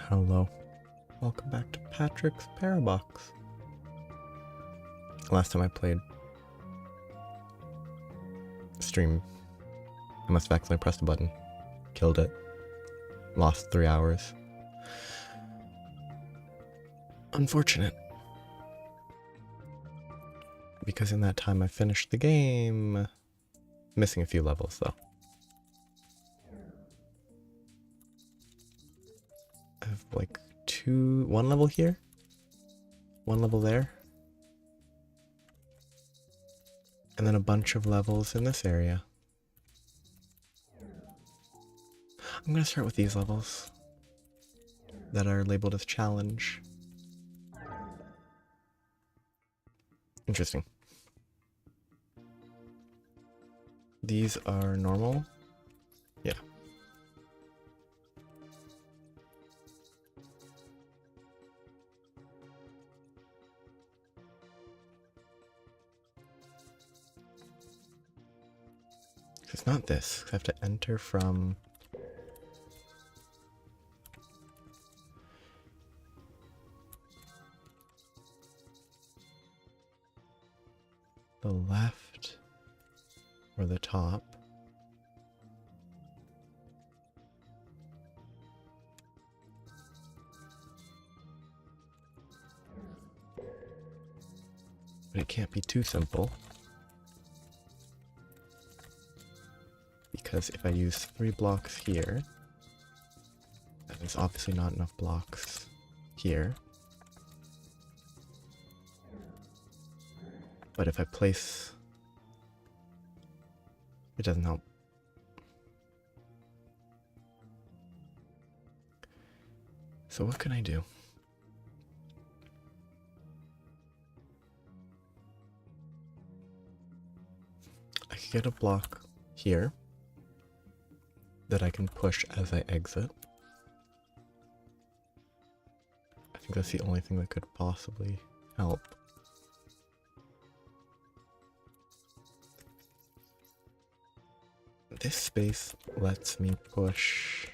Hello. Welcome back to Patrick's Parabox. Last time I played stream, I must have accidentally pressed a button. Killed it. Lost 3 hours. Unfortunate. Because in that time I finished the game. Missing a few levels though. I have like one level here, one level there, and then a bunch of levels in this area. I'm gonna start with these levels that are labeled as challenge. Interesting. These are normal. Yeah. It's not this. I have to enter from the left or the top. But it can't be too simple. Because if I use 3 blocks here, that is obviously not enough blocks here. But if I place... it doesn't help. So what can I do? I could get a block here that I can push as I exit. I think that's the only thing that could possibly help. This space lets me push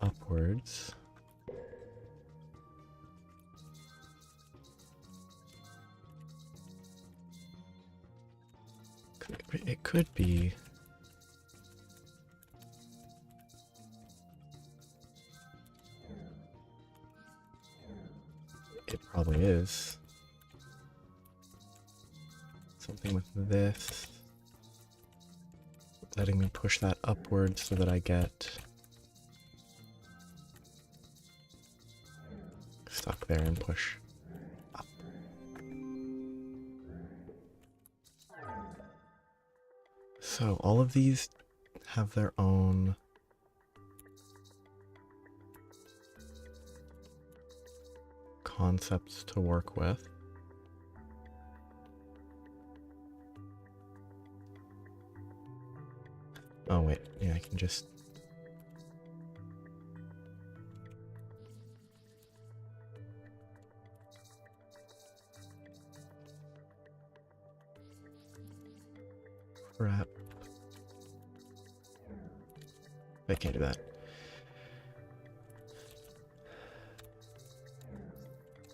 upwards. It could be. It probably is. Something with this. Letting me push that upwards so that I get stuck there and push up. So all of these have their own concepts to work with. Oh wait, yeah, I can just... crap. I can't do that.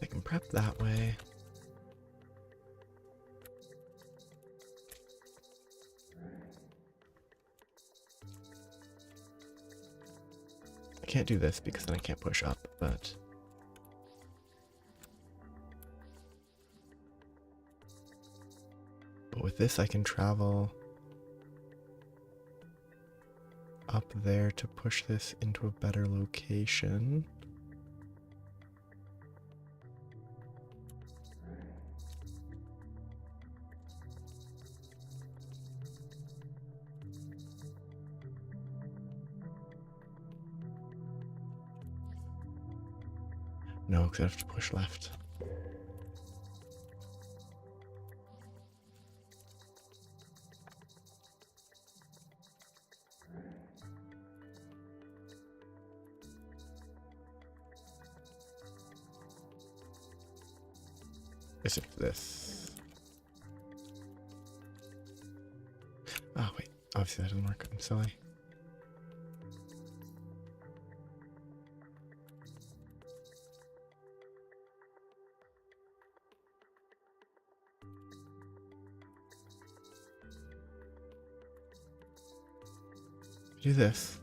I can prep that way. I can't do this because then I can't push up, but... but with this I can travel up there to push this into a better location. No, because I have to push left. Is it this? Oh wait, obviously that doesn't work. I'm silly. Do this.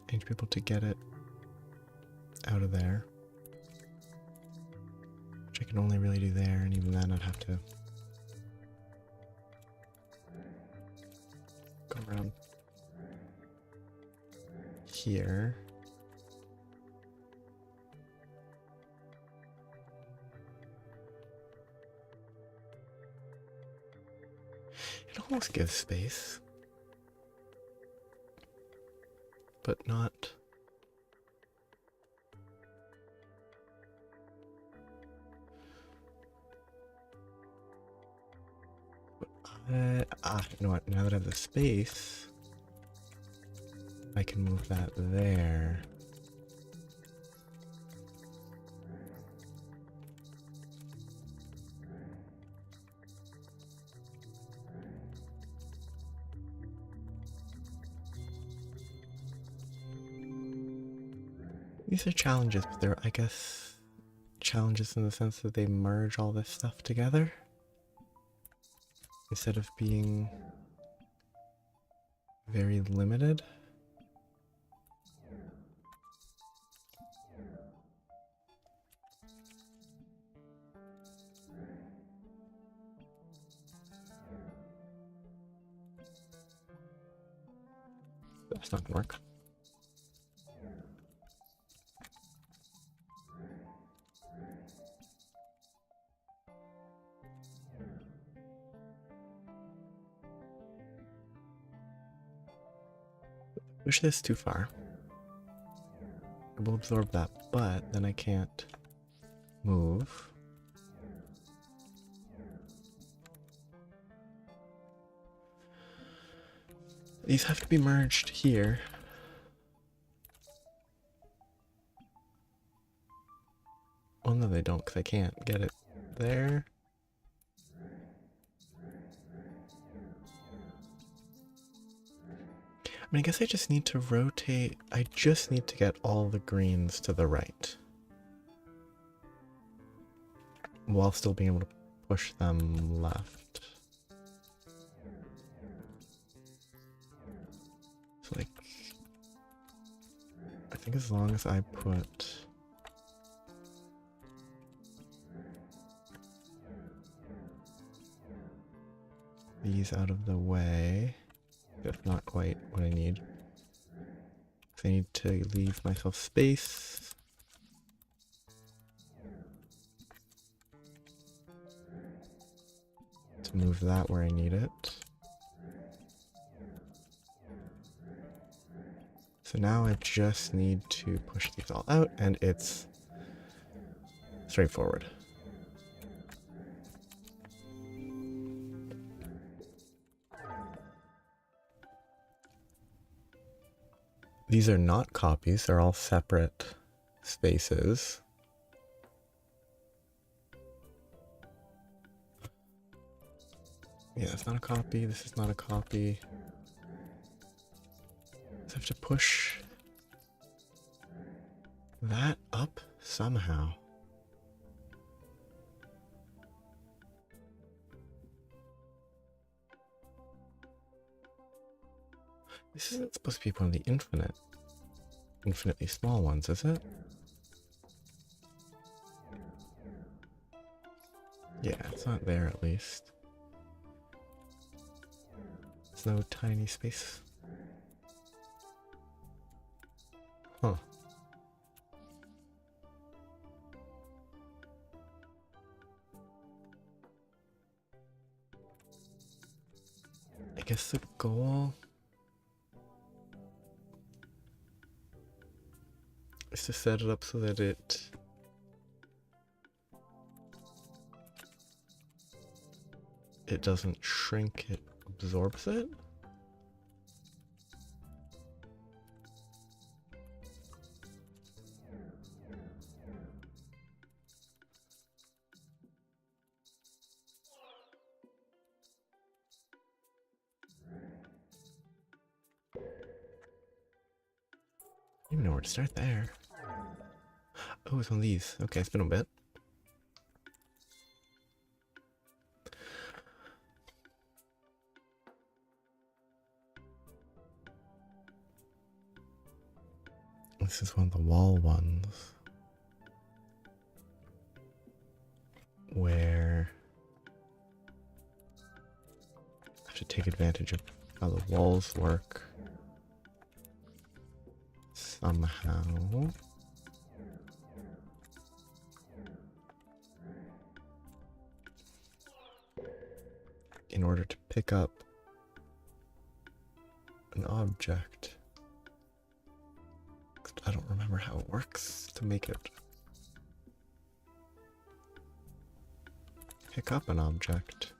I need to be able to get it out of there. Which I can only really do there, and even then I'd have to go around here. It almost gives space, but not. You know what? Now that I have the space, I can move that there. These are challenges, but they're, I guess, challenges in the sense that they merge all this stuff together instead of being very limited. That's not gonna work. Push this too far. I will absorb that, but then I can't move. These have to be merged here. Oh no, they don't, because I can't get it there. I mean, I guess I just need to rotate. I just need to get all the greens to the right, while still being able to push them left. So like, I think as long as I put these out of the way, if not quite what I need. I need to leave myself space. To move that where I need it. So now I just need to push these all out, and it's straightforward. These are not copies, they're all separate spaces. Yeah, that's not a copy, this is not a copy. I have to push that up somehow. This isn't supposed to be one of the infinitely small ones, is it? Yeah, it's not there at least. There's no tiny space. Huh. I guess the goal is to set it up so that it doesn't shrink, it absorbs it. I don't even know where to start there. Oh, it's one of these. Okay, it's been a bit. This is one of the wall ones where I have to take advantage of how the walls work somehow. In order to pick up an object. I don't remember how it works to make it pick up an object.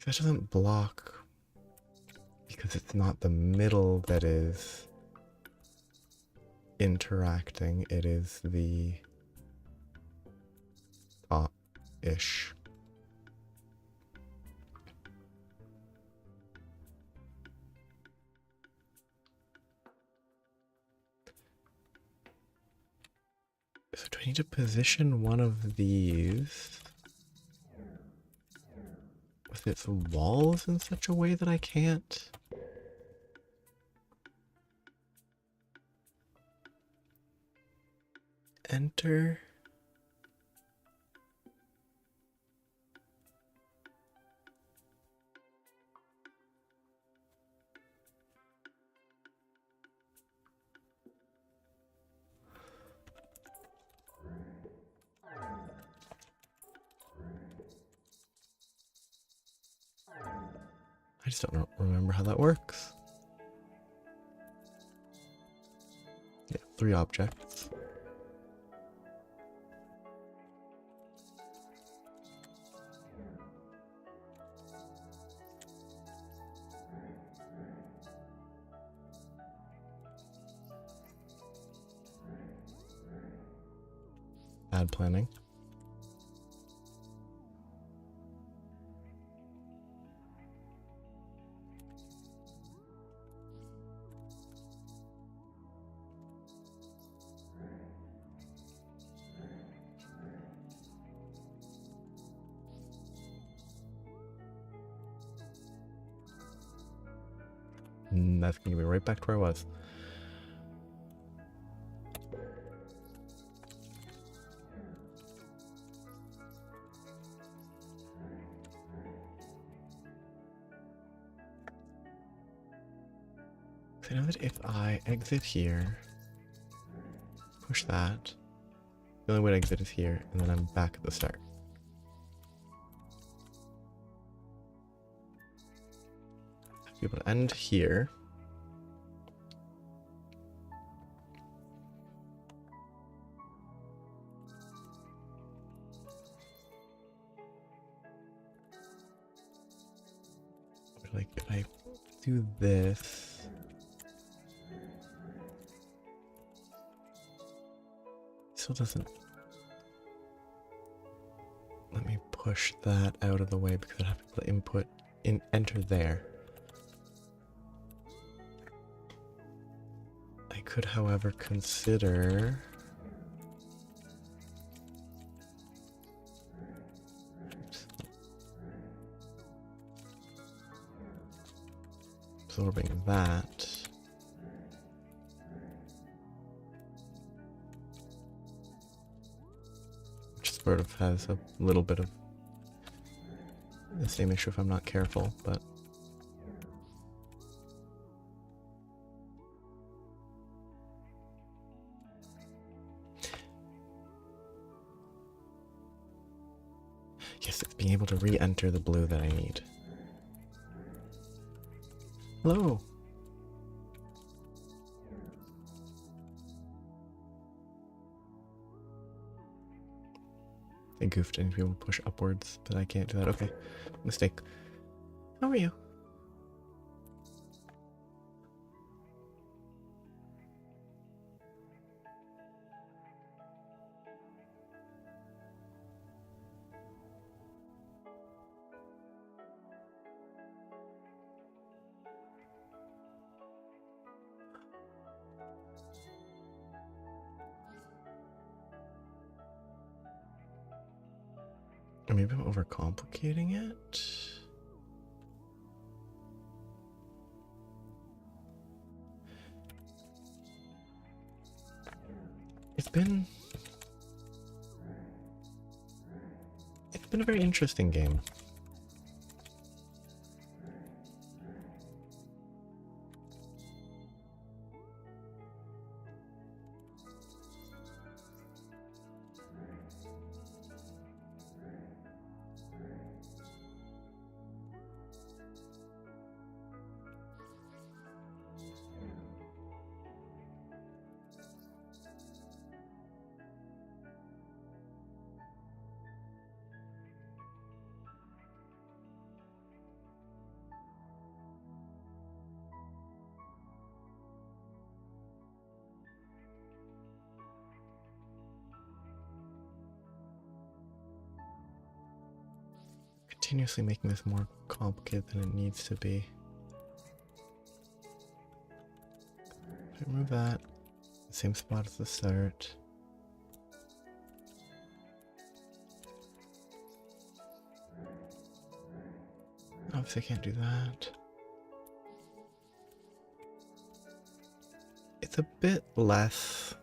That doesn't block because it's not the middle that is interacting, it is the top-ish. So do I need to position one of these with its walls in such a way that I can't? Enter. I just don't remember how that works. Yeah, 3 objects. Bad planning. That's gonna be right back to where I was. I know that if I exit here, push that, the only way to exit is here, and then I'm back at the start. I'll be able to end here. But like if I do this, still doesn't let me push that out of the way because I have to put input in, enter there. I could, however, consider absorbing that. Sort of has a little bit of the same issue if I'm not careful, but yes, it's being able to re-enter the blue that I need. Hello. I goofed and people push upwards, but I can't do that. Okay, mistake. How are you? Or maybe I'm overcomplicating it. It's been a very interesting game. Continuously making this more complicated than it needs to be. Remove that. Same spot as the start. Obviously I can't do that. It's a bit less,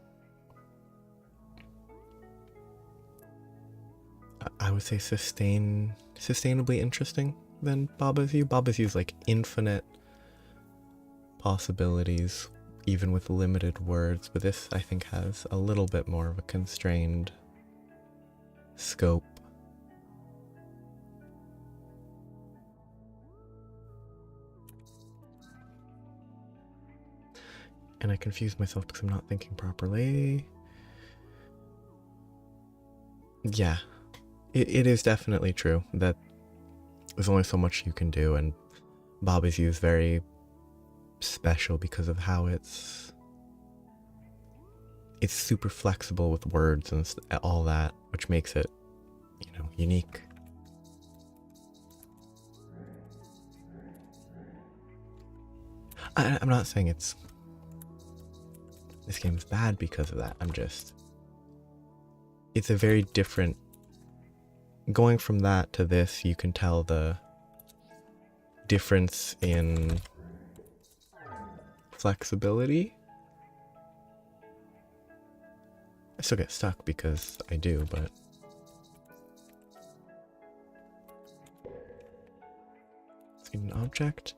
I would say, sustainably interesting than Baba's View. Baba's View is like infinite possibilities, even with limited words, but this I think has a little bit more of a constrained scope. And I confuse myself because I'm not thinking properly. Yeah, it is definitely true that there's only so much you can do, and Baba's View is very special because of how it's super flexible with words and all that, which makes it, you know, unique. I'm not saying this game is bad because of that. It's a very different, going from that to this, you can tell the difference in flexibility. I still get stuck because I do, but let's get an object.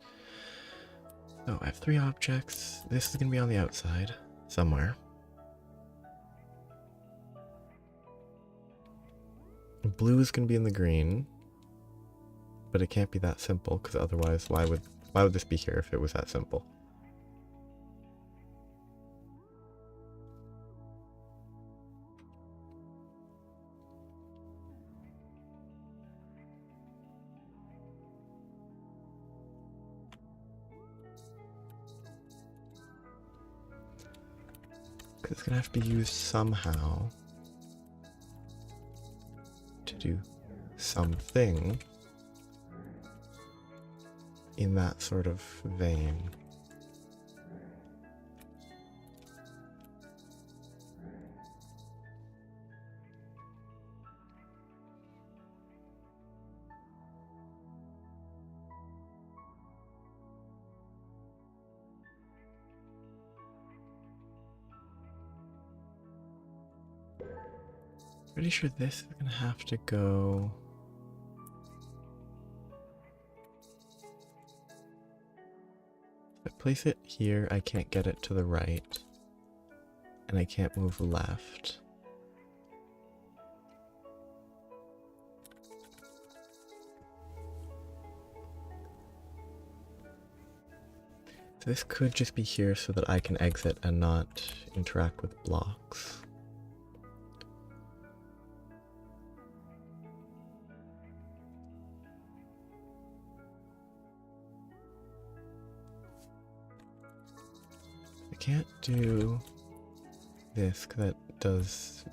So I have 3 objects. This is gonna be on the outside somewhere. Blue is gonna be in the green, but it can't be that simple because otherwise, why would this be here if it was that simple? It's gonna have to be used somehow to do something in that sort of vein. Pretty sure this is gonna have to go if I place it here, I can't get it to the right, and I can't move left. So this could just be here so that I can exit and not interact with blocks. I can't do this because that does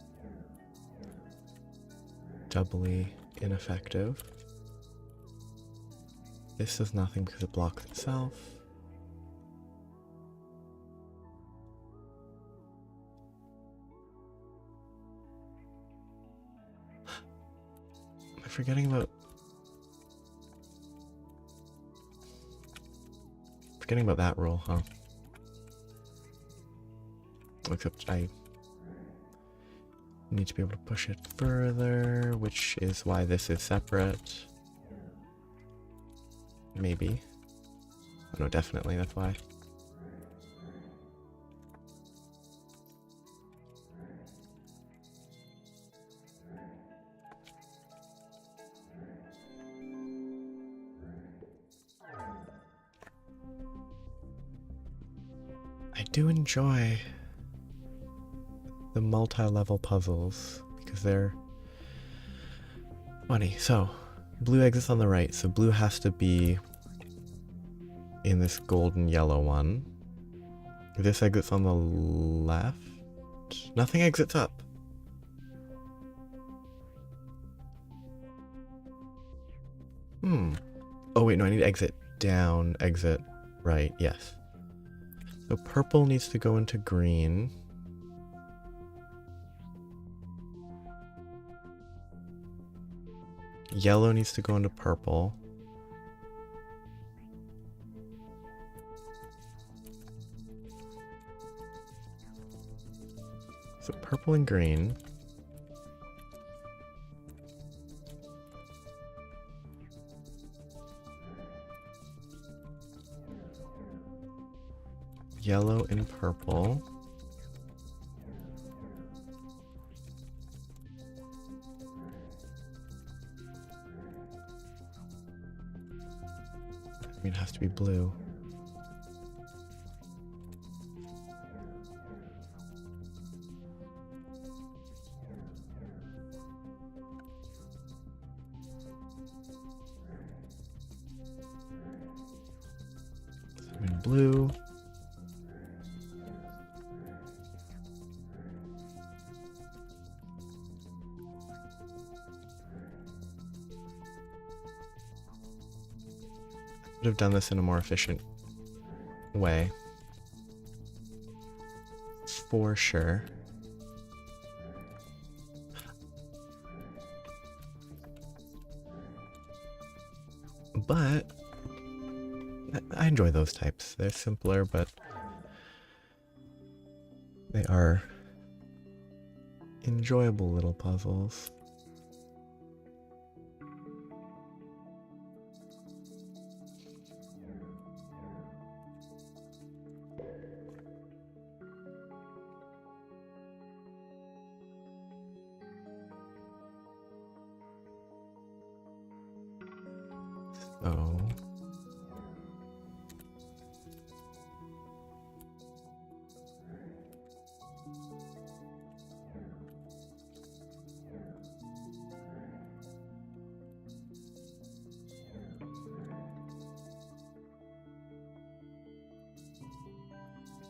doubly ineffective. This does nothing because it blocks itself. Forgetting about that rule, huh? Except I need to be able to push it further, which is why this is separate. Maybe. Oh, no, definitely, that's why. I do enjoy the multi-level puzzles because they're funny. So, blue exits on the right, so blue has to be in this golden yellow one. This exits on the left. Nothing exits up. Oh wait, no, I need to exit down, exit right, yes. So purple needs to go into green. Yellow needs to go into purple. So purple and green. Yellow and purple. I mean, it has to be blue. I mean, blue. Could have done this in a more efficient way. For sure. But I enjoy those types. They're simpler, but they are enjoyable little puzzles. So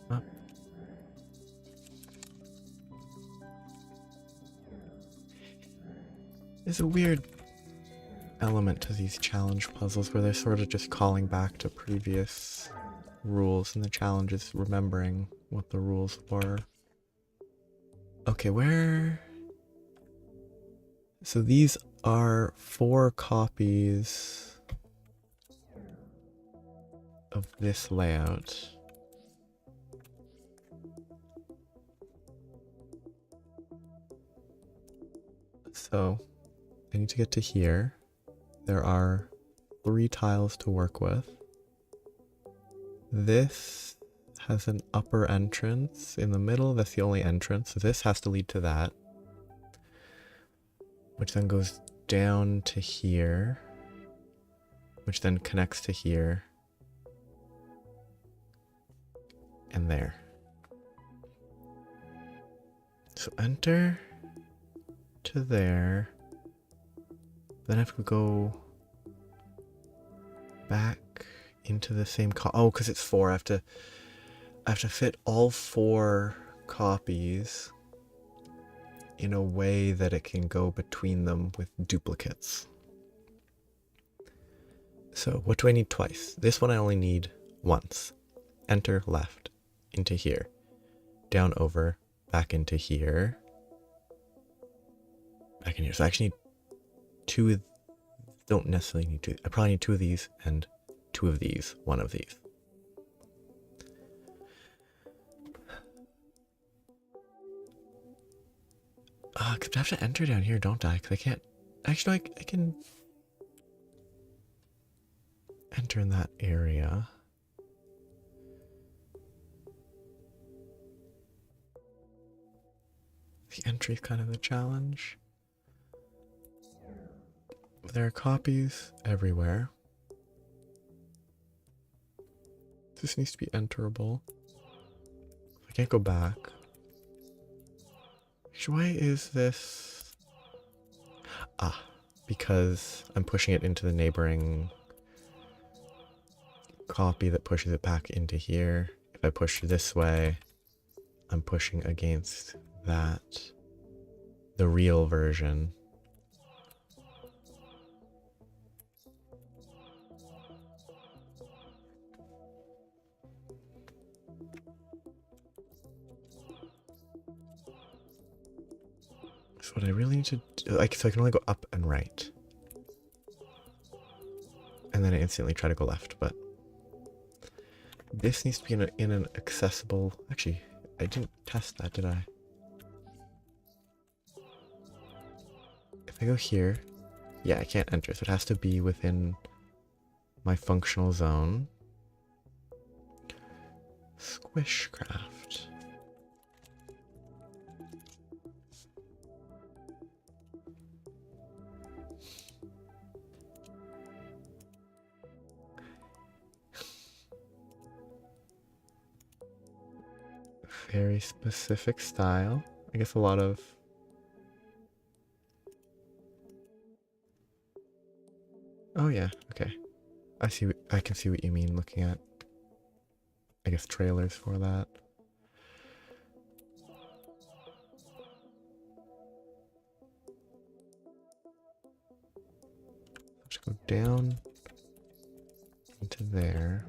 up. There's a weird element to these challenge puzzles where they're sort of just calling back to previous rules, and the challenge is remembering what the rules were. Okay, where... So these are 4 copies of this layout. So I need to get to here. There are 3 tiles to work with. This has an upper entrance in the middle. That's the only entrance. So this has to lead to that, which then goes down to here, which then connects to here and there. So enter to there. Then I have to go back into the same oh, because it's 4. I have to fit all 4 copies in a way that it can go between them with duplicates. So what do I need twice? This one I only need once. Enter left into here, down over, back into here, back in here. So I actually need 2 of Don't necessarily need two. I probably need two of these and two of these, one of these. Cause I have to enter down here, don't I? Cause I can't. Actually, I can enter in that area. The entry's kind of the challenge. There are copies everywhere. This needs to be enterable. I can't go back. Actually, why is this? Ah, because I'm pushing it into the neighboring copy that pushes it back into here. If I push this way, I'm pushing against that, the real version. So what I really need to do, like, so I can only go up and right. And then I instantly try to go left, but this needs to be in an accessible, actually, I didn't test that, did I? If I go here, yeah, I can't enter, so it has to be within my functional zone. Squishcraft. Very specific style. I guess a lot of... Oh yeah, okay. I can see what you mean looking at, I guess, trailers for that. Just go down into there.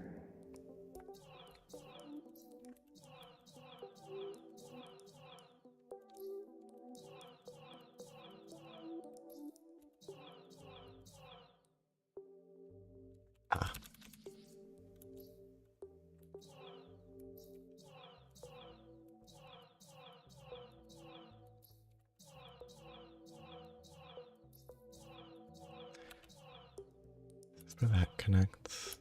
Ah. That's where that connects.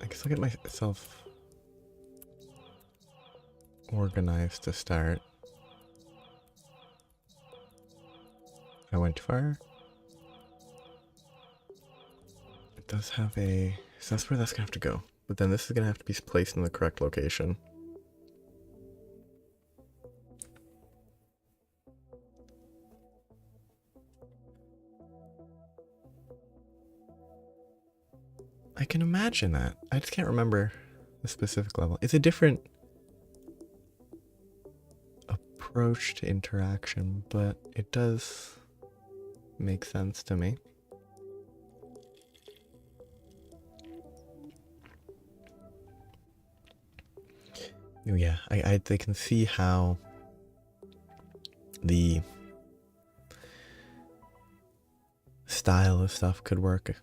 I guess I'll get myself organized to start. I went too far. It does have a... So that's where that's gonna have to go. But then this is gonna have to be placed in the correct location. I can imagine that. I just can't remember the specific level. It's a different approach to interaction, but it does make sense to me. Oh yeah, I can see how the style of stuff could work.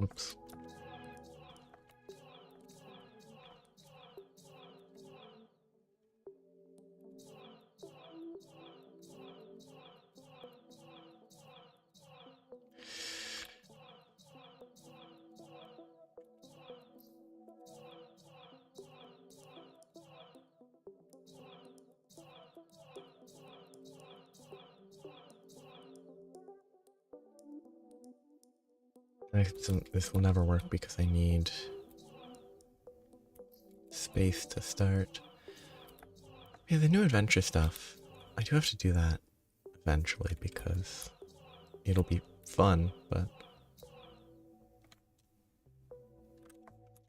Oops. This will never work because I need space to start. Yeah, the new adventure stuff. I do have to do that eventually because it'll be fun, but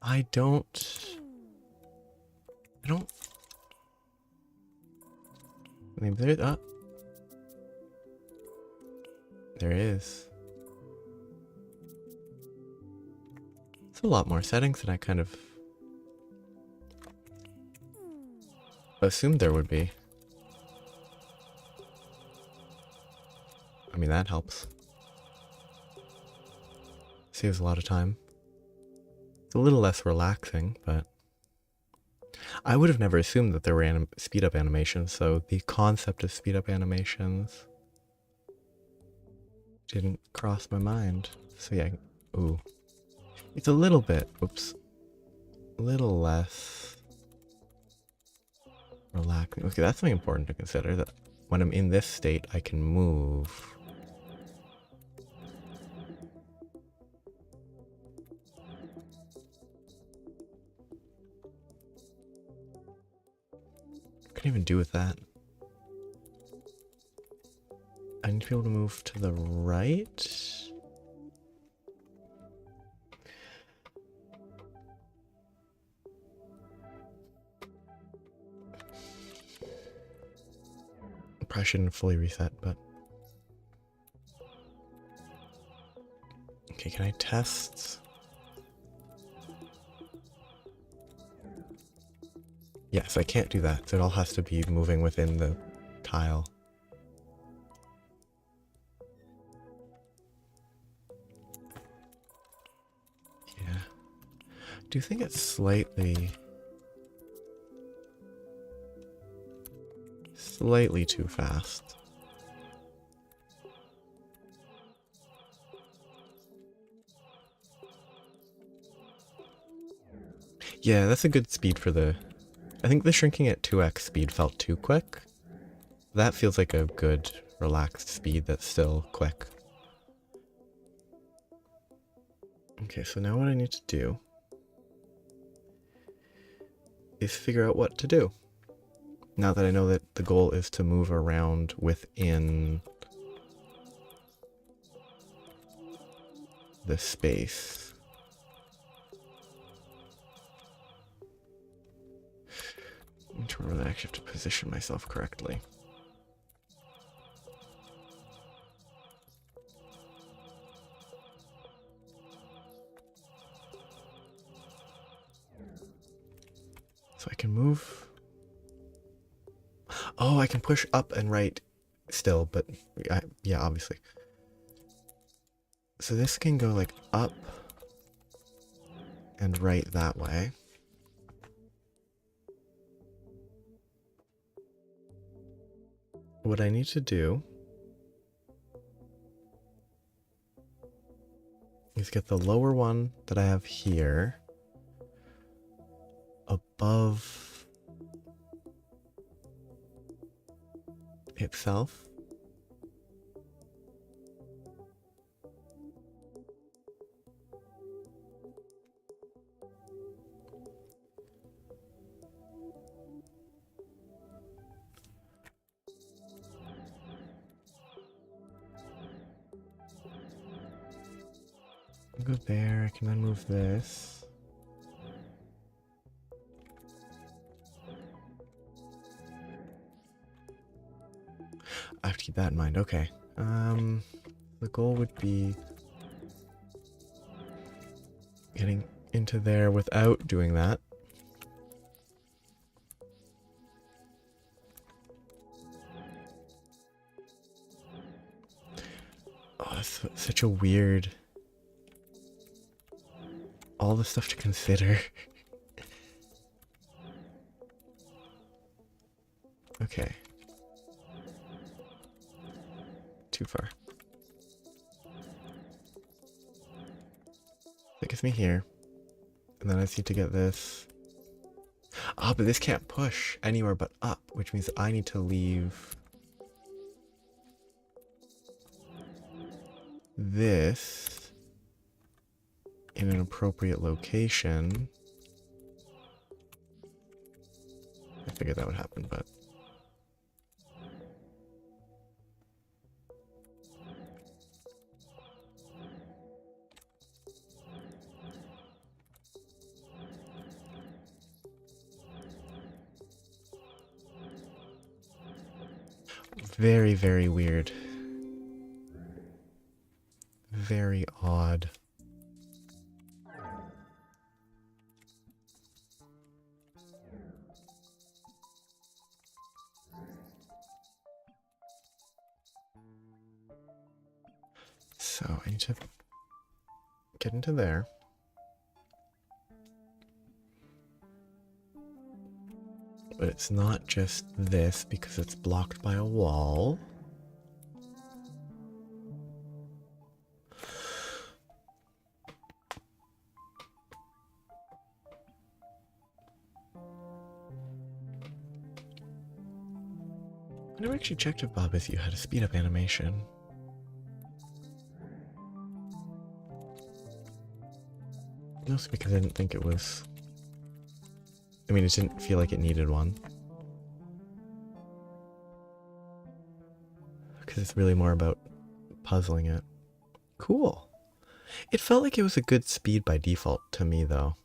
I don't... Maybe there is. Oh. There is. It's a lot more settings than I kind of assumed there would be. I mean, that helps. Saves a lot of time. It's a little less relaxing, but I would have never assumed that there were speed up animations, so the concept of speed up animations didn't cross my mind. So yeah, ooh. It's a little bit, oops, a little less relaxing. Okay, that's something important to consider, that when I'm in this state, I can move. What can I even do with that? I need to be able to move to the right. Probably shouldn't fully reset, but... Okay, can I test? Yes, I can't do that, so it all has to be moving within the tile. Yeah. I do think it's slightly too fast. Yeah, that's a good speed for the... I think the shrinking at 2x speed felt too quick. That feels like a good, relaxed speed that's still quick. Okay, so now what I need to do is figure out what to do. Now that I know that the goal is to move around within the space. Let me try to actually have to position myself correctly. So I can move. Oh, I can push up and right still, but yeah, obviously. So this can go like up and right that way. What I need to do is get the lower one that I have here above itself. I'll go there, I can then move this. I have to keep that in mind, okay. The goal would be getting into there without doing that. Oh, that's such a weird... all the stuff to consider. Okay. Too far. That gets me here. And then I just need to get this. Ah, but this can't push anywhere but up, which means I need to leave this in an appropriate location. I figured that would happen, but... Very, very weird. Very odd. So I need to get into there. But it's not just this because it's blocked by a wall. I never actually checked if Bob you had a speed up animation. Mostly because I didn't think it was... I mean, it didn't feel like it needed one. Because it's really more about puzzling it. Cool. It felt like it was a good speed by default to me, though.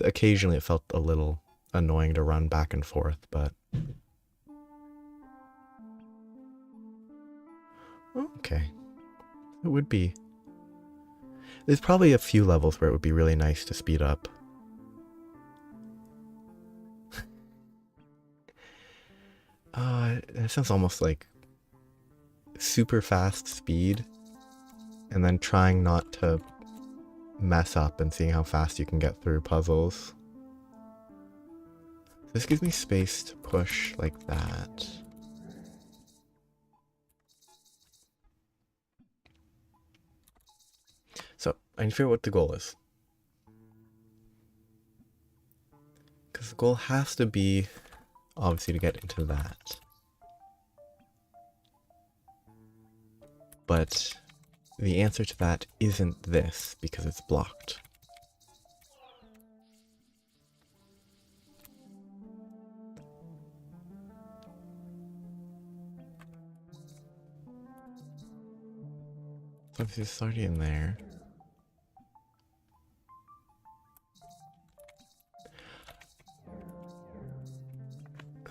Occasionally it felt a little annoying to run back and forth, but... Okay. It would be. There's probably a few levels where it would be really nice to speed up. It sounds almost like super fast speed and then trying not to mess up and seeing how fast you can get through puzzles. This gives me space to push like that. So, I need to figure out what the goal is. Because the goal has to be, obviously, to get into that. But the answer to that isn't this, because it's blocked. So obviously it's already in there.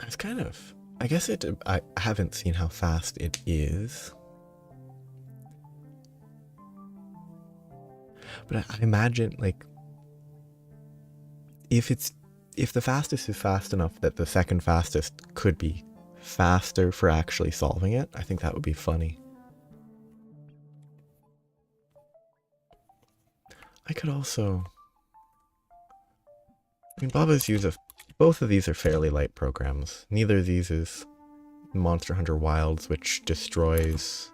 It's kind of... I guess I haven't seen how fast it is. But I imagine, like... If the fastest is fast enough that the second fastest could be faster for actually solving it, I think that would be funny. I could also... I mean, Baba's both of these are fairly light programs. Neither of these is Monster Hunter Wilds, which destroys...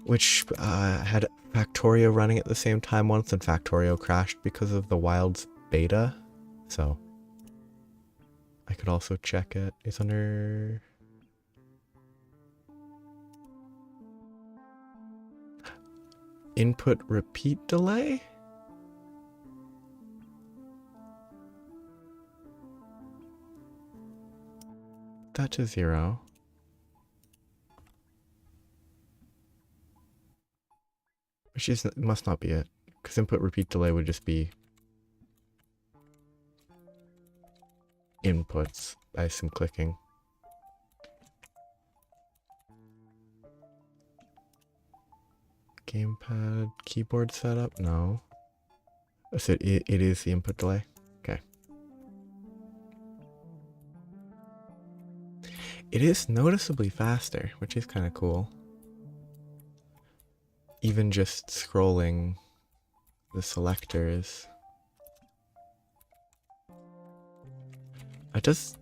Which had Factorio running at the same time once, and Factorio crashed because of the Wilds beta. So, I could also check it. It's under... Input repeat delay? That to 0. Which must not be it, because input repeat delay would just be inputs by some clicking. Gamepad, keyboard setup? No. So it is the input delay? Okay. It is noticeably faster, which is kind of cool. Even just scrolling the selectors. It does...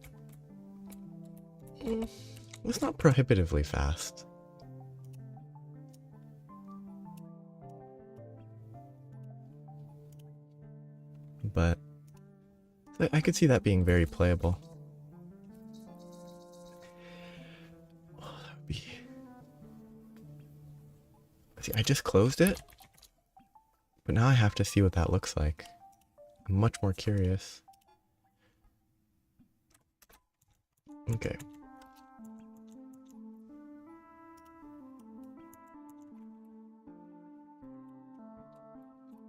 It's not prohibitively fast. But I could see that being very playable. Oh, that would be... See, I just closed it, but now I have to see what that looks like. I'm much more curious. Okay.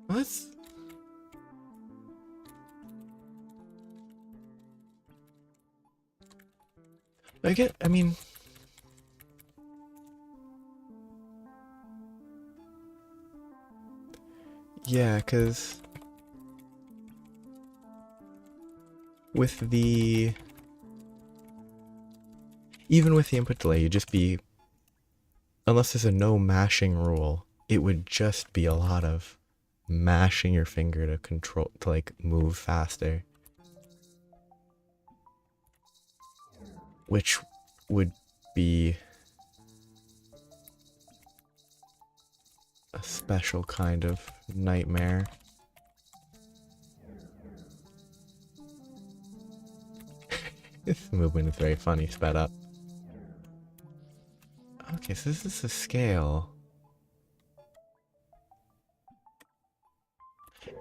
Let's... I mean, yeah, because with the, even with the input delay, you'd just be, unless there's a no mashing rule, it would just be a lot of mashing your finger to control, to like move faster. Which would be a special kind of nightmare. This movement is very funny, sped up. Okay, so this is a scale.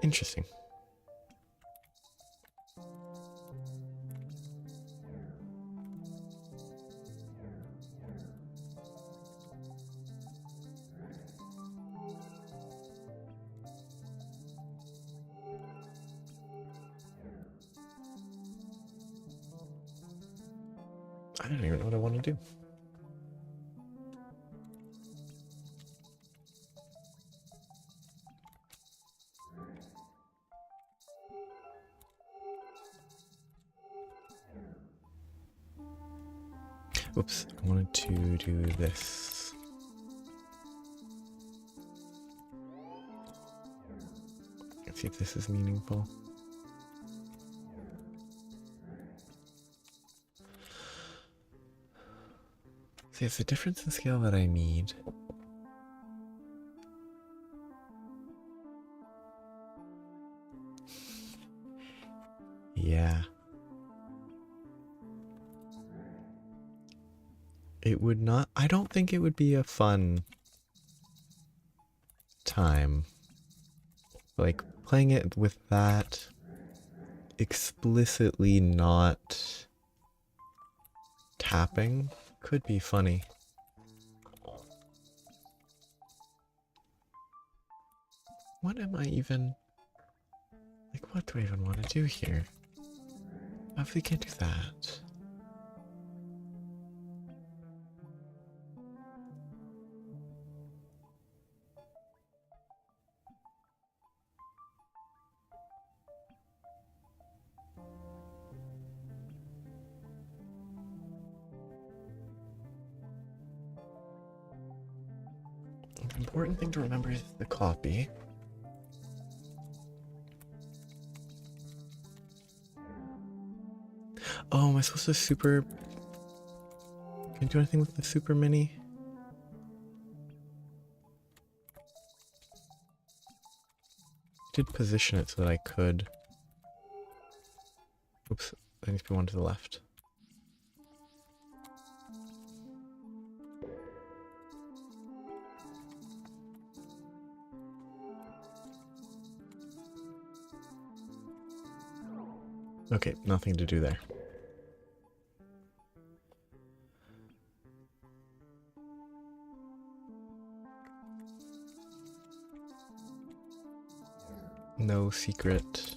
Interesting. I don't even know what I want to do. Oops, I wanted to do this. Let's see if this is meaningful. See, it's the difference in scale that I need. Yeah. It would not, I don't think it would be a fun time. Like, playing it with that explicitly not tapping could be funny. What am I even, like, what do I even want to do here? Obviously can't do that. The important thing to remember is the copy. Oh, am I supposed to super... Can I do anything with the super mini? I did position it so that I could. Oops, there needs to be one to the left. Okay, nothing to do there. No secret,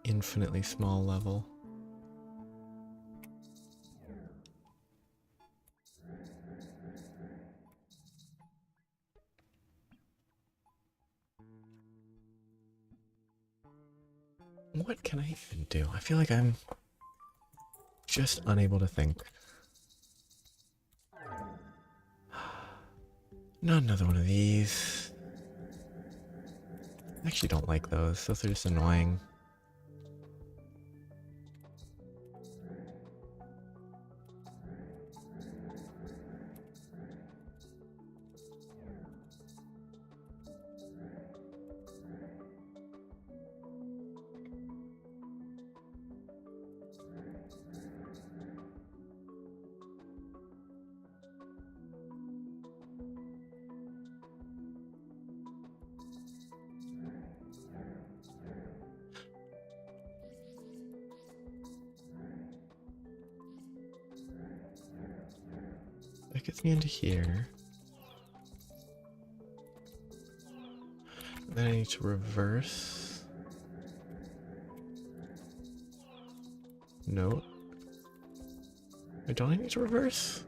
infinitely small level. What can I even do? I feel like I'm just unable to think. Not another one of these. I actually don't like those. Those are just annoying. That gets me into here. Then I need to reverse. Note. Wait, don't I need to reverse?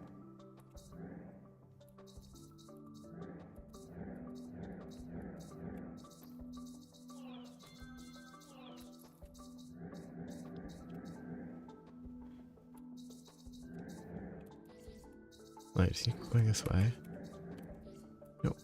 Wait, is he going this way? No.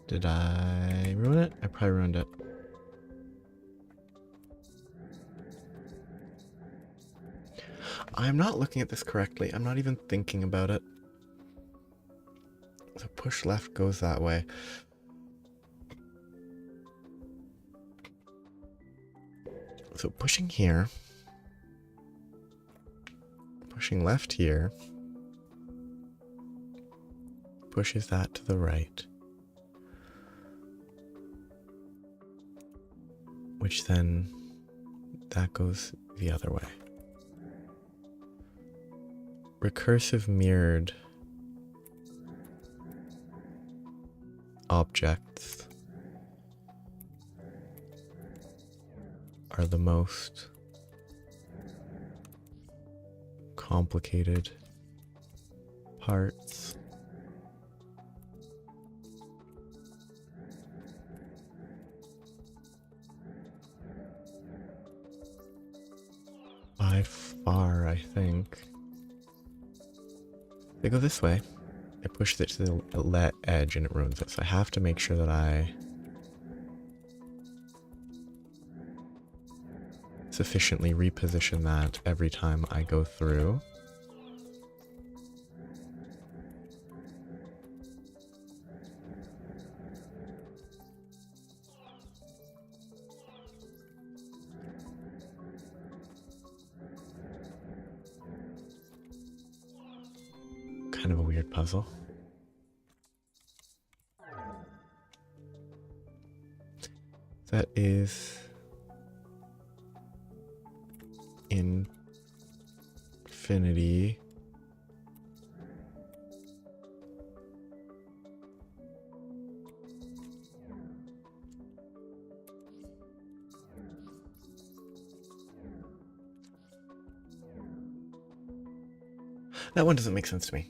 Did I ruin it? I probably ruined it. I'm not looking at this correctly. I'm not even thinking about it. So push left goes that way. So pushing here. Pushing left here. Pushes that to the right. Which then, that goes the other way. Recursive mirrored objects are the most complicated parts. By far, I think. They go this way. I push it to the edge and it ruins it. So I have to make sure that I sufficiently reposition that every time I go through. Kind of a weird puzzle. That is infinity. That one doesn't make sense to me.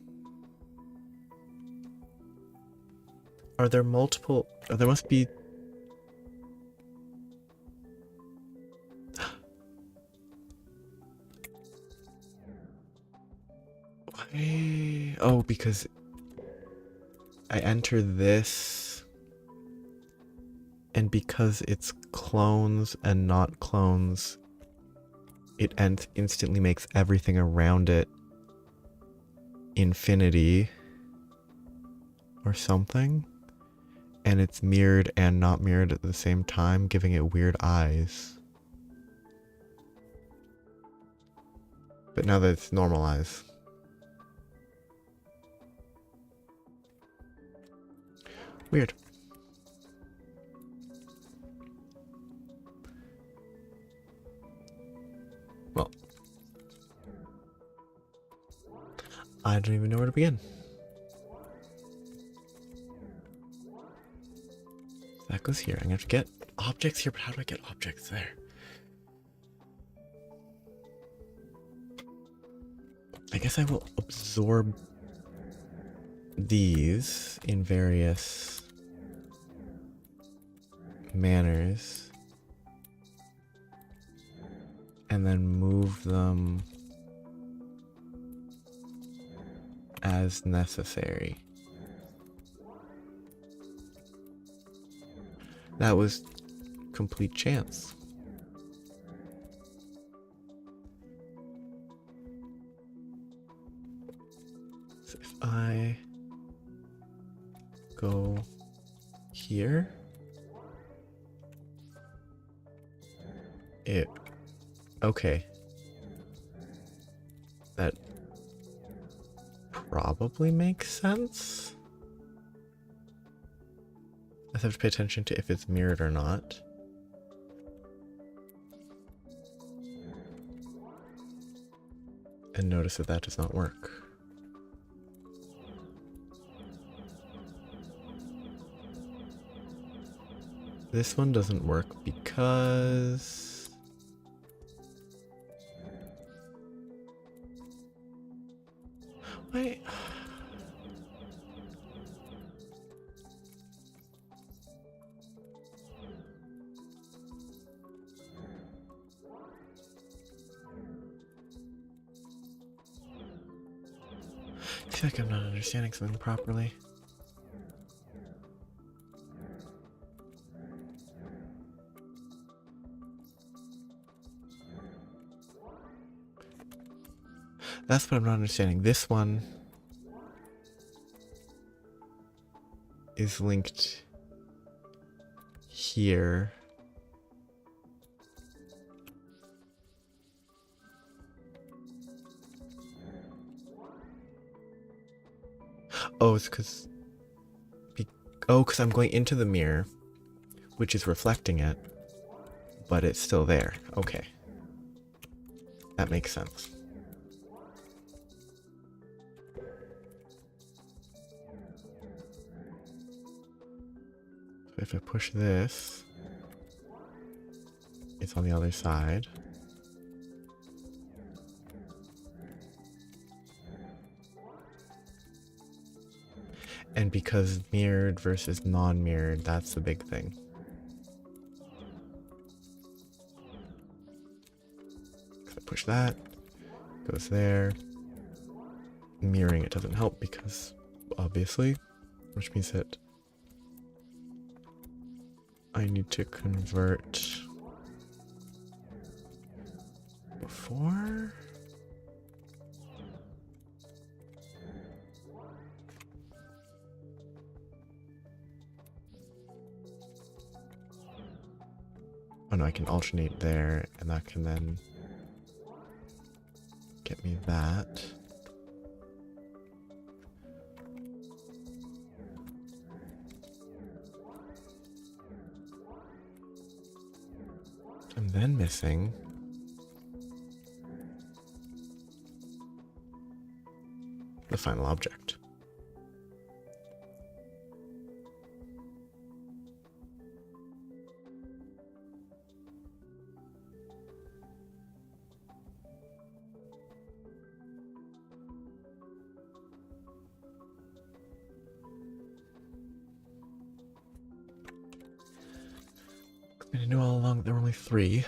Are there multiple... Oh, there must be... Why? Oh, because I enter this, and because it's clones and not clones, it instantly makes everything around it infinity or something. And it's mirrored and not mirrored at the same time, giving it weird eyes. But now that it's normalized. Weird. Well. I don't even know where to begin. That goes here. I'm gonna have to get objects here, but how do I get objects there? I guess I will absorb these in various manners and then move them as necessary. That was complete chance. So if I go here, okay. That probably makes sense. I have to pay attention to if it's mirrored or not. And notice that that does not work. This one doesn't work because... Wait... I feel like I'm not understanding something properly. That's what I'm not understanding. This one is linked here. Oh, it's because... Oh, because I'm going into the mirror, which is reflecting it, but it's still there. Okay. That makes sense. So if I push this, it's on the other side. And because mirrored versus non-mirrored, that's the big thing. So I push that, goes there. Mirroring it doesn't help because, obviously, which means that I need to convert before. Oh no, I can alternate there, and that can then get me that. I'm then missing the final object. I knew all along there were only 3.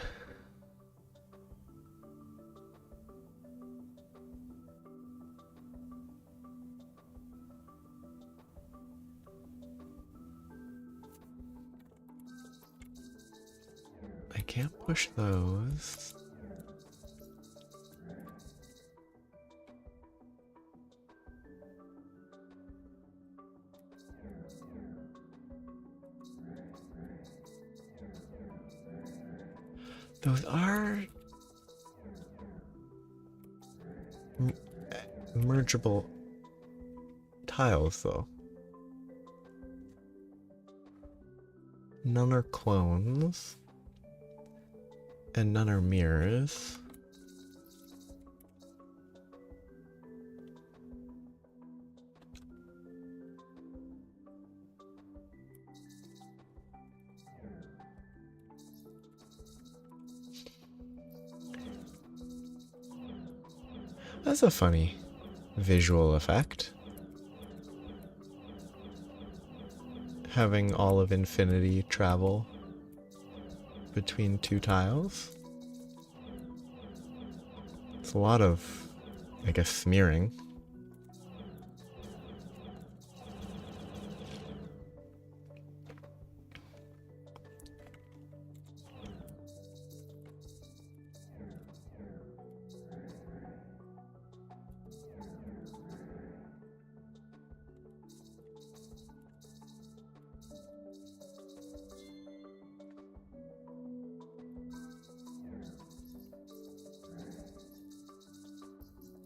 I can't push those. Those are mergeable tiles, though. None are clones, and none are mirrors. That's a funny visual effect. Having all of infinity travel between 2 tiles. It's a lot of, I guess, smearing.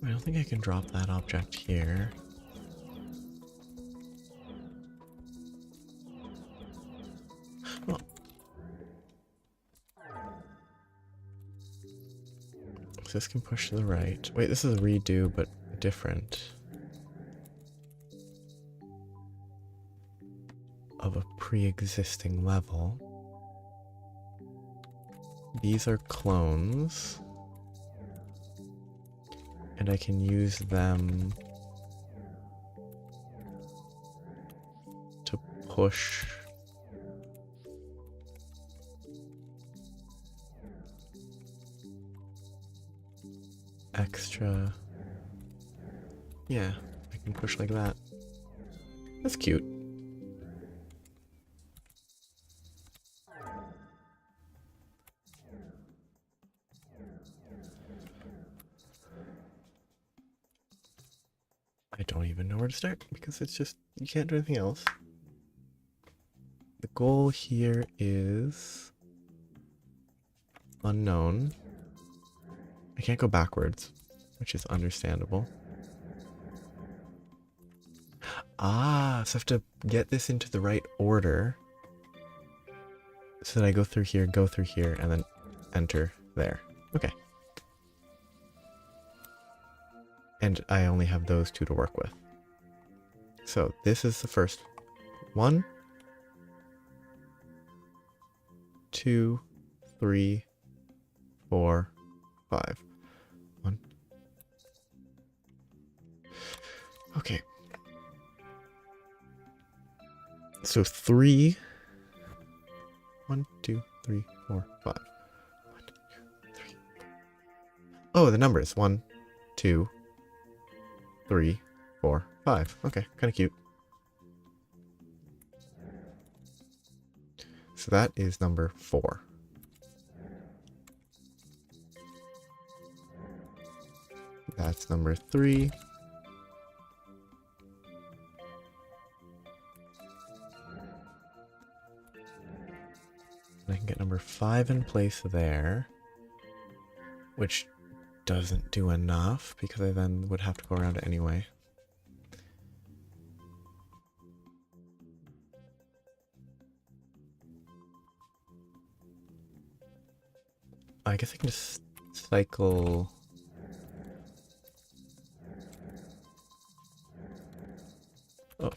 I don't think I can drop that object here. Well, So this can push to the right. Wait, this is a redo, but different. Of a pre-existing level. These are clones. And I can use them to push extra. Yeah, I can push like that. That's cute. I don't even know where to start because it's just, you can't do anything else. The goal here is unknown. I can't go backwards, which is understandable. Ah, so I have to get this into the right order so that I go through here, and then enter there. Okay. And I only have those two to work with. So this is the first one, 2, 3, 4, 5. 1. Okay. So 3. 1, 2, 3, 4, 5. 1, 2, 3. Oh, the numbers. 1, 2, 3, 4, 5. Okay, kind of cute. So that is number 4. That's number 3. And I can get number 5 in place there, which doesn't do enough because I then would have to go around it anyway. I guess I can just cycle. Oh.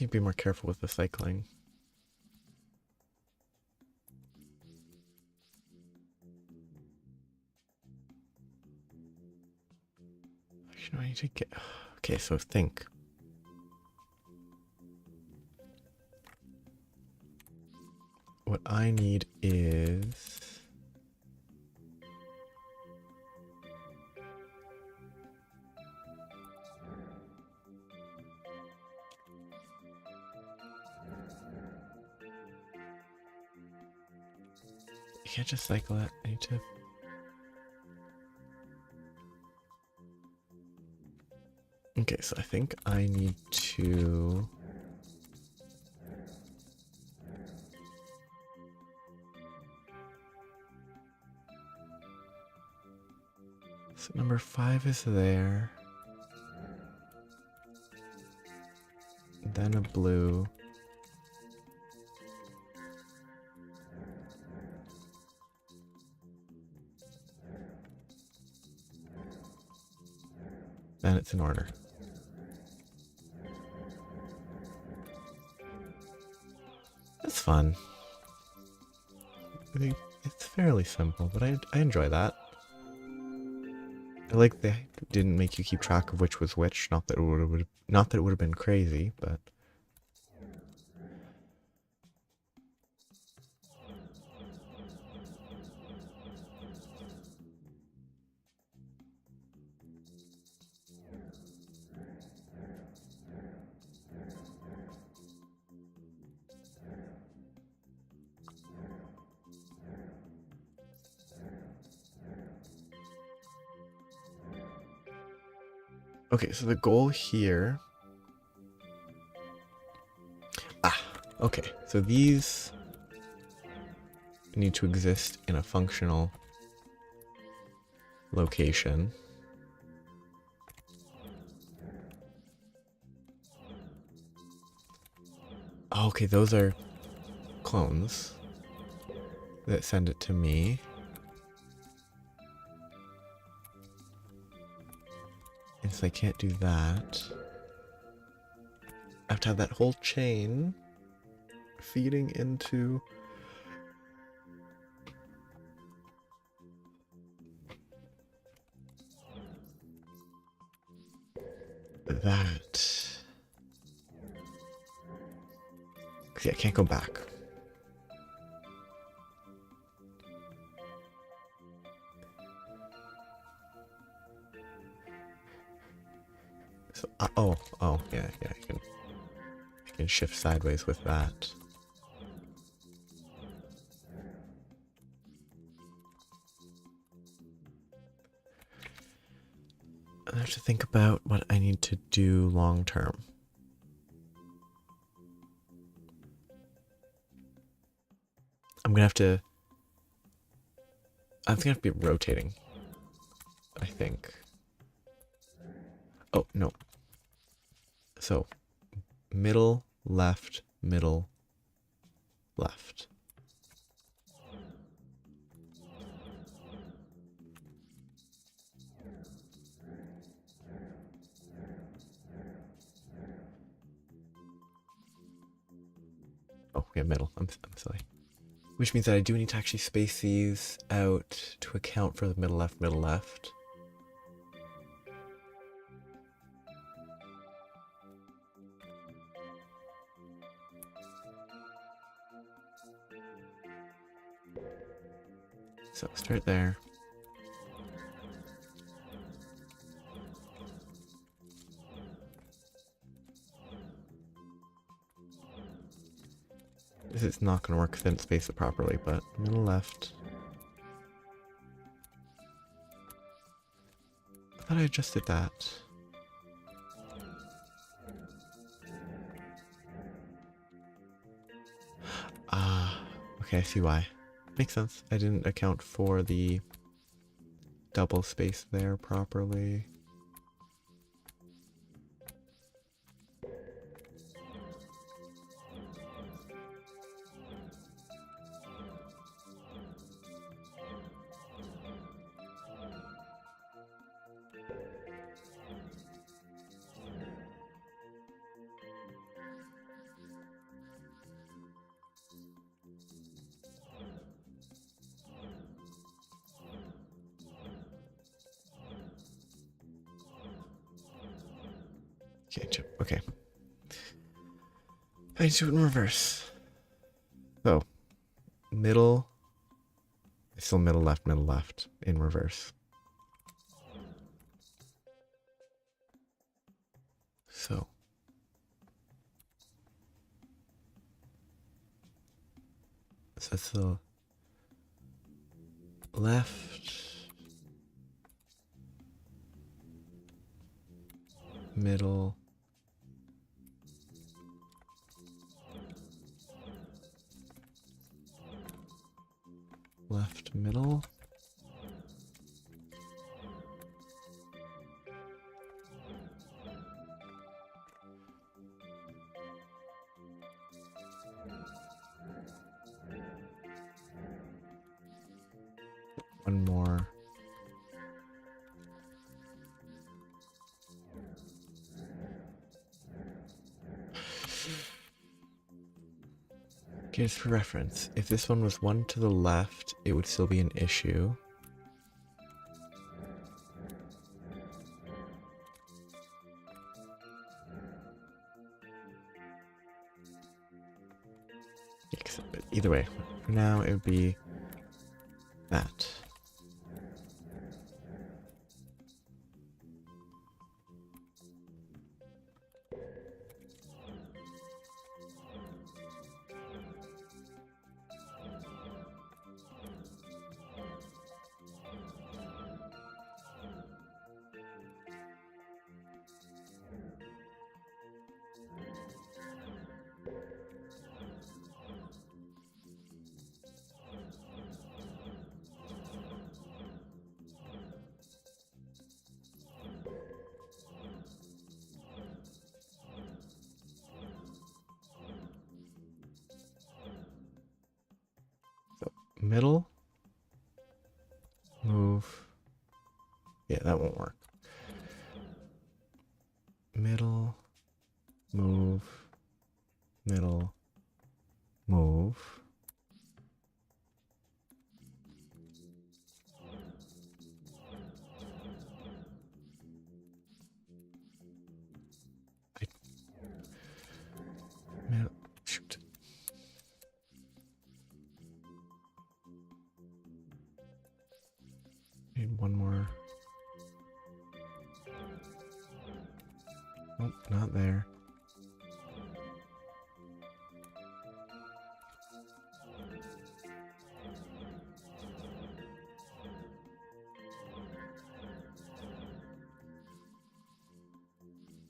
Need to be more careful with the cycling. Actually, I need to get. Okay, so think. What I need is. I can't just cycle it. I need to. Okay, so I think I need to. So number 5 is there. Then a blue. Then it's in order. That's fun. I think it's fairly simple, but I enjoy that. I like they didn't make you keep track of which was which. Not that it would have been crazy, but. Okay, so the goal here. Okay, so these need to exist in a functional location. Oh, okay, those are clones that send it to me. And so I can't do that. I have to have that whole chain feeding into that. See, I can't go back. So, yeah, I can shift sideways with that. I have to think about what I need to do long term. I'm gonna have to be rotating, I think. Oh, no. So, middle, left, middle, left. Oh, yeah, middle. I'm silly. Which means that I do need to actually space these out to account for the middle, left, middle, left. So start there. This is not going to work if I didn't space it properly, but middle, left. I thought I adjusted that. Ah, okay, I see why. Makes sense. I didn't account for the double space there properly. Okay. I need to do it in reverse. So, middle, still middle, left, in reverse. So, that's the left, middle, left, middle. One more. Okay, just for reference, if this one was one to the left, it would still be an issue. But either way, for now it would be that. Middle. Move. Yeah, that won't work. Middle. Move. Middle. Move. Shoot. Need one more. Oh, not there.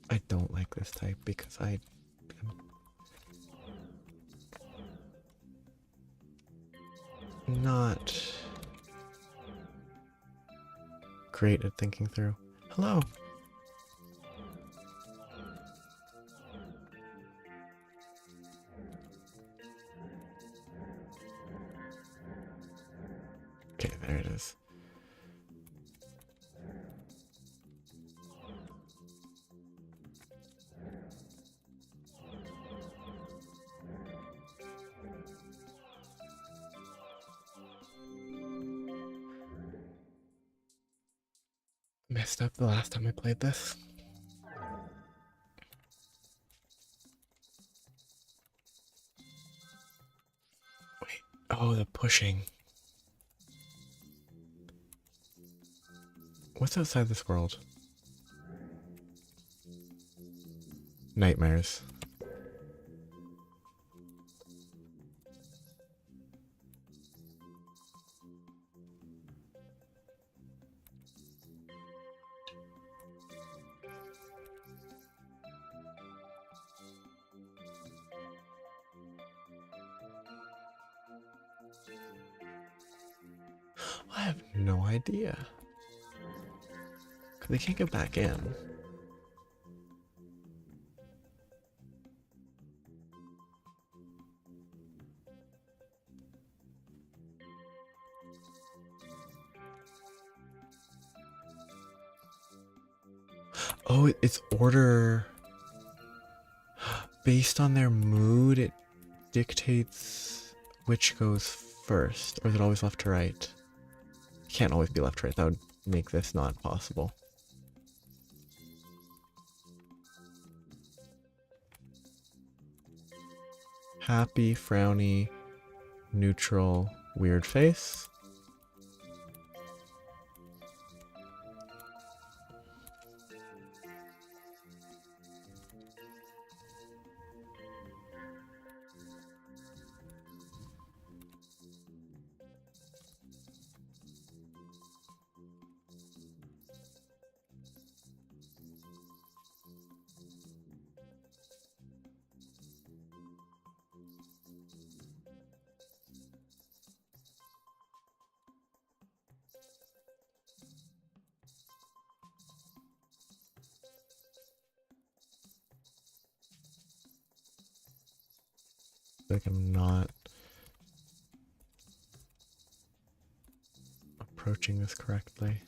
I don't like this type because I am not great at thinking through. Hello. Okay, there it is. Messed up the last time I played this. Wait, oh, the pushing. What's outside this world? Nightmares. I have no idea. They can't get back in. Oh, it's order. Based on their mood, it dictates which goes first. Or is it always left to right? It can't always be left to right. That would make this not possible. Happy, frowny, neutral, weird face. Like I'm not approaching this correctly.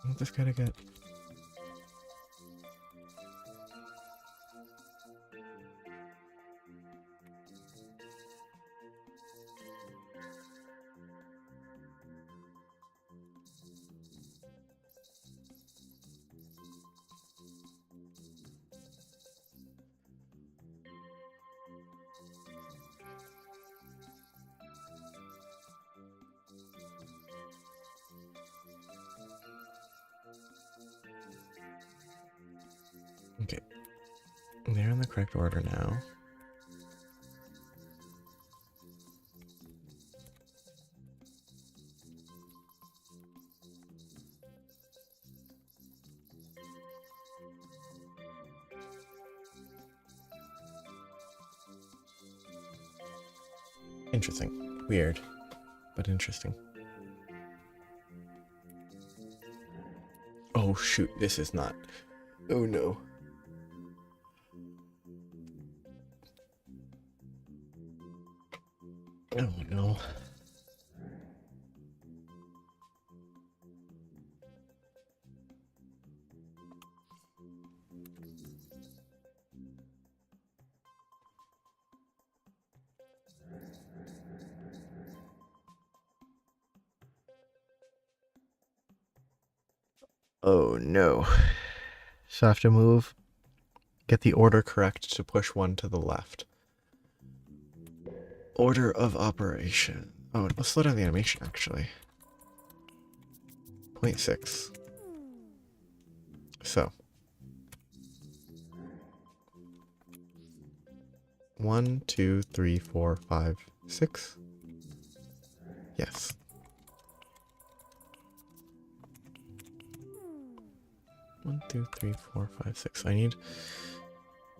I want this guy to get... Okay, they're in the correct order now. Interesting. Weird, but interesting. Oh shoot, this is not. Oh no. Oh no. Oh no. So I have to move, get the order correct to push one to the left. Order of operation. Oh, let's slow down the animation actually. 0.6. So. 1, 2, 3, 4, 5, 6. Yes. One, two, three, four, five, six. I need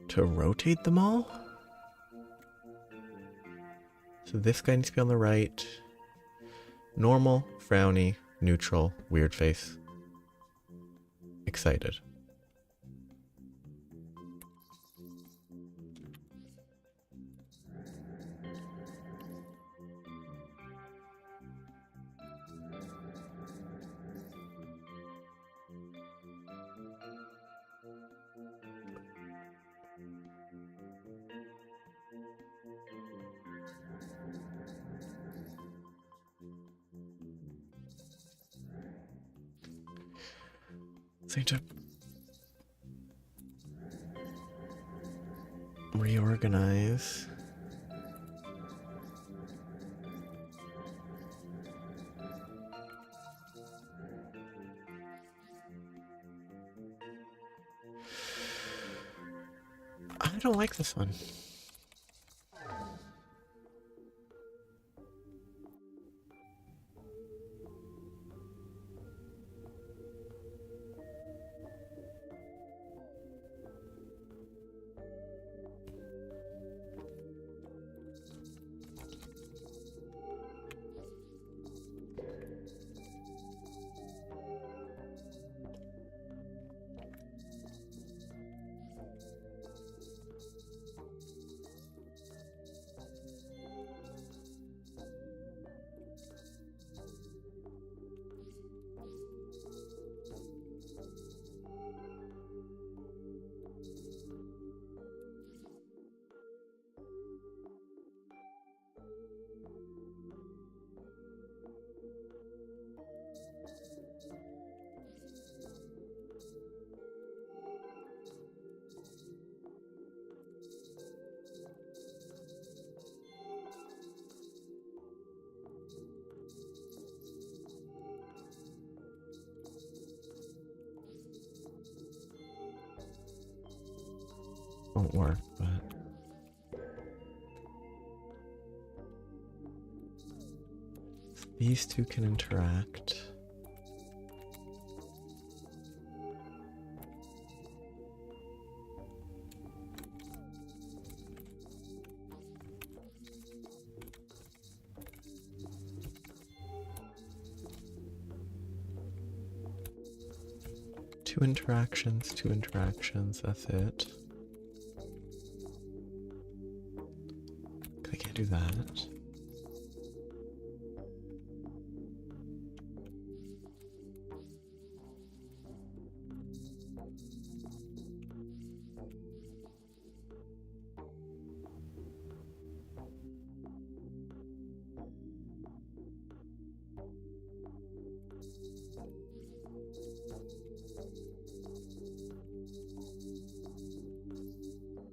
to rotate them all. So this guy needs to be on the right. Normal, frowny, neutral, weird face. Excited. So I need to reorganize. I don't like this one. Won't work, but these two can interact. Two interactions, that's it. I can't do that.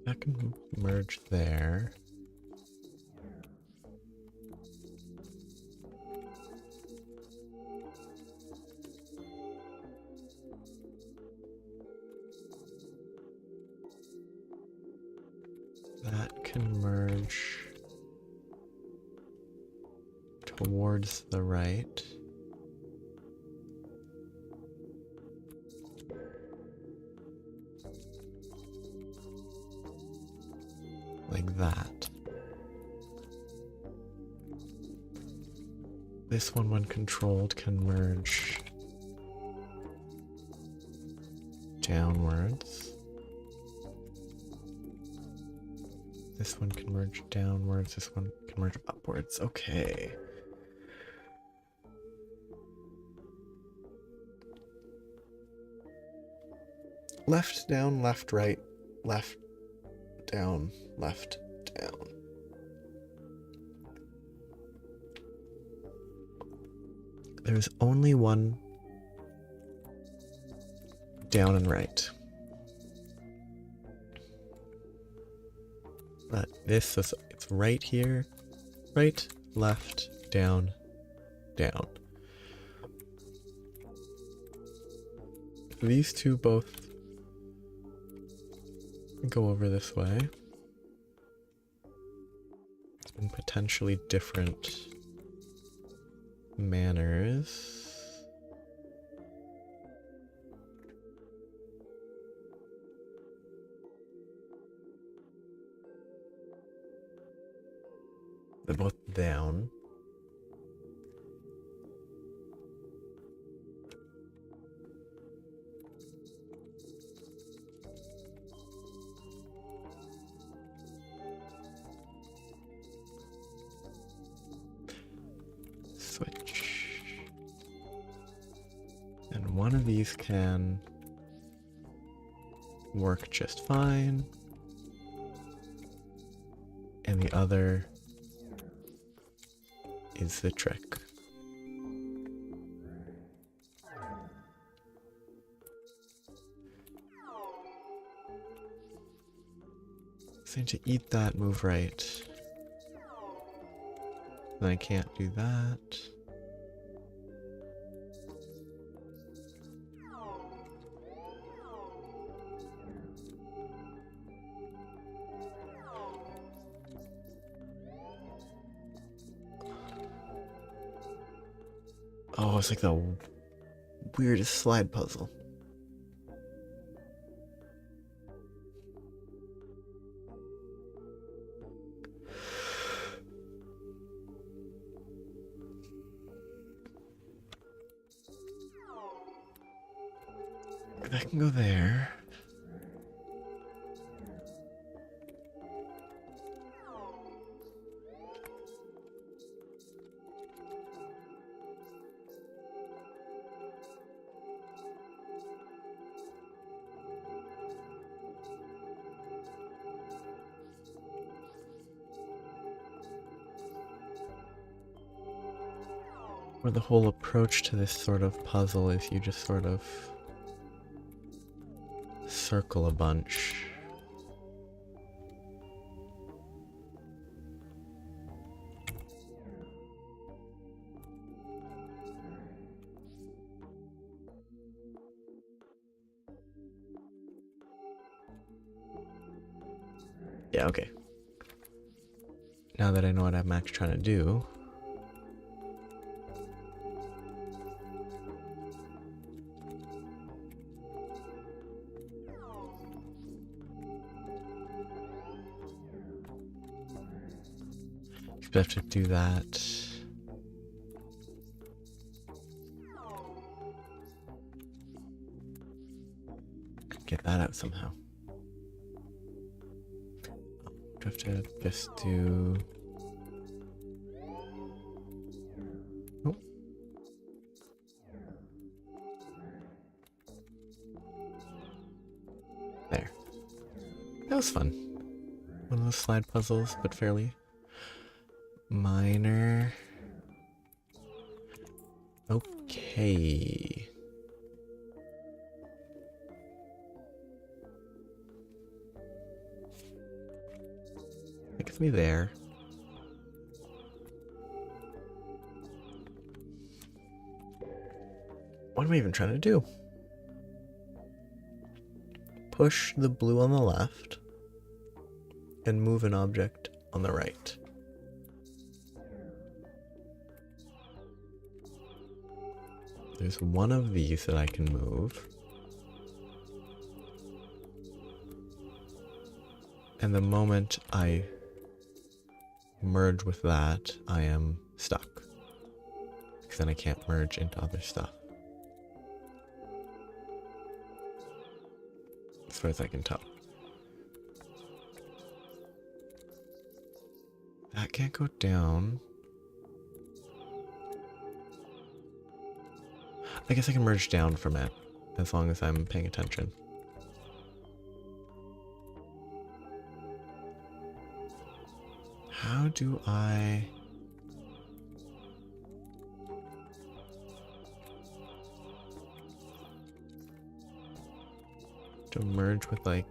I can merge there. That can merge towards the right. Like that. This one, when controlled, can merge downwards. This one can merge downwards. This one can merge upwards. Okay. Left, down, left, right, left, down, left, down. There's only one down and right. But this is, it's right here, right, left, down, down. These two both go over this way in potentially different manners. They're both down. Switch. And one of these can work just fine. And the other is the trick. So to eat that, move right. Then I can't do that. Oh, it's like the weirdest slide puzzle. I can go there. Or the whole approach to this sort of puzzle is you just sort of circle a bunch. Yeah, okay. Now that I know what I'm actually trying to do, I have to do that. Get that out somehow. I have to just do. Oh. There. That was fun. One of those slide puzzles, but fairly minor. Okay. That gets me there. What am I even trying to do? Push the blue on the left and move an object on the right. There's one of these that I can move. And the moment I merge with that, I am stuck. because then I can't merge into other stuff. As far as I can tell. That can't go down. I guess I can merge down from it, as long as I'm paying attention. How do I... to merge with, like...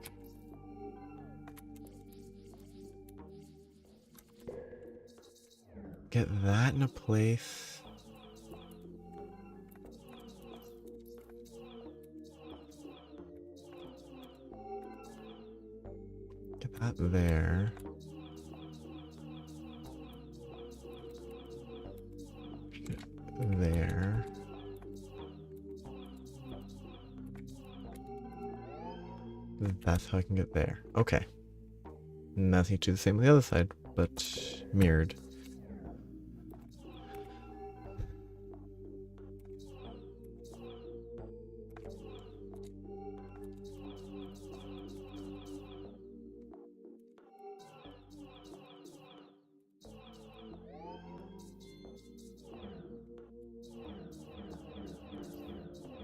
get that in a place... get that there... there. That's how I can get there. Okay. Nothing to do the same on the other side, but mirrored.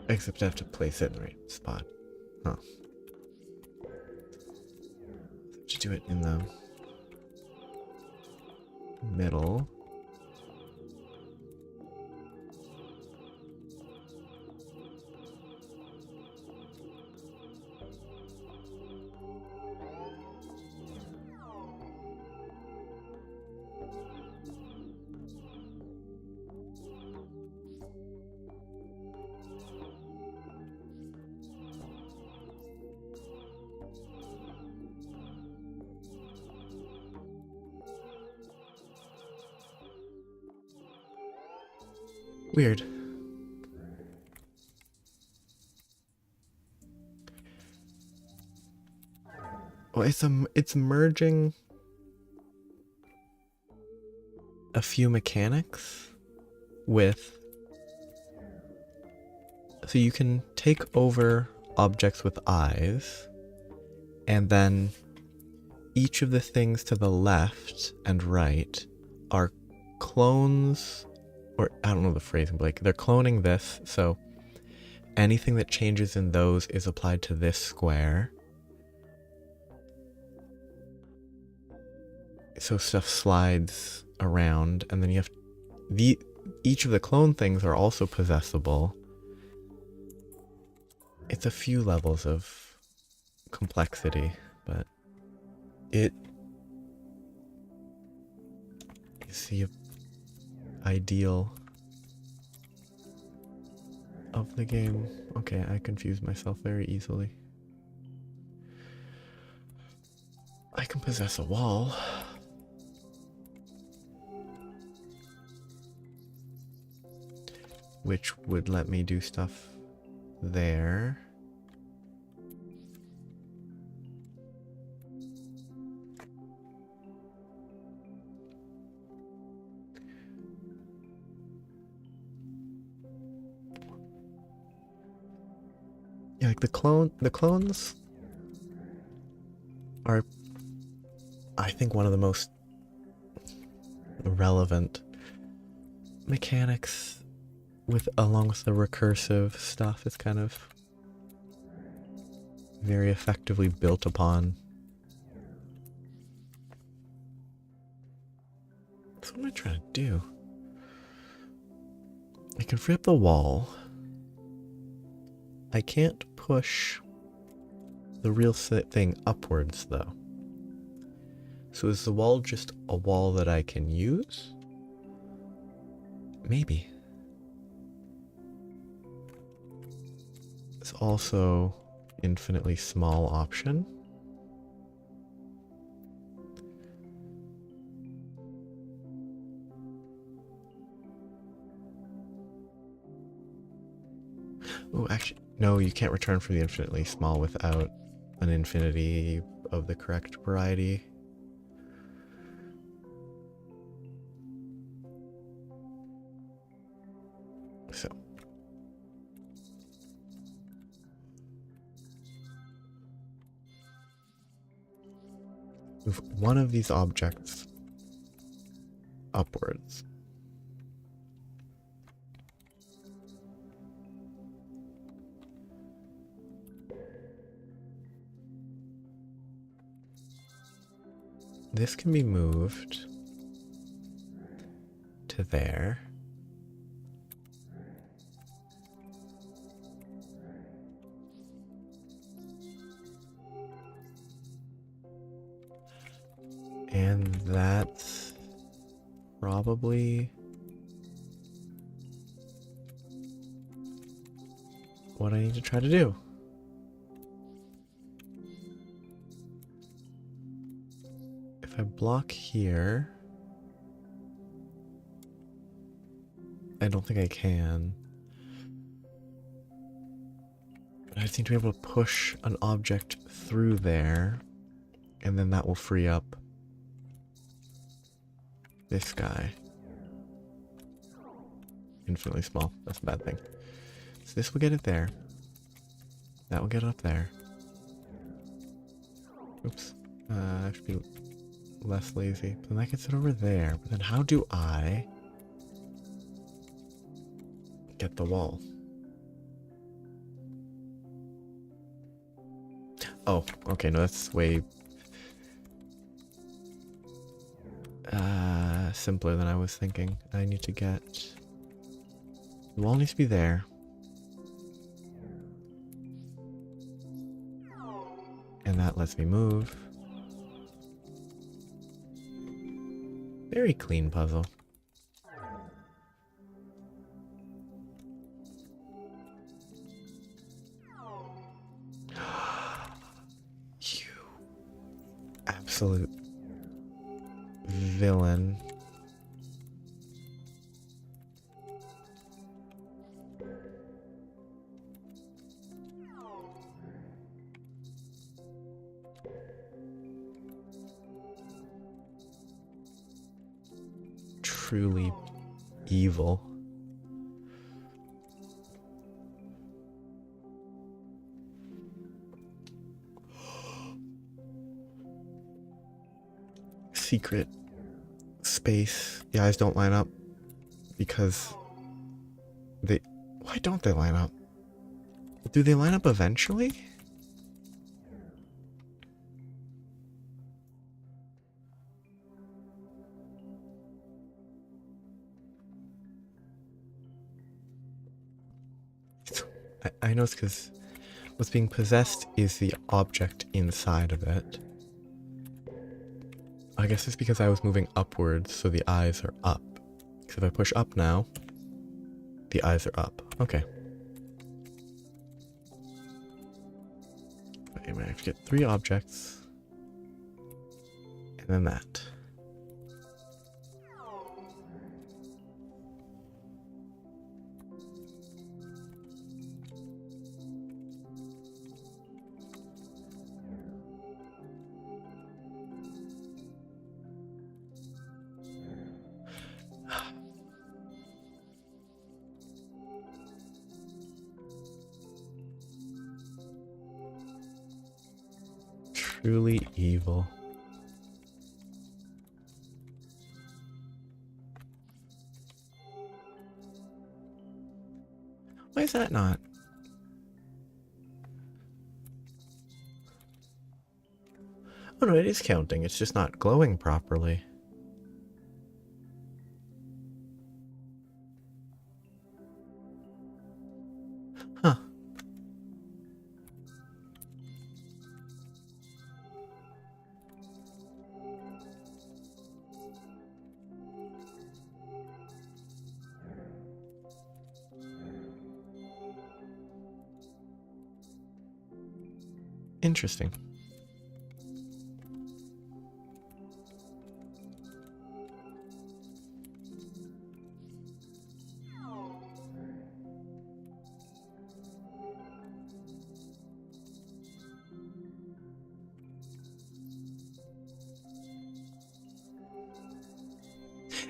Except I have to place it in the right spot. Huh. To do it in the middle. Weird. Well, it's merging a few mechanics with... so you can take over objects with eyes, and then each of the things to the left and right are clones... or I don't know the phrasing, but like they're cloning this, so anything that changes in those is applied to this square. So stuff slides around, and then you have each of the clone things are also possessible. It's a few levels of complexity, but it is the ideal of the game. Okay, I confuse myself very easily. I can possess a wall. Which would let me do stuff there. Yeah, like the clones are, I think, one of the most relevant mechanics along with the recursive stuff. It's kind of very effectively built upon. So what am I trying to do? I can free up the wall. I can't push the real thing upwards, though. So is the wall just a wall that I can use? Maybe. It's also infinitely small option. Oh, actually, no, you can't return from the infinitely small without an infinity of the correct variety. So move one of these objects upwards. This can be moved to there. And that's probably what I need to try to do. If I block here, I don't think I can. But I just need to be able to push an object through there, and then that will free up this guy. Infinitely small. That's a bad thing. So this will get it there. That will get it up there. Oops. I should be less lazy. Then that gets it over there. But then how do I get the wall? Oh, okay. No, that's way simpler than I was thinking. I need to get... The wall needs to be there. And that lets me move. Very clean puzzle. You absolute villain. Truly evil. Secret space. The eyes don't line up because they... Why don't they line up? Do they line up eventually? I know it's because what's being possessed is the object inside of it. I guess it's because I was moving upwards, so the eyes are up. Because if I push up now, the eyes are up. Okay. I'm gonna have to get 3 objects. And then that. Truly evil. Why is that not? Oh no, it is counting. It's just not glowing properly. Huh. Interesting.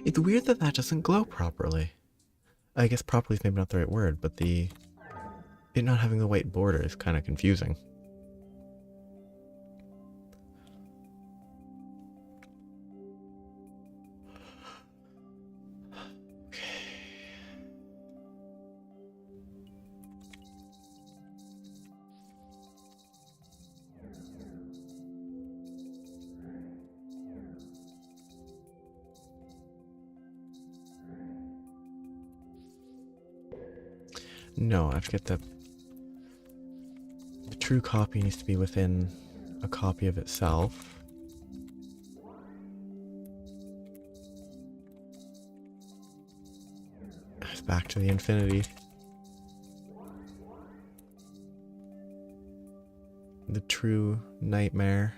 It's weird that that doesn't glow properly. I guess properly is maybe not the right word, but it not having the white border is kind of confusing. No, I have to get the true copy needs to be within a copy of itself. It's back to the infinity. The true nightmare.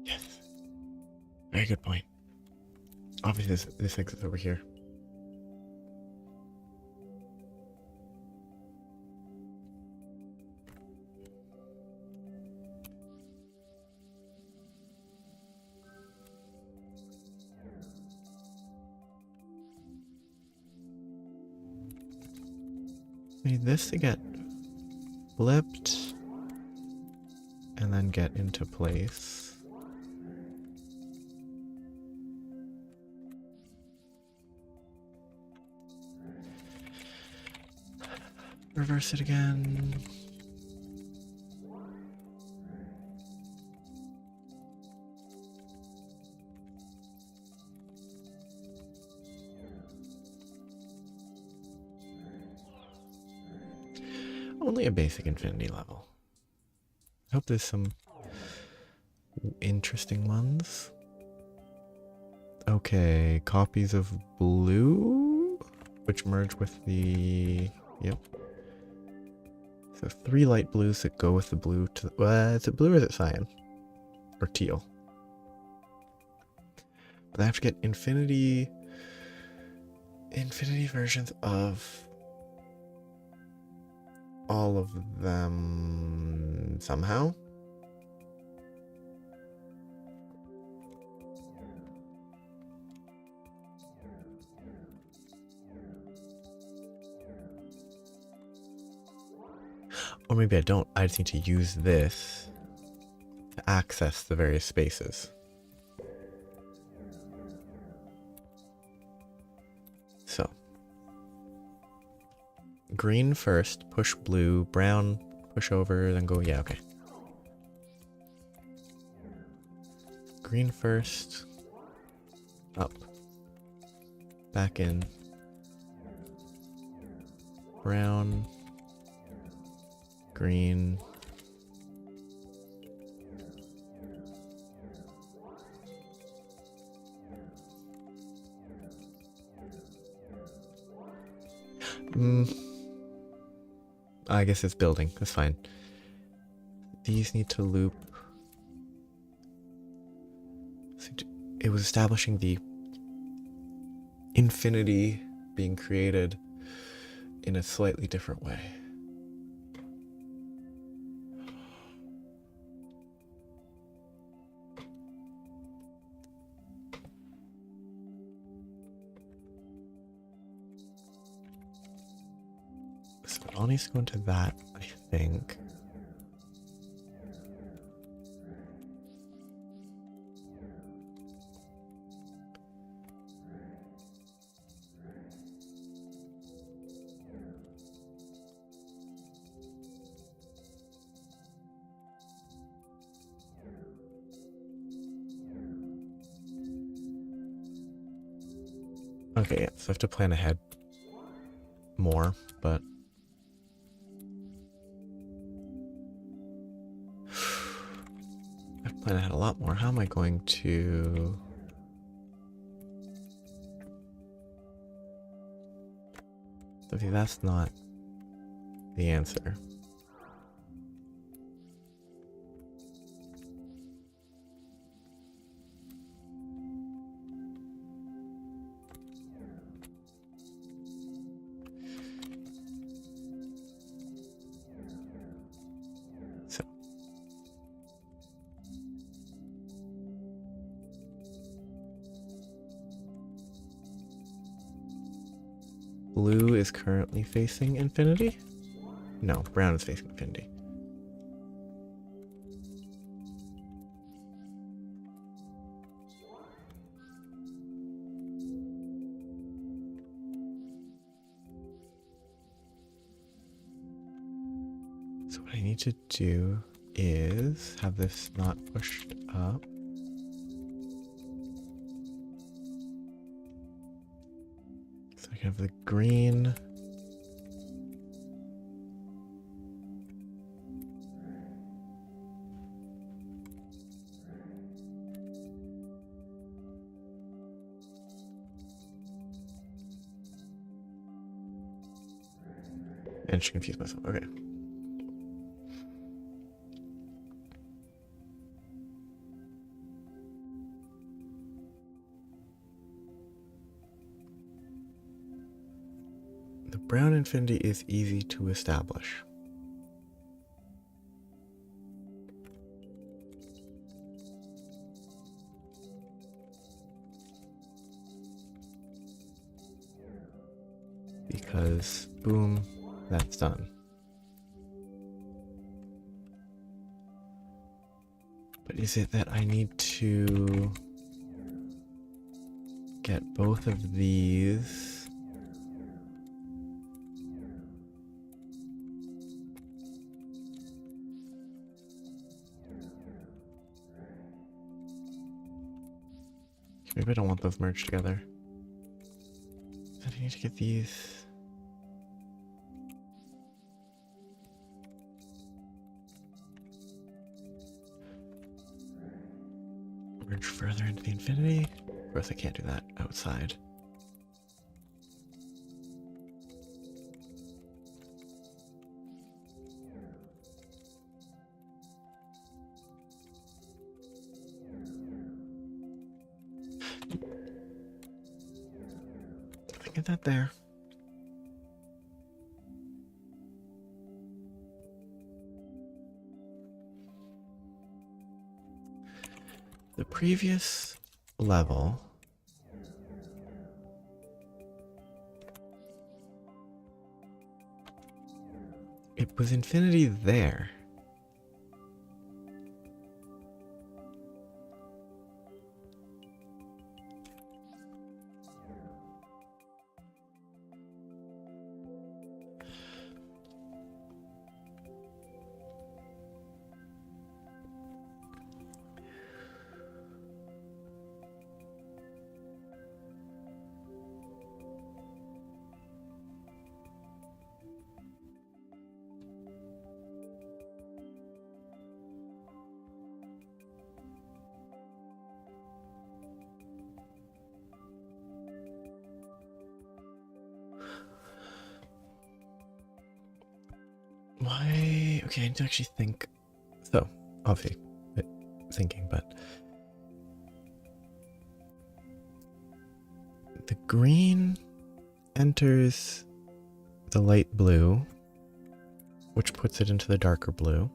Yes. Very good point. Obviously this exit's over here. Need this to get flipped and then get into place. Reverse it again. Only a basic infinity level. I hope there's some interesting ones. Okay, copies of blue, which merge with the... Yep. So 3 light blues that go with the blue to... is it blue or is it cyan? Or teal? But I have to get infinity versions of all of them somehow. Or maybe I don't. I just need to use this to access the various spaces. So, green first, push blue, brown, push over, then go, yeah, okay. Green first, up, back in, brown, green, I guess it's building, that's fine. These need to loop. So it was establishing the infinity being created in a slightly different way. So it all needs to go into that, I think. Okay, yeah, so I have to plan ahead more, but I've planned ahead a lot more. How am I going to... Okay, that's not the answer. is currently facing infinity? No, brown is facing infinity. So what I need to do is have this not pushed up. So I can have the green. And she confused myself. Okay. The brown infinity is easy to establish. Because, boom, that's done. But is it that I need to get both of these? Maybe I don't want those merged together. I need to get these. Merge further into the infinity. Of course I can't do that outside. Get that there. The previous level it was infinity there. Why? Okay, I need to actually think. So, obviously, thinking, but the green enters the light blue, which puts it into the darker blue.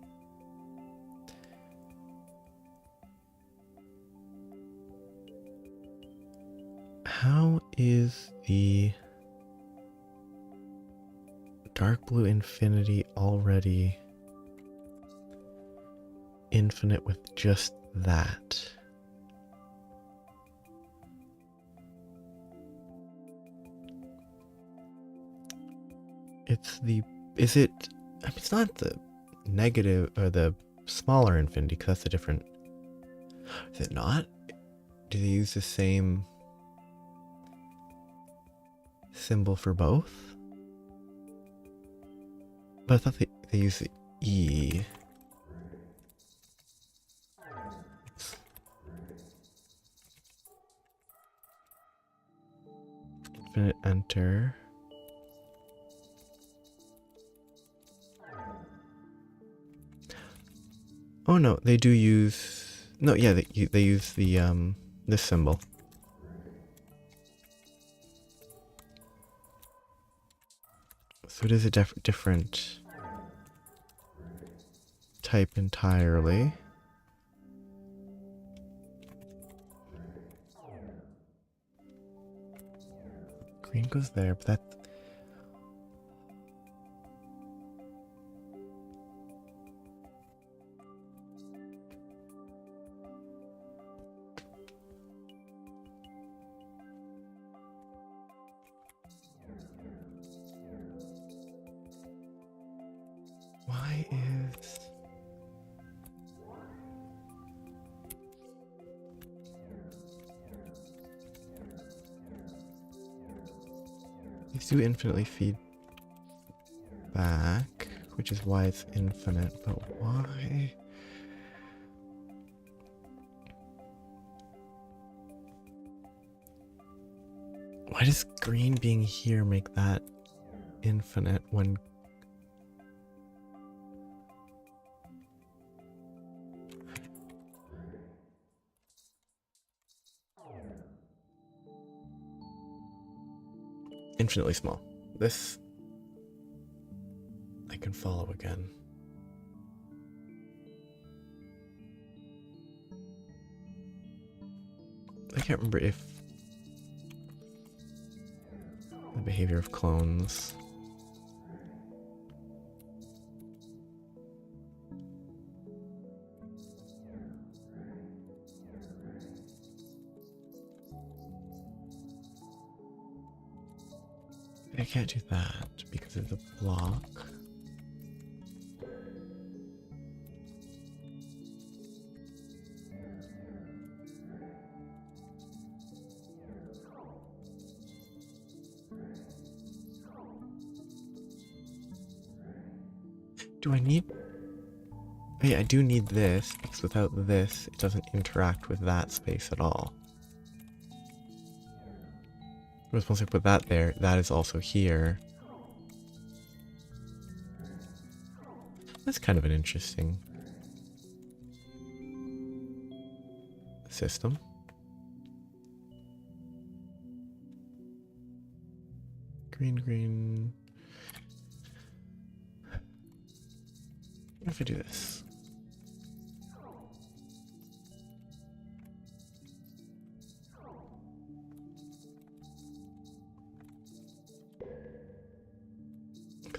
How is the dark blue infinity already infinite with just that? Is it, I mean, it's not the negative or the smaller infinity, because that's a different, is it not? Do they use the same symbol for both? But I thought they use the E. Infinite enter. Oh no, they do use, no, yeah, they use the this symbol. So it is a different type entirely. Green goes there, but that, Why is... These do infinitely feed back, which is why it's infinite, but why? Why does green being here make that infinite when... Infinitely small. This I can follow again. I can't remember if the behavior of clones. I can't do that because of the block. Do I need... Oh yeah, I do need this, because without this, it doesn't interact with that space at all. Whereas once I put that there, that is also here. That's kind of an interesting system. Green, green. What if I do this?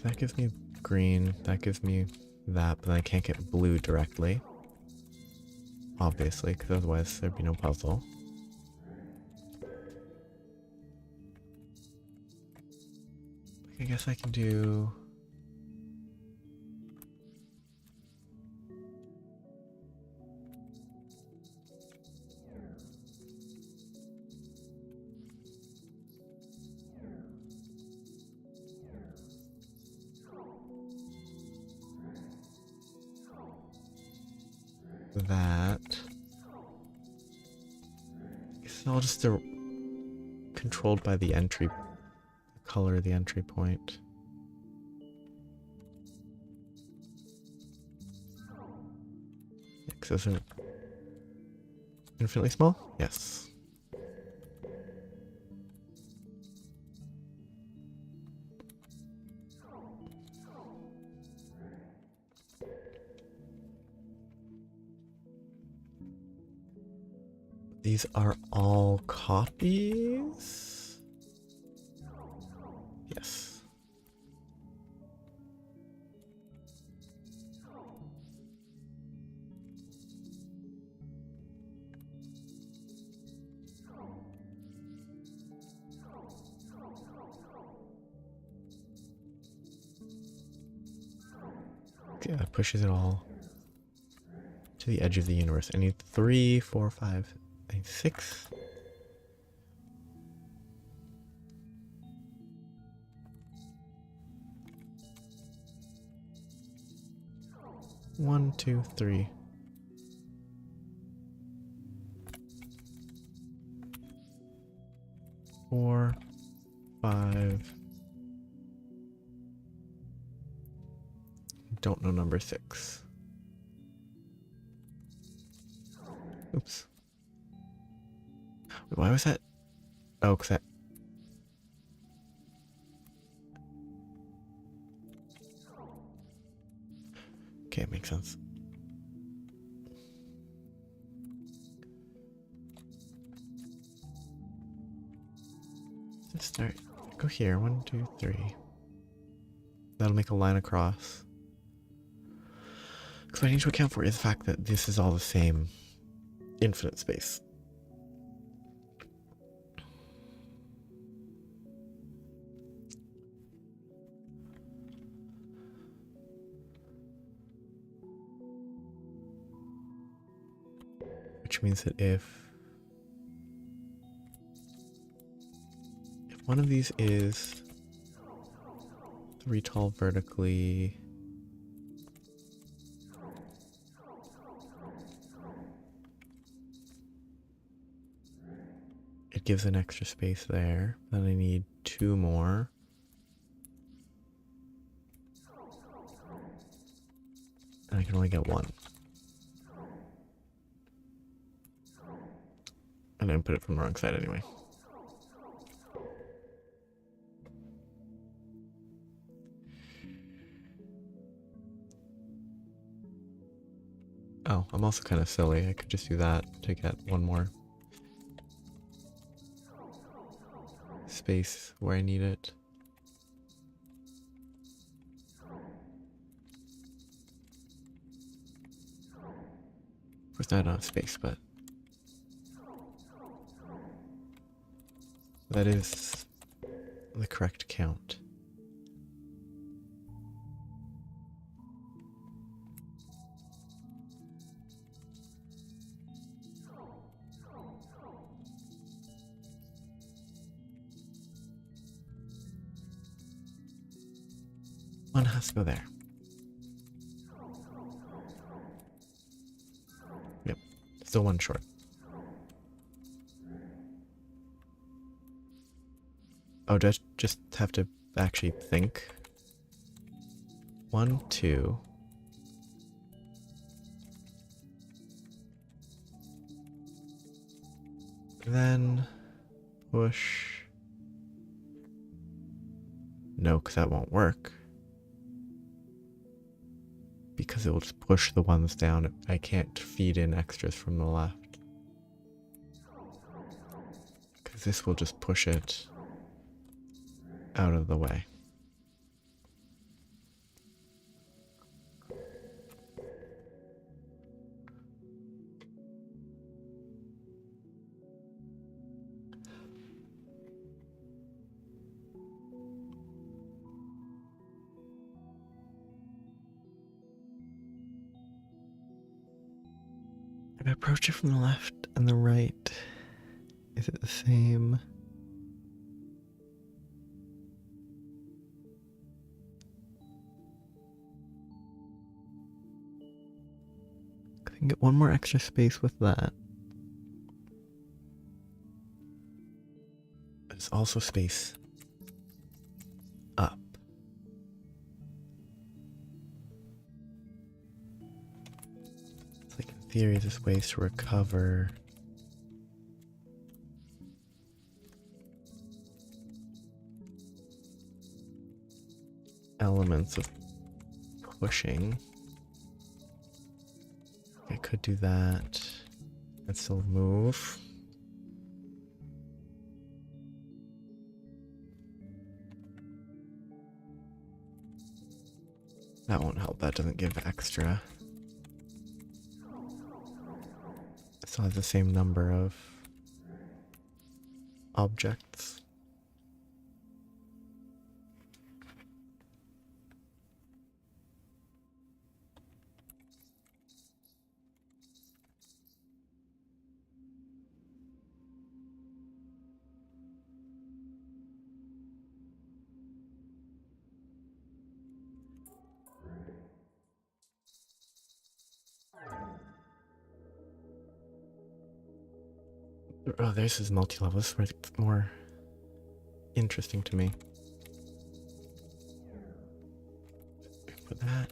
That gives me green, that gives me that, but then I can't get blue directly. Obviously, because otherwise there'd be no puzzle. I guess I can do... that. It's all just controlled by the entry, the color of the entry point. X isn't infinitely small? Yes. These are all copies? Yes. Okay, that pushes it all to the edge of the universe. I need 3, 4, 5, I need 6. One, two, three. 4, 5. Don't know number 6. Oops. Wait, why was that? Oh, because that... Okay, it makes sense. Let's start. Go here. 1, 2, 3. That'll make a line across. Because what I need to account for is the fact that this is all the same infinite space. means that if one of these is 3 tall vertically, it gives an extra space there. Then I need 2 more. And I can only get 1. And I put it from the wrong side anyway. Oh, I'm also kind of silly. I could just do that to get 1 more space where I need it. Of course, I don't have space, but that is the correct count. One has to go there. Yep, still 1 short. Oh, just have to actually think. 1, 2. Then push. No, because that won't work. Because it will just push the ones down. I can't feed in extras from the left. Because this will just push it out of the way. If I approach it from the left and the right, is it the same? I can get 1 more extra space with that. There's also space up. It's like, in theory, there's ways to recover elements of pushing. I could do that and still move. That won't help. That doesn't give extra. It still has the same number of objects. Oh, this is multi-level. This is where it's more interesting to me. Put that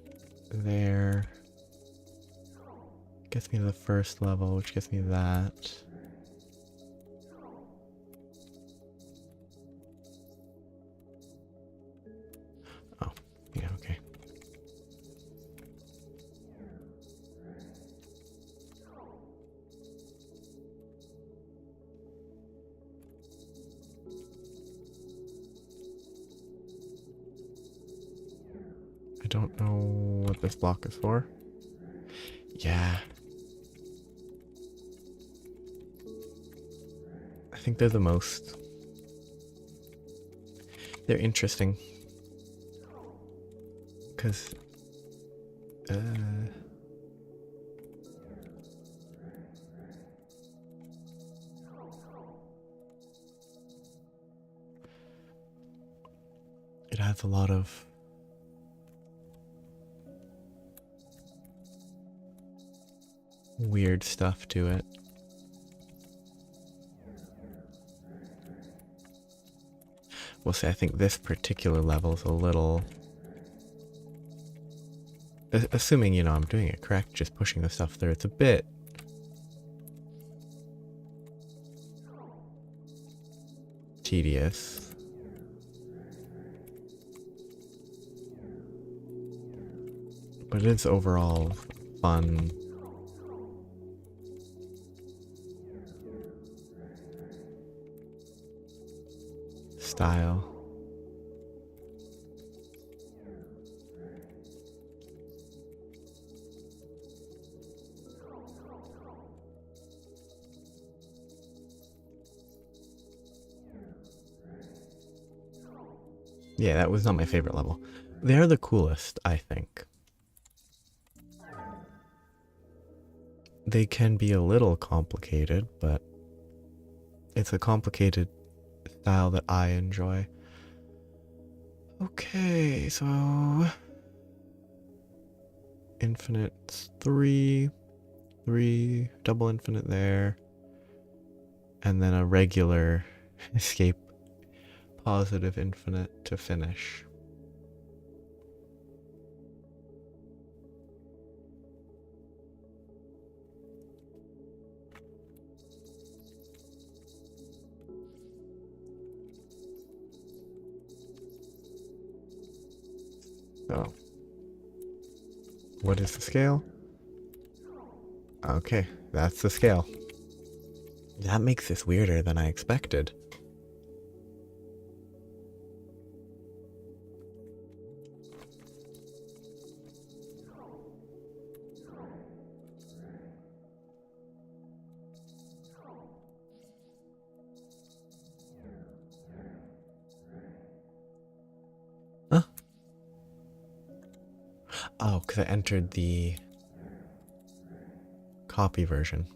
there. Gets me to the first level, which gets me that. Oh, yeah, okay. I don't know what this block is for. Yeah. I think they're the most. They're interesting. Because adds a lot of weird stuff to it. We'll say I think this particular level is a little... Assuming, you know, I'm doing it correct, just pushing the stuff through, it's a bit... tedious. But it's overall fun. Style. Yeah, that was not my favorite level. They're the coolest, I think. They can be a little complicated, but it's a complicated style that I enjoy. Okay, so infinite 3, double infinite there, and then a regular escape positive infinite to finish. So, what is the scale? Okay, that's the scale. That makes this weirder than I expected. Huh? Oh, because I entered the copy version.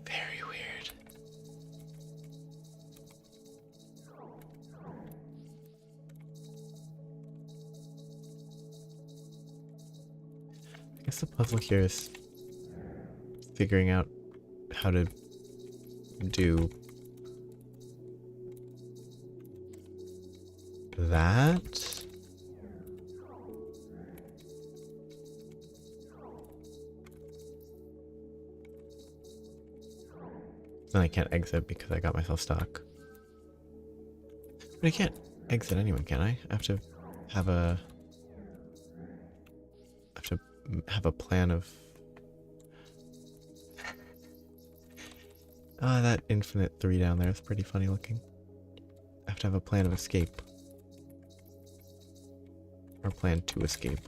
Very weird. I guess the puzzle here is figuring out how to do that. Then I can't exit because I got myself stuck. But I can't exit anyone, can I? I have to have a plan of... that infinite 3 down there is pretty funny looking. I have to have a plan of escape. Or plan to escape.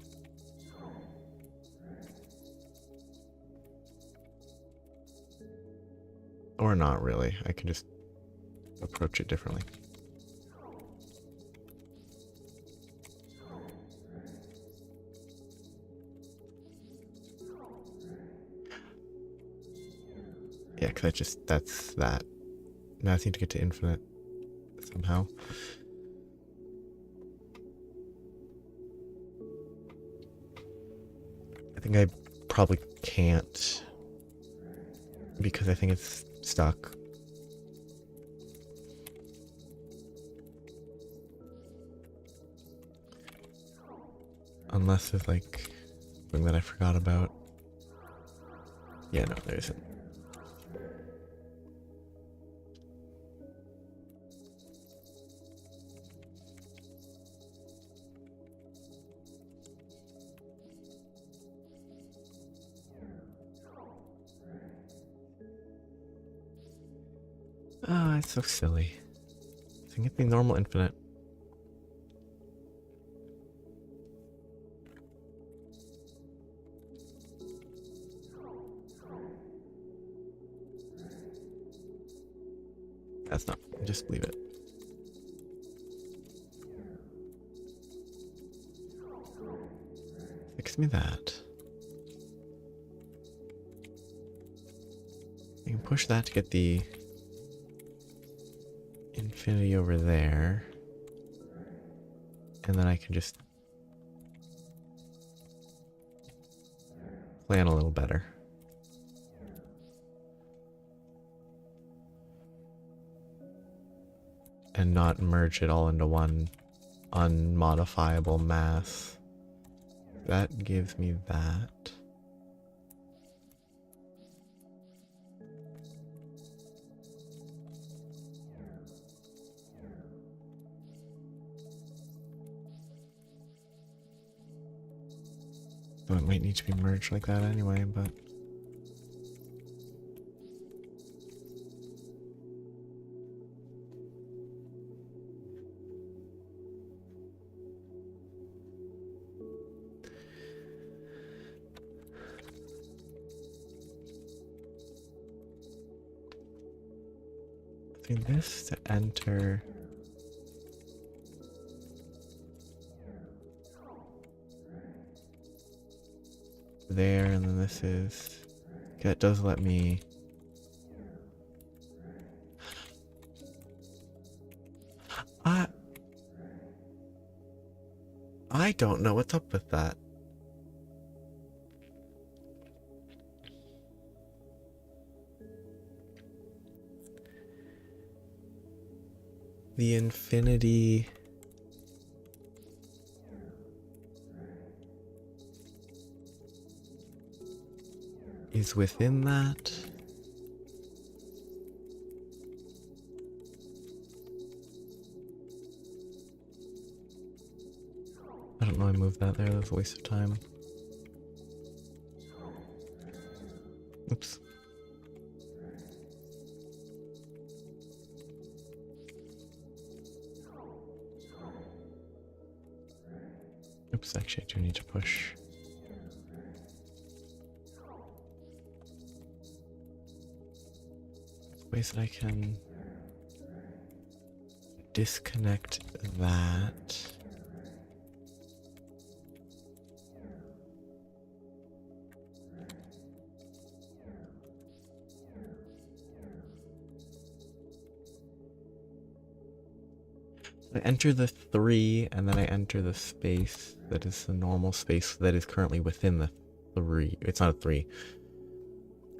Or not really. I can just approach it differently. Yeah, because that's that. Now I need to get to infinite somehow. I think I probably can't because I think it's stuck. Unless there's like something that I forgot about. Yeah, no, there isn't. Ah, it's so silly. I think it's the normal infinite. That's not. Just leave it. Fix me that. I can push that to get the infinity over there. And then I can just plan a little better. And not merge it all into one unmodifiable mass. That gives me that. So it might need to be merged like that anyway, but... I think this to enter... there, and then this is... that does let me... I don't know what's up with that. The infinity... is within that. I don't know, I moved that there, that's a waste of time. Oops. Oops, actually I do need to push. Ways that I can disconnect that. I enter the 3 and then I enter the space that is the normal space that is currently within the 3. It's not a 3.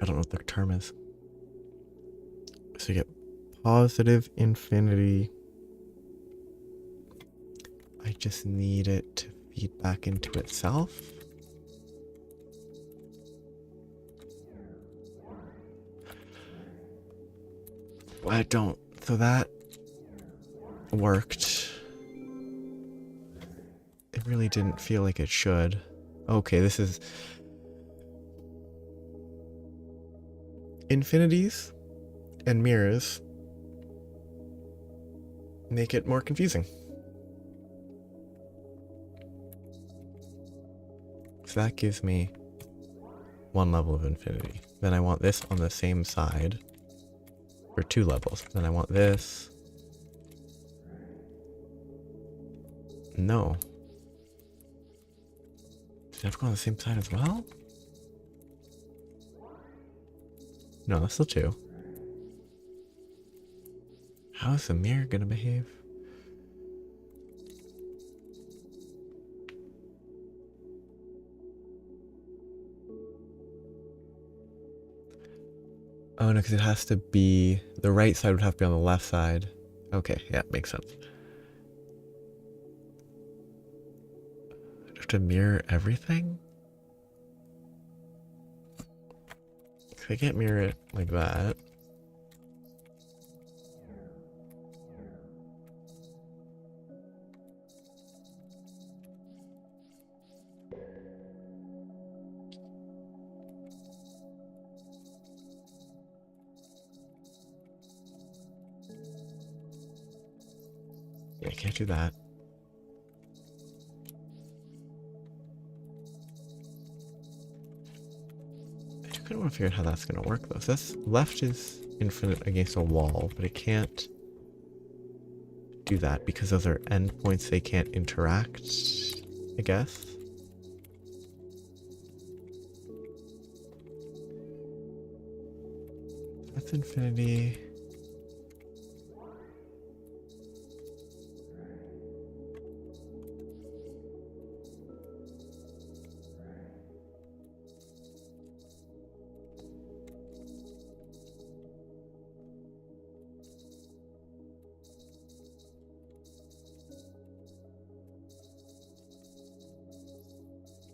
I don't know what the term is. So you get positive infinity. I just need it to feed back into itself. I don't. So that worked. It really didn't feel like it should. Okay, this is... infinities and mirrors make it more confusing. So that gives me one level of infinity. Then I want this on the same side for 2 levels. Then I want this. No. Does it have to go on the same side as well? No, that's still 2. How is the mirror gonna behave? Oh no, because it has to be... the right side would have to be on the left side. Okay, yeah, makes sense. I have to mirror everything? I can't mirror it like that. Yeah, I can't do that. I do kind of want to figure out how that's going to work though. So that's left is infinite against a wall, but it can't do that because those are endpoints they can't interact, I guess. That's infinity.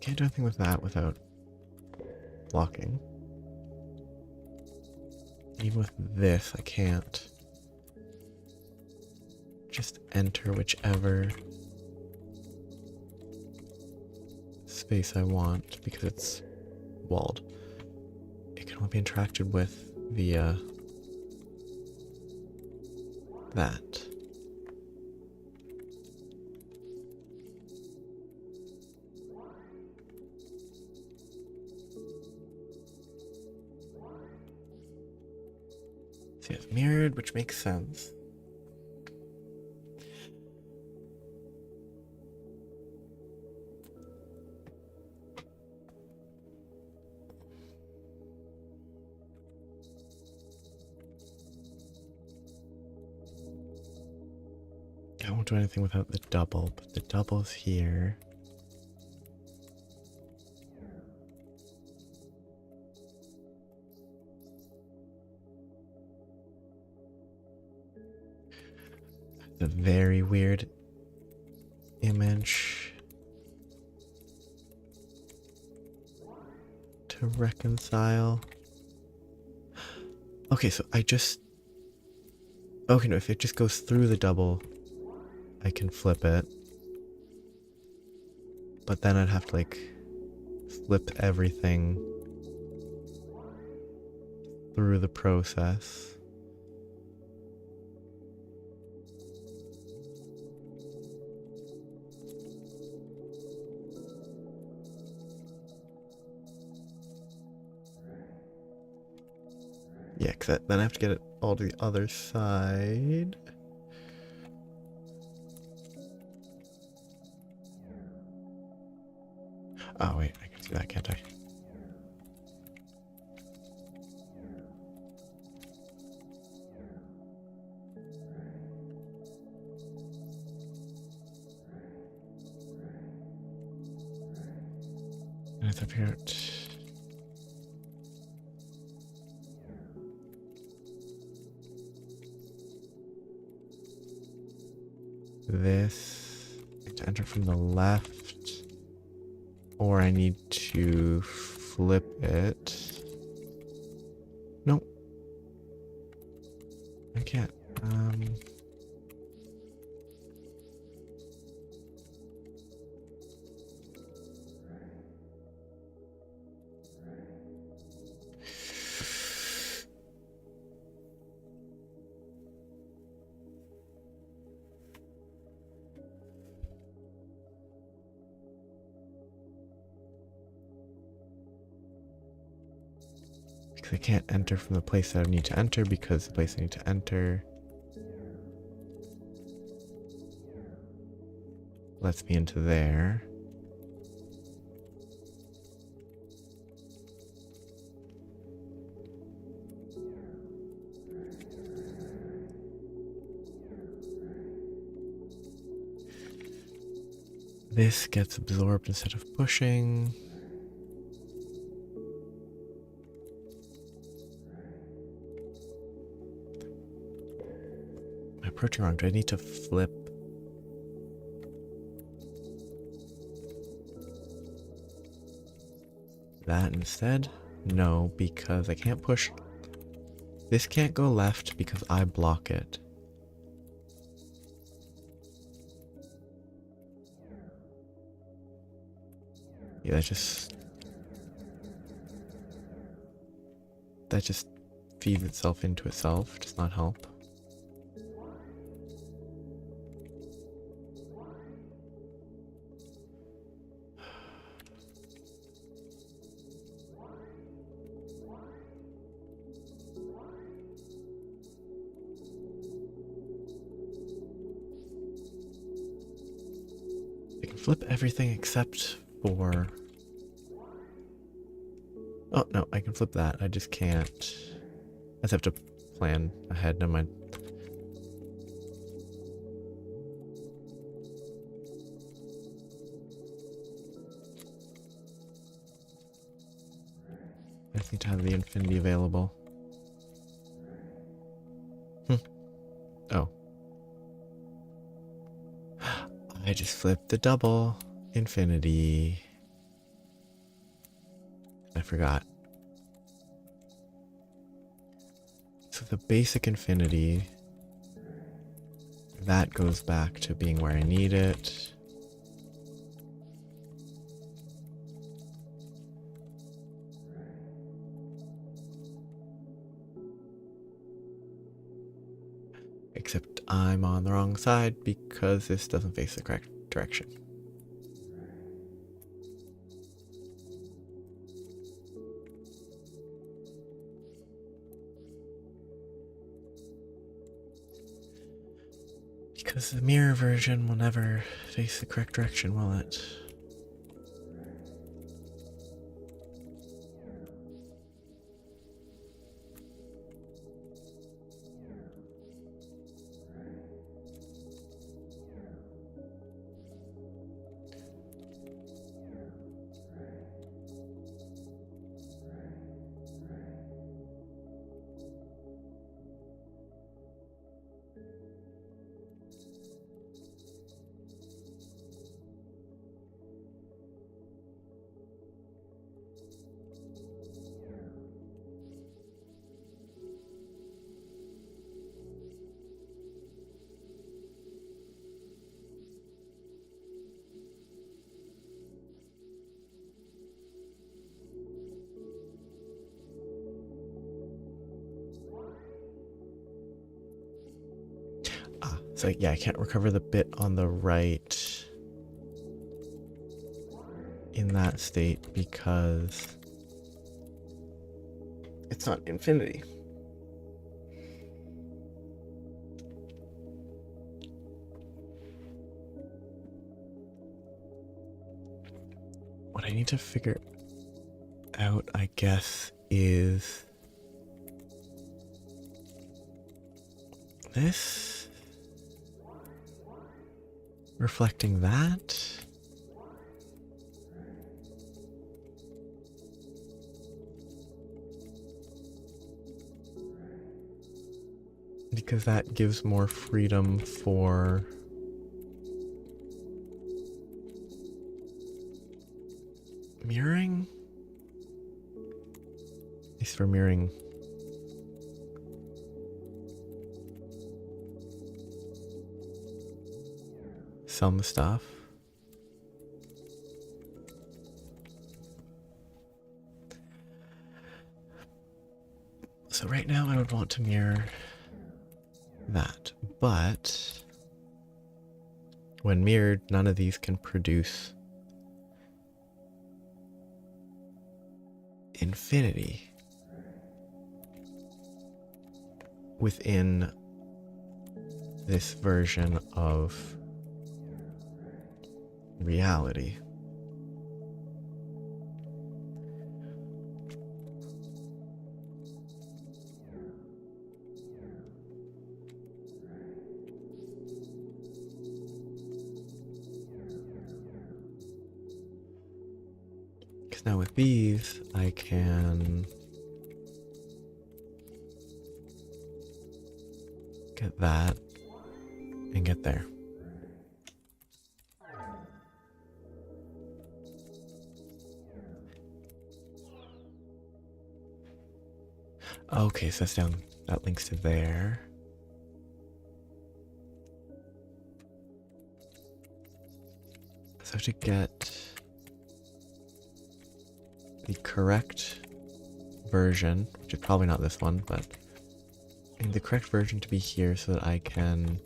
Can't do anything with that without blocking. Even with this, I can't just enter whichever space I want because it's walled. It can only be interacted with via that. See, it's mirrored, which makes sense. I won't do anything without the double, but the double's here. A very weird image to reconcile. Okay, so okay, no, if it just goes through the double, I can flip it. But then I'd have to, like, flip everything through the process. Yeah, because then I have to get it all to the other side. Oh, wait, I can see that, can't I? And it's up here. This, I need to enter from the left, or I need to flip it. Nope. I can't. I can't enter from the place that I need to enter because the place I need to enter lets me into there. This gets absorbed instead of pushing. I'm approaching wrong. Do I need to flip? That instead? No, because I can't push. This can't go left because I block it. Yeah, that just feeds itself into itself, does not help. I can flip everything except for... Oh, no, I can flip that. I just can't I just have to plan ahead. Never mind. I just need to have the infinity available. Oh. I just flipped the double infinity. I forgot. So the basic infinity, that goes back to being where I need it. Except I'm on the wrong side because this doesn't face the correct direction. Because the mirror version will never face the correct direction, will it? So yeah, I can't recover the bit on the right in that state because it's not infinity. What I need to figure out, I guess, is this reflecting that. Because that gives more freedom for mirroring? At least for mirroring. Some stuff. So right now I would want to mirror that, but when mirrored, none of these can produce infinity within this version of reality. Because now with these, I can get that and get there. Okay, so that's down, that links to there. So to get the correct version, which is probably not this one, but I need the correct version to be here so that I can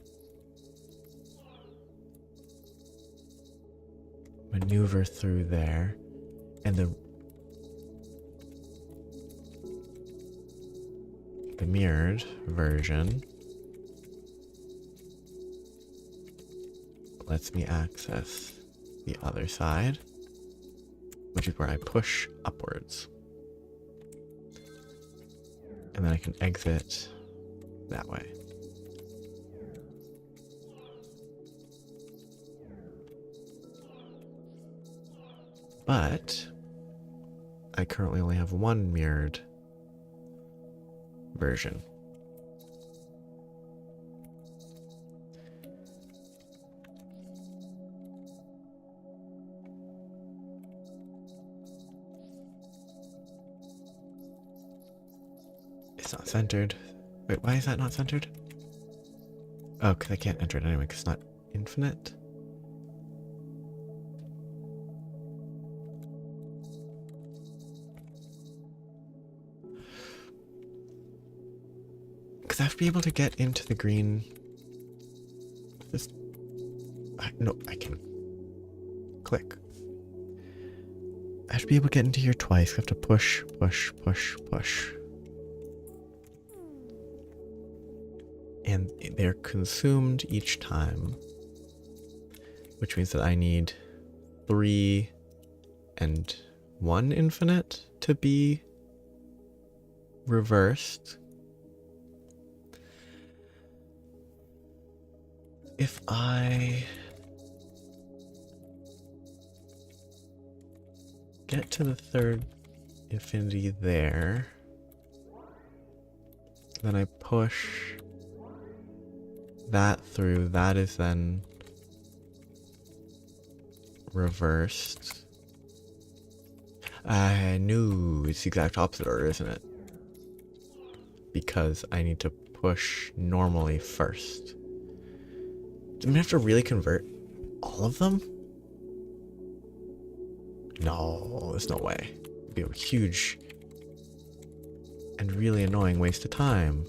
maneuver through there, and the mirrored version lets me access the other side, which is where I push upwards. And then I can exit that way. But I currently only have one mirrored version. It's not centered. Wait, why is that not centered? Oh, because I can't enter it anyway, because it's not infinite. Because I have to be able to get into the green. This. No, I can click. I have to be able to get into here twice. I have to push, push, push, push. And they're consumed each time, which means that I need 3 and 1 infinite to be reversed. If I get to the third infinity there, then I push that through, that is then reversed. I knew it's the exact opposite order, isn't it? Because I need to push normally first. Do I have to really convert all of them? No, there's no way. It'd be a huge and really annoying waste of time.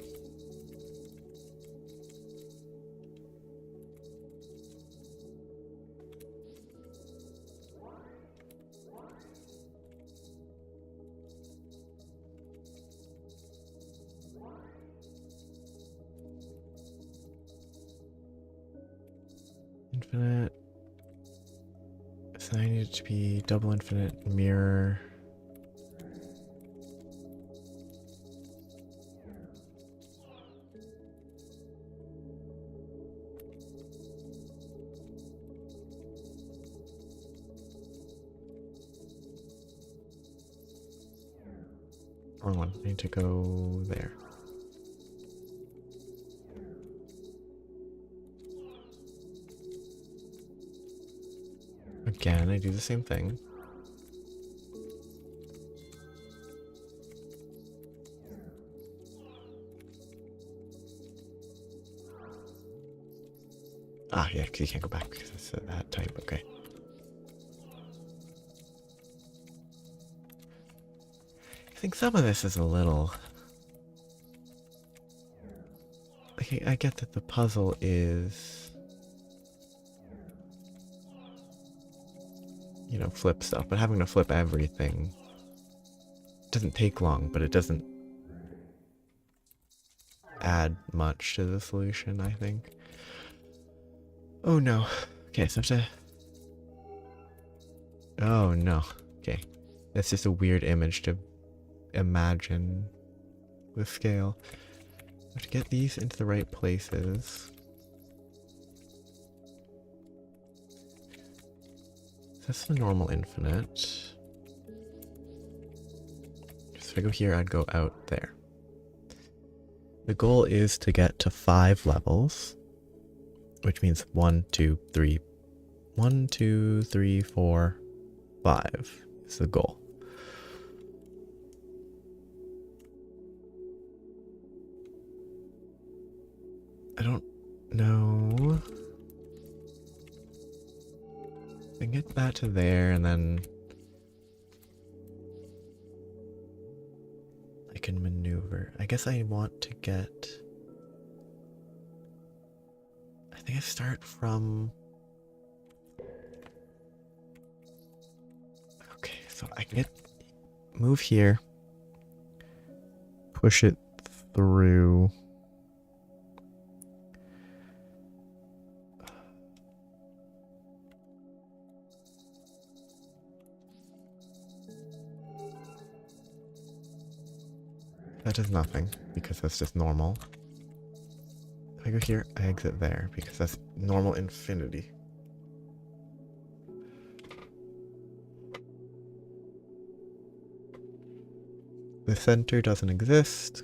Infinite. So I need it to be double infinite mirror. Wrong one. I need to go there. Again, I do the same thing. Ah, yeah, because you can't go back because it's that type. Okay. I think some of this is a little... Okay, I get that the puzzle is... you know, flip stuff, but having to flip everything doesn't take long, but it doesn't add much to the solution, I think. Oh no. Okay, so I have to... Oh no. Okay. That's just a weird image to imagine the scale. I have to get these into the right places. That's the normal infinite. So if I go here, I'd go out there. The goal is to get to 5 levels, which means 1, 2, 3. 1, 2, 3, 4, 5 is the goal. I don't know. I can get that to there, and then I can maneuver. I guess I want to get... I think I start from... Okay, so I can get... move here. Push it through... That does nothing, because that's just normal. If I go here, I exit there, because that's normal infinity. The center doesn't exist.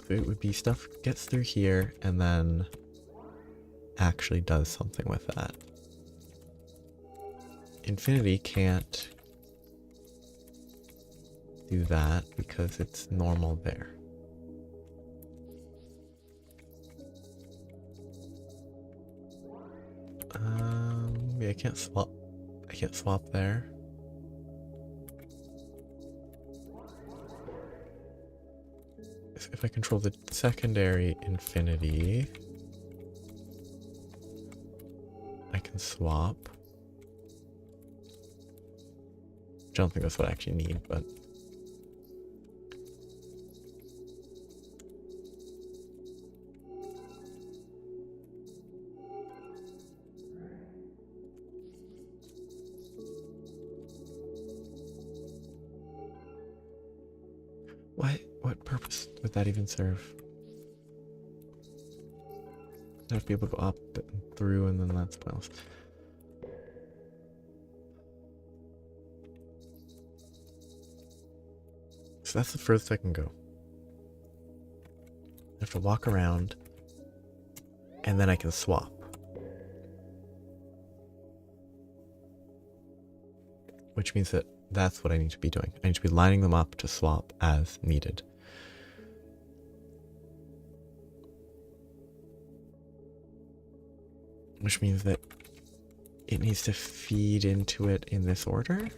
So it would be stuff gets through here and then actually does something with that. Infinity can't do that because it's normal there. Yeah, I can't swap there. If I control the secondary infinity, I can swap. I don't think that's what I actually need, but what purpose would that even serve? I'd have to be able to go up and through, and then that's pointless. So that's the furthest I can go. I have to walk around, and then I can swap. Which means that that's what I need to be doing. I need to be lining them up to swap as needed. Which means that it needs to feed into it in this order.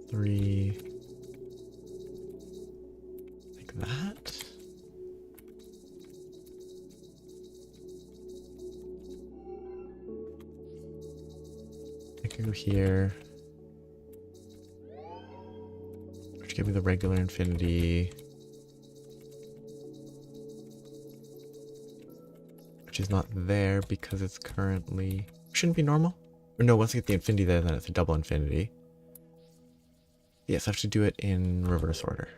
3, like that. I can go here, which give me the regular infinity, which is not there because it's currently, shouldn't be normal. Or no, once I get the infinity there, then it's a double infinity. Yes, I have to do it in reverse order.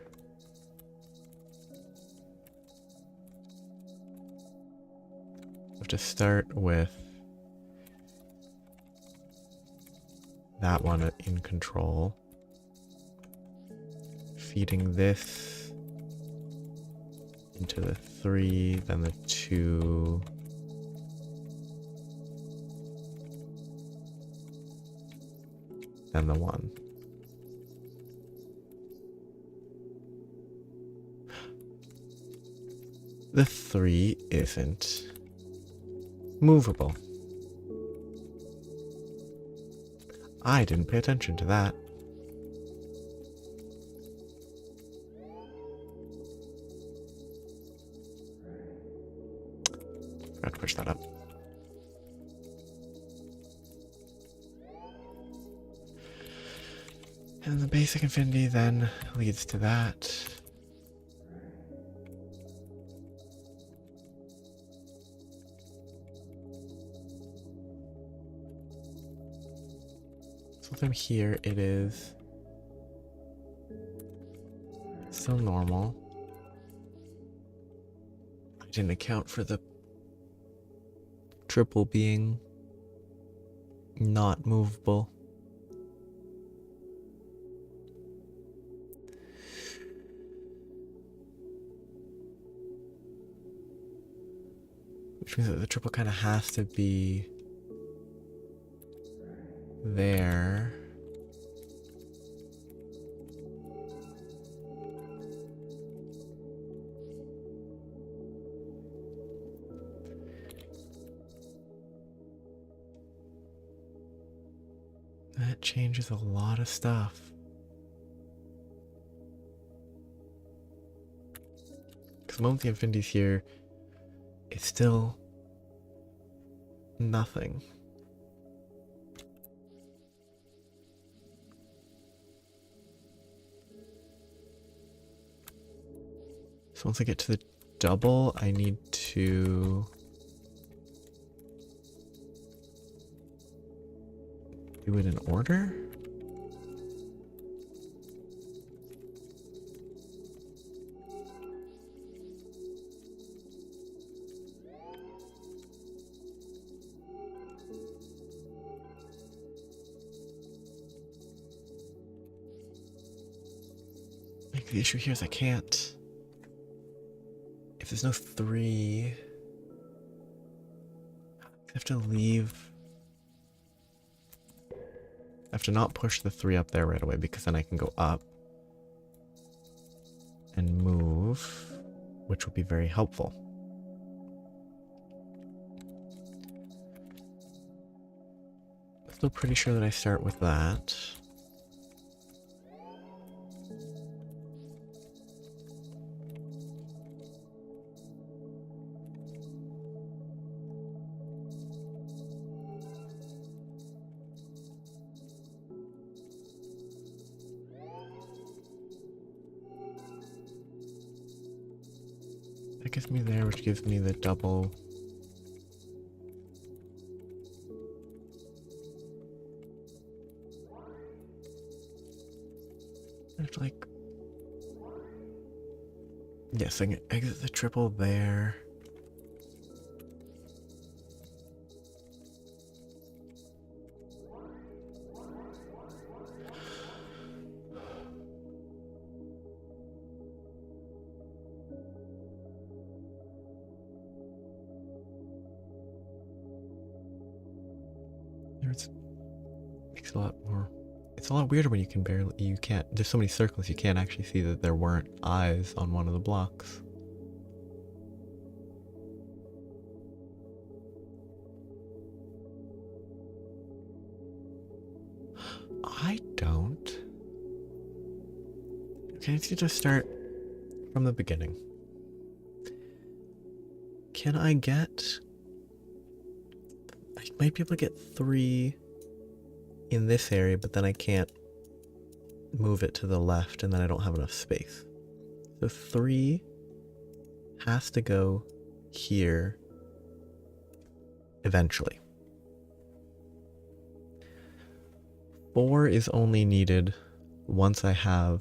I have to start with that one in control. Feeding this into the 3, then the 2. Then the 1. The 3 isn't movable. I didn't pay attention to that. Forgot to push that up. And the basic infinity then leads to that. So from here it is still normal. I didn't account for the triple being not movable. Which means that the triple kind of has to be there. That changes a lot of stuff. Because the moment the infinity's here, it's still nothing. So once I get to the double, I need to do it in order? Like, the issue here is I can't. If there's no 3, I have to leave. I have to not push the 3 up there right away because then I can go up and move, which will be very helpful. Still pretty sure that I start with that. That gets me there, which gives me the double. I have to like... Yes, I can exit the triple there. Makes a lot more. It's a lot weirder when you can't. There's so many circles you can't actually see that there weren't eyes on one of the blocks. I don't. Okay, let's just start from the beginning. Can I get... I might be able to get 3 in this area, but then I can't move it to the left and then I don't have enough space. So 3 has to go here eventually. 4 is only needed once I'm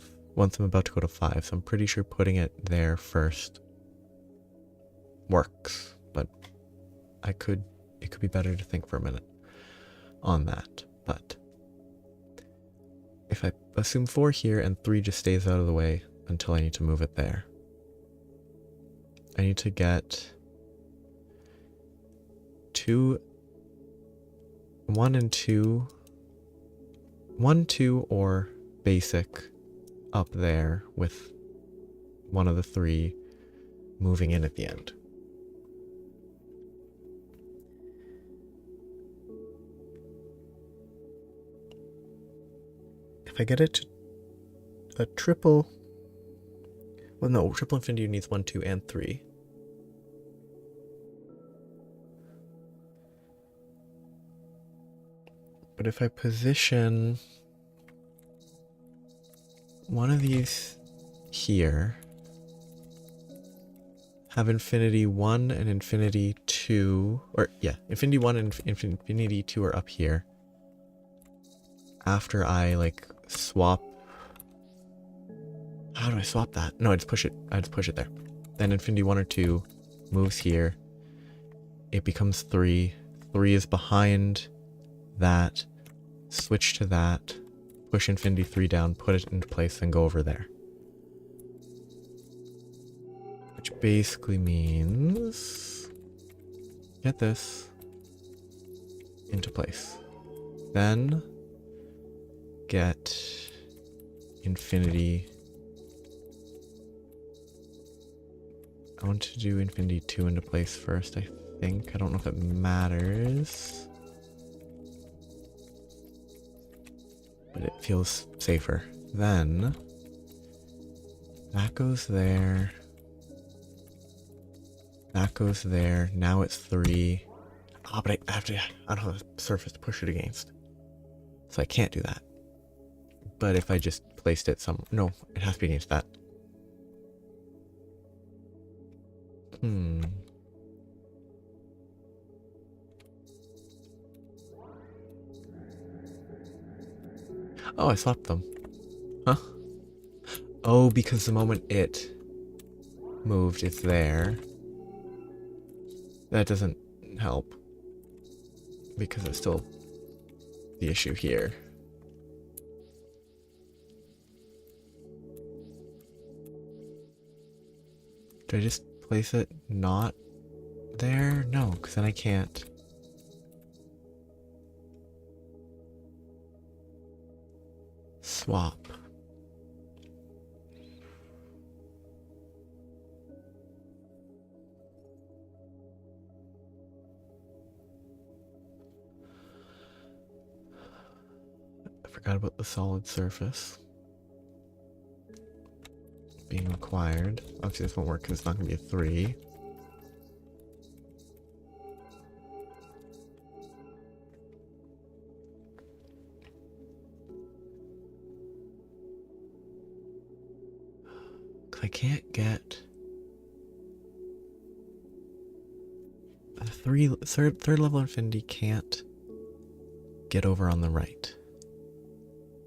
about to go to 5, so I'm pretty sure putting it there first works, but it could be better to think for a minute on that. But if I assume 4 here and 3 just stays out of the way until I need to move it there, I need to get 1 and 2, 1, 2, or basic up there with one of the 3 moving in at the end. If I get it to a triple, well no, triple infinity needs 1, 2, and 3. But if I position one of these here, have infinity 1 and infinity 2, or yeah, infinity 1 and infinity 2 are up here. After I like swap, how do I swap that? No, I just push it there. Then infinity 1 or 2 moves here. It becomes 3. 3 is behind that. Switch to that. Push infinity 3 down, put it into place, and go over there. Which basically means get this into place. Then get infinity. I want to do infinity 2 into place first, I think. I don't know if it matters, but it feels safer. Then that goes there. That goes there. Now it's 3. Oh, but I don't have a surface to push it against, so I can't do that. But if I just placed it no, it has to be against that. Hmm. Oh, I swapped them. Huh? Oh, because the moment it moved, it's there. That doesn't help. Because it's still the issue here. Do I just place it not there? No, because then I can't. Swap. I forgot about the solid surface being required. Obviously this won't work because it's not going to be a 3. Because I can't get a third level infinity can't get over on the right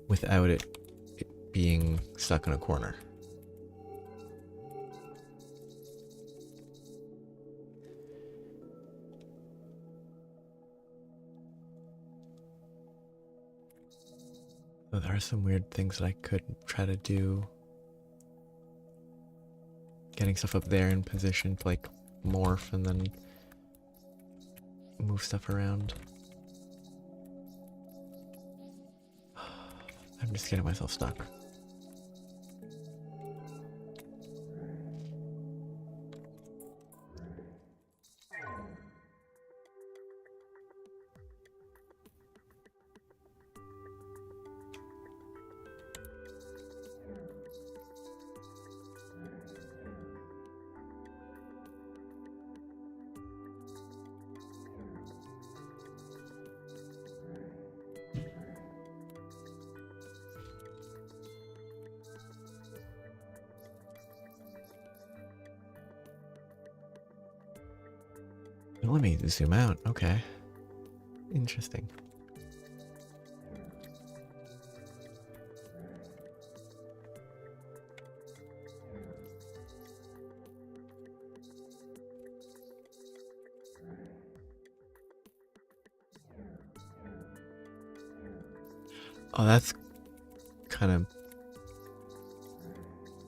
without it being stuck in a corner. So there are some weird things that I could try to do. Getting stuff up there in position to like morph and then move stuff around. I'm just getting myself stuck. Let me zoom out. Okay. Interesting. Oh, that's kind of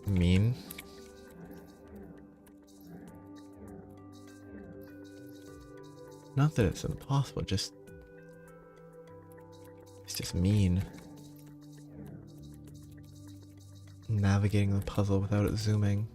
mean. Not that it's impossible, just it's just mean. Navigating the puzzle without it zooming.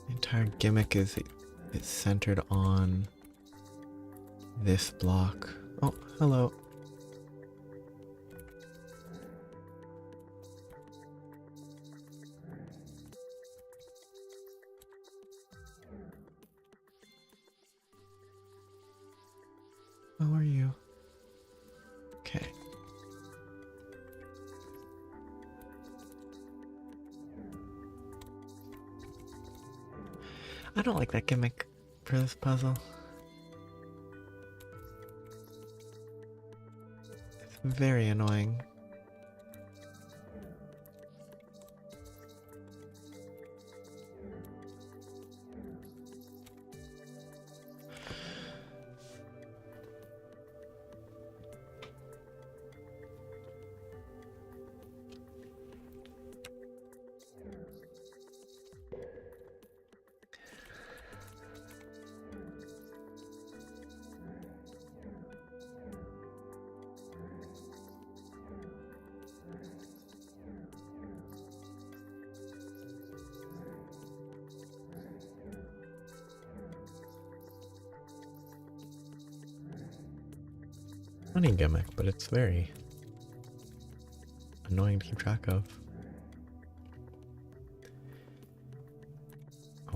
The entire gimmick is it's centered on this block. Oh, hello. How are you? Okay. I don't like that gimmick for this puzzle. It's very annoying. funny gimmick, but it's very annoying to keep track of.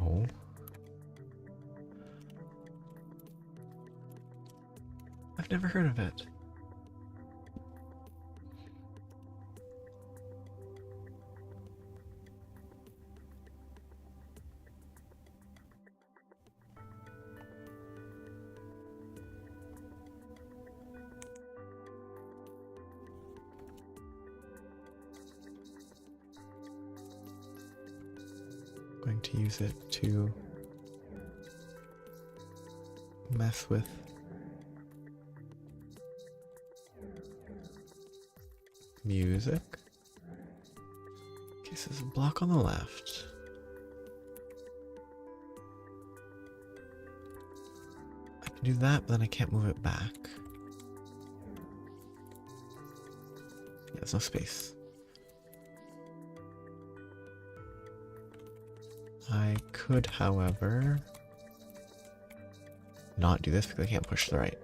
Oh. I've never heard of it. Going to use it to mess with music. Okay, so there's a block on the left. I can do that, but then I can't move it back. Yeah, there's no space. I could, however, not do this because I can't push to the right.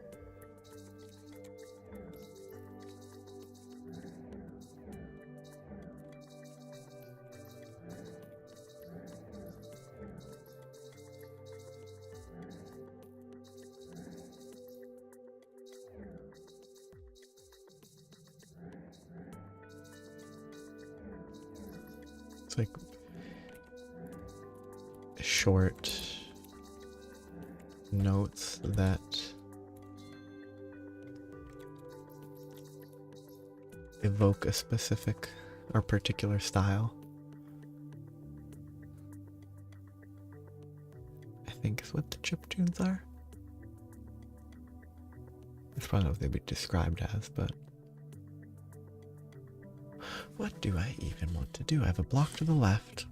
It's like short notes that evoke a specific or particular style, I think is what the chiptunes are. That's probably not what they'd be described as, but what do I even want to do? I have a block to the left.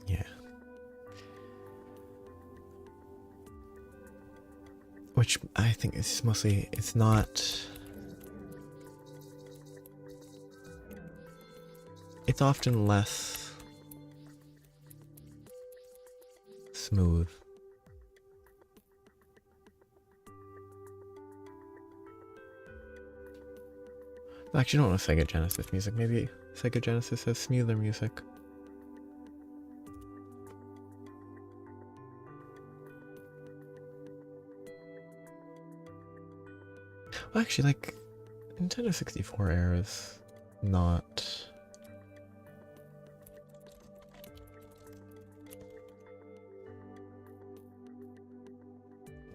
Yeah. Which I think is mostly, it's not... It's often less smooth. I actually don't know Sega Genesis music. Maybe Sega Genesis has smoother music. Well, actually, like, Nintendo 64 era is not...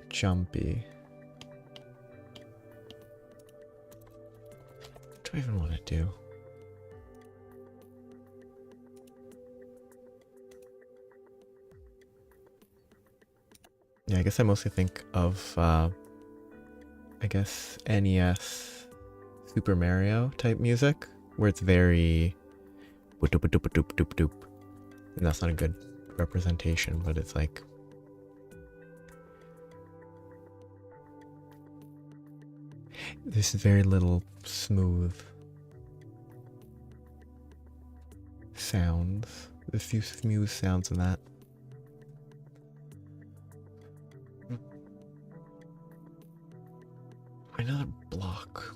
jumpy. What do I even want to do? Yeah, I guess I mostly think of, I guess, NES Super Mario type music, where it's very boop doop doop doop doop doop. And that's not a good representation, but it's like there's very little smooth sounds. There's few smooth sounds in that. Another block.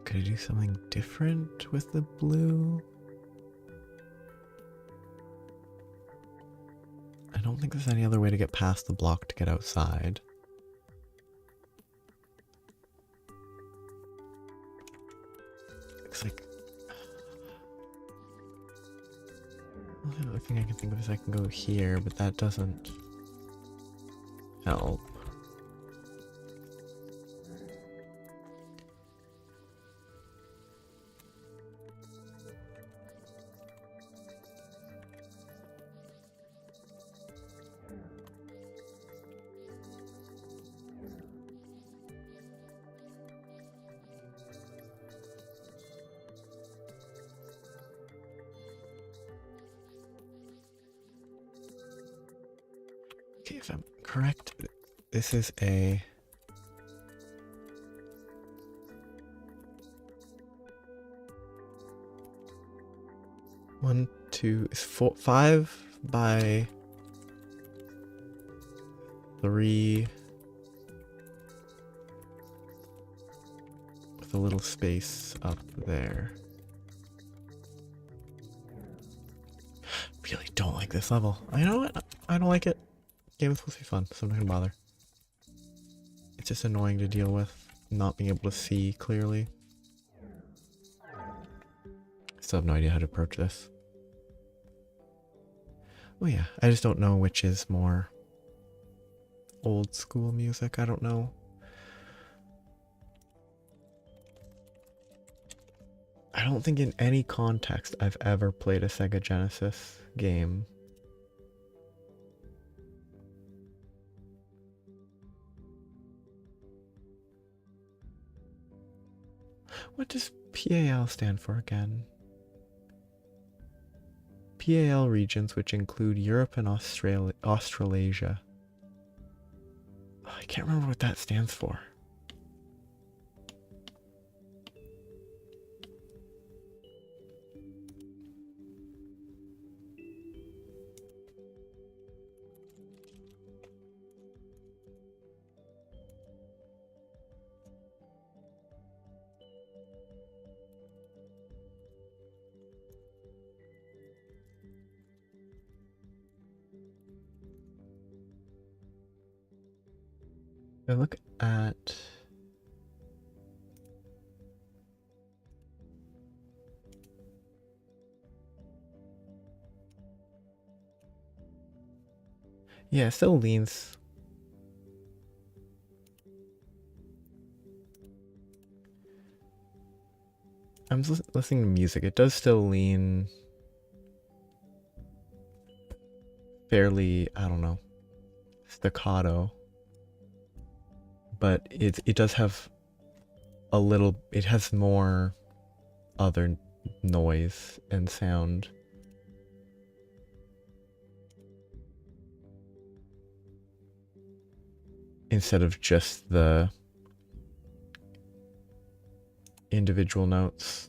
Could I do something different with the blue? I don't think there's any other way to get past the block to get outside. Looks like... The only thing I can think of is I can go here, but that doesn't help. If I'm correct, this is a... One, two, is 5 by 3 with a little space up there. Really don't like this level. You know what? I don't like it. Game is supposed to be fun, so I'm not gonna bother. It's just annoying to deal with, not being able to see clearly. Still have no idea how to approach this. Oh yeah, I just don't know which is more old school music. I don't know. I don't think in any context I've ever played a Sega Genesis game. What does PAL stand for again? PAL regions, which include Europe and Australasia. I can't remember what that stands for. I look at... Yeah, it still leans... I'm just listening to music. It does still lean... fairly, I don't know, staccato. But it does have a little... It has more other noise and sound. Instead of just the individual notes.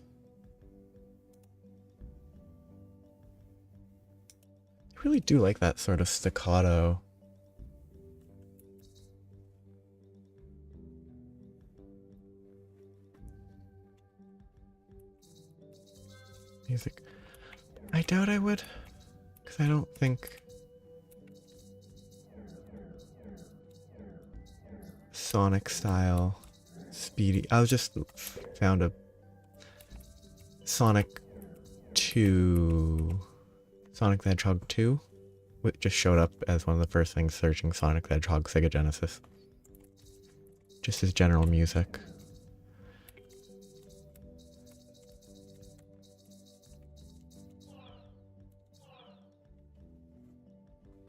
I really do like that sort of staccato. Music. I doubt I would, because I don't think Sonic style speedy. I was just found a Sonic 2, Sonic the Hedgehog 2, which just showed up as one of the first things searching Sonic the Hedgehog Sega Genesis. Just as general music.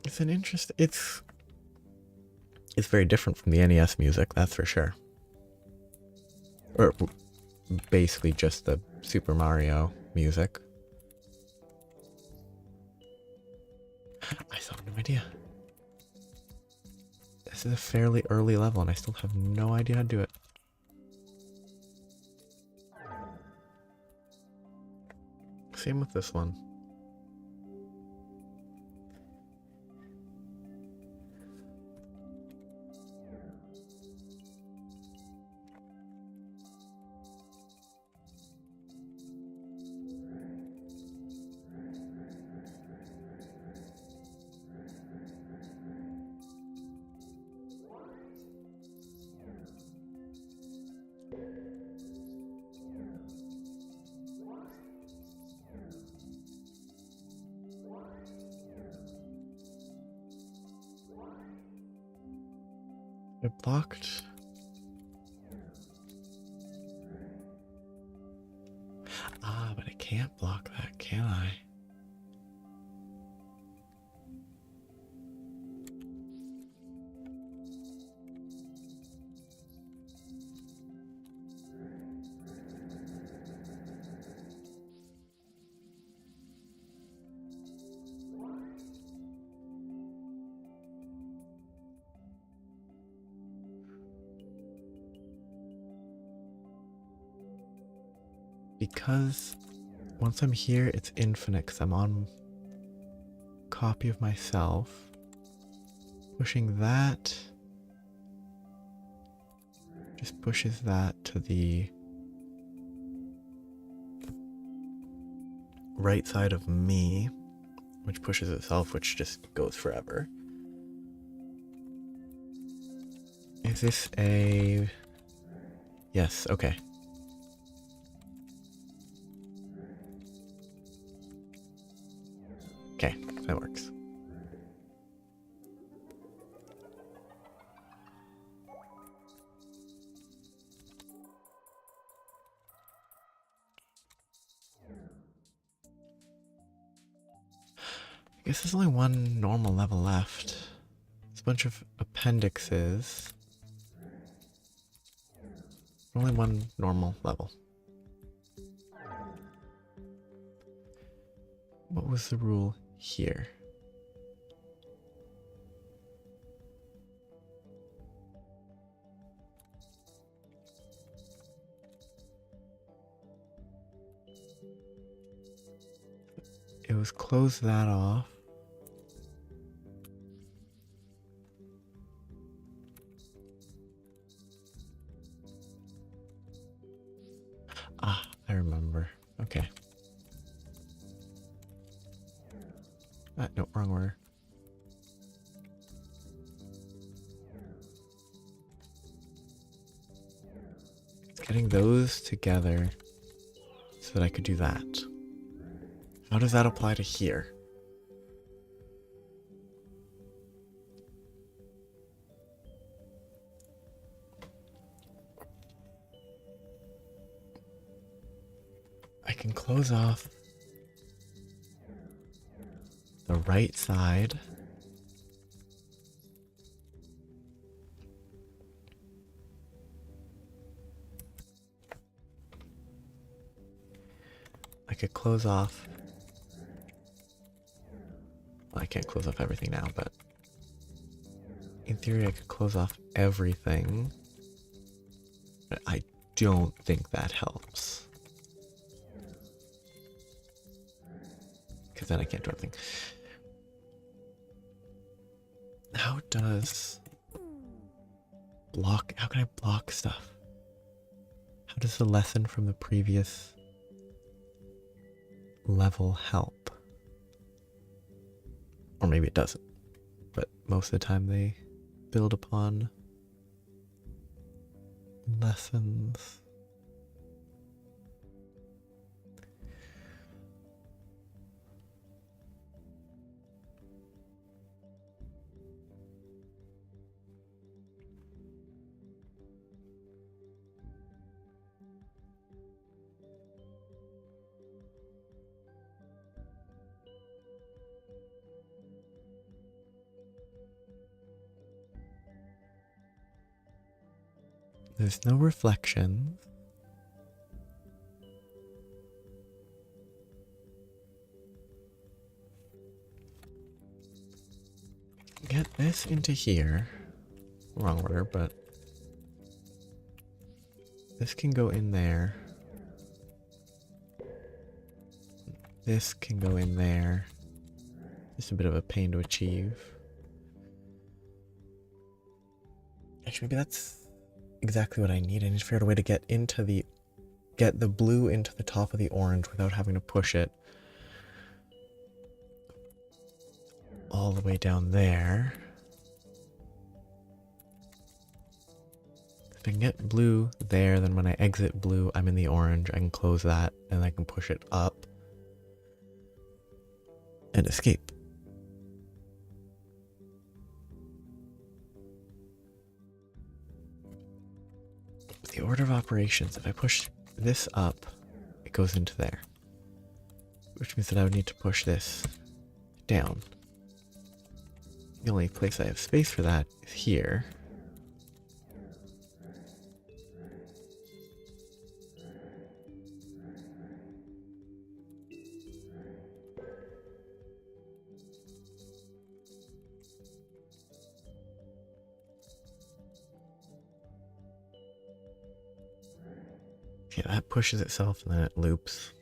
It's an interest. It's very different from the NES music, that's for sure. Or basically just the Super Mario music. I still have no idea. This is a fairly early level and I still have no idea how to do it. Same with this one. It blocked. Ah, but I can't block that, can I? because once I'm here, it's infinite because I'm on copy of myself. Pushing that just pushes that to the right side of me, which pushes itself, which just goes forever. Is this a... Yes, okay. Okay, that works. I guess there's only one normal level left. There's a bunch of appendixes. Only one normal level. What was the rule here? It was close that off. Ah, I remember. Okay. No, wrong order. Getting those together so that I could do that. How does that apply to here? I can close off the right side. I could close off... Well, I can't close off everything now, but... In theory, I could close off everything. But I don't think that helps. Because then I can't do everything. How does... block... How can I block stuff? How does the lesson from the previous level help? Or maybe it doesn't. But most of the time they build upon lessons. There's no reflections. Get this into here. Wrong order, but this can go in there. This can go in there. Just a bit of a pain to achieve. Actually, maybe that's exactly what I need. I need to figure out a way to get the blue into the top of the orange without having to push it all the way down there. If I can get blue there, then when I exit blue, I'm in the orange. I can close that and I can push it up and escape. The order of operations, if I push this up, it goes into there. Which means that I would need to push this down. The only place I have space for that is here. Yeah, that pushes itself and then it loops.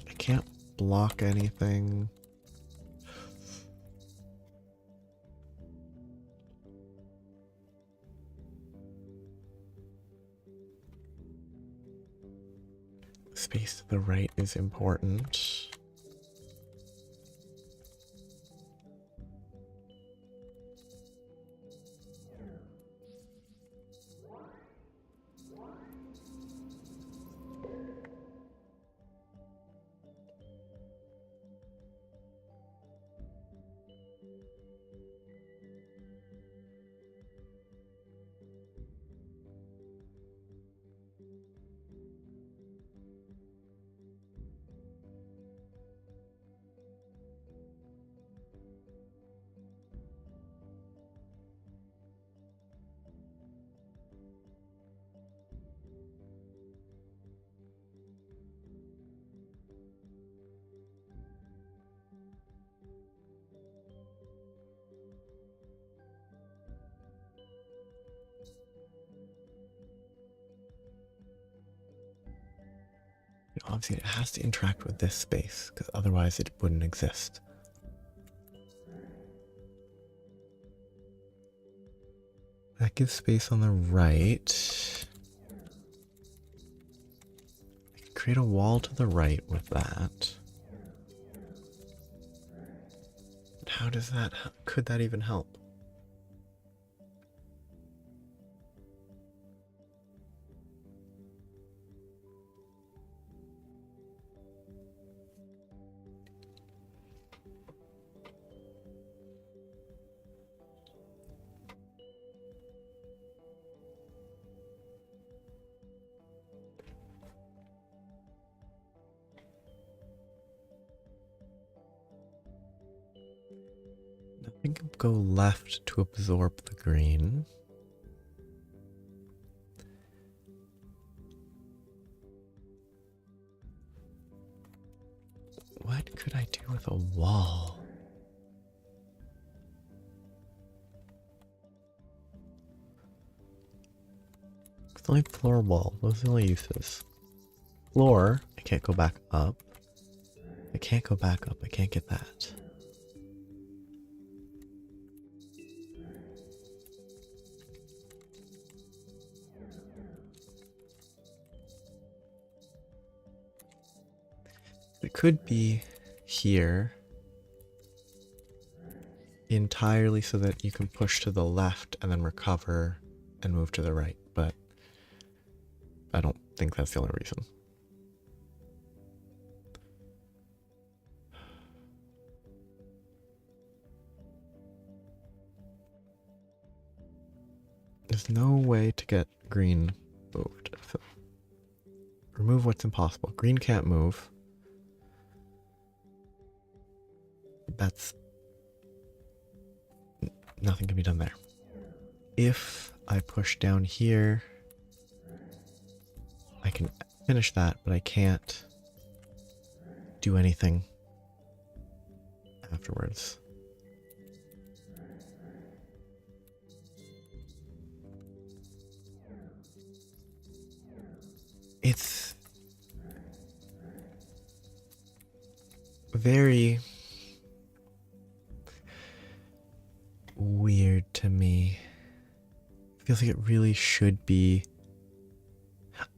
I can't block anything. Space to the right is important. Obviously, it has to interact with this space, because otherwise it wouldn't exist. That gives space on the right. I can create a wall to the right with that. But how does that, could that even help? I think I'll go left to absorb the green. What could I do with a wall? It's only floor wall. Those are the only uses. Floor, I can't go back up. I can't go back up. I can't get that. It could be here entirely so that you can push to the left and then recover and move to the right, but I don't think that's the only reason. There's no way to get green moved. So remove what's impossible. Green can't move. That's... nothing can be done there. If I push down here, I can finish that, but I can't do anything afterwards. It's very weird to me. Feels like it really should be.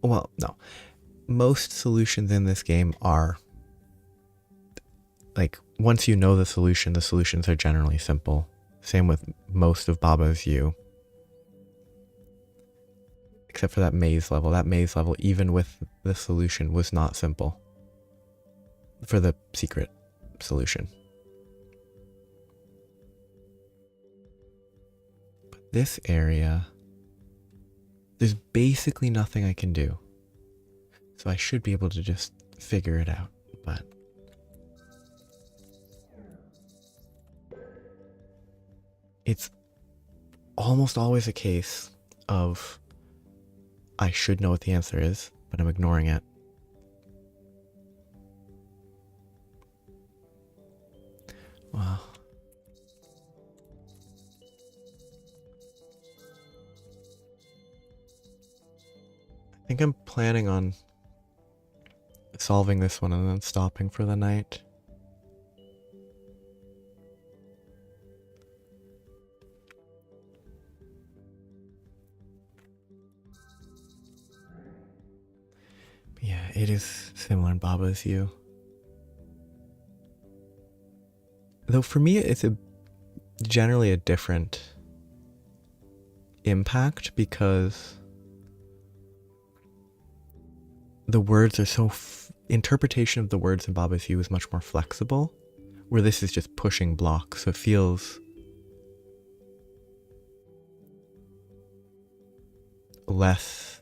Well, no. Most solutions in this game are like, once you know the solutions are generally simple. Same with most of Baba's U. Except for that maze level. That maze level, even with the solution, was not simple. For the secret solution. But this area, there's basically nothing I can do. So I should be able to just figure it out, but... it's almost always a case of I should know what the answer is, but I'm ignoring it. Wow. I think I'm planning on solving this one and then stopping for the night. Yeah, it is similar in Baba as you. Though for me, it's generally a different impact because the words are so... interpretation of the words in Baba's You is much more flexible, where this is just pushing blocks, so it feels less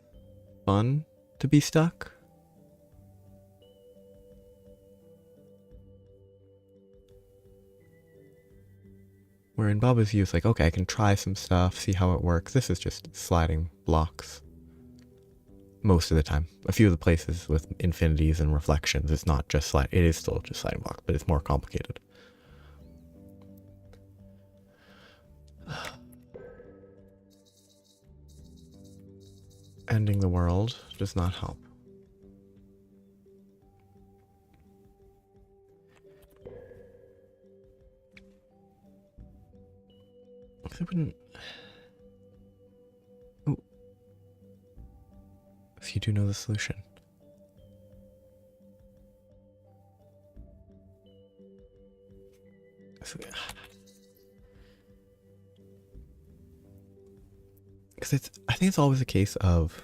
fun to be stuck. Where in Baba's View, it's like, okay, I can try some stuff, see how it works. This is just sliding blocks. Most of the time. A few of the places with infinities and reflections, it's not just slide. It is still just sliding blocks, but it's more complicated. Ending the world does not help. I wouldn't... Ooh. If you do know the solution. Because I think it's always a case of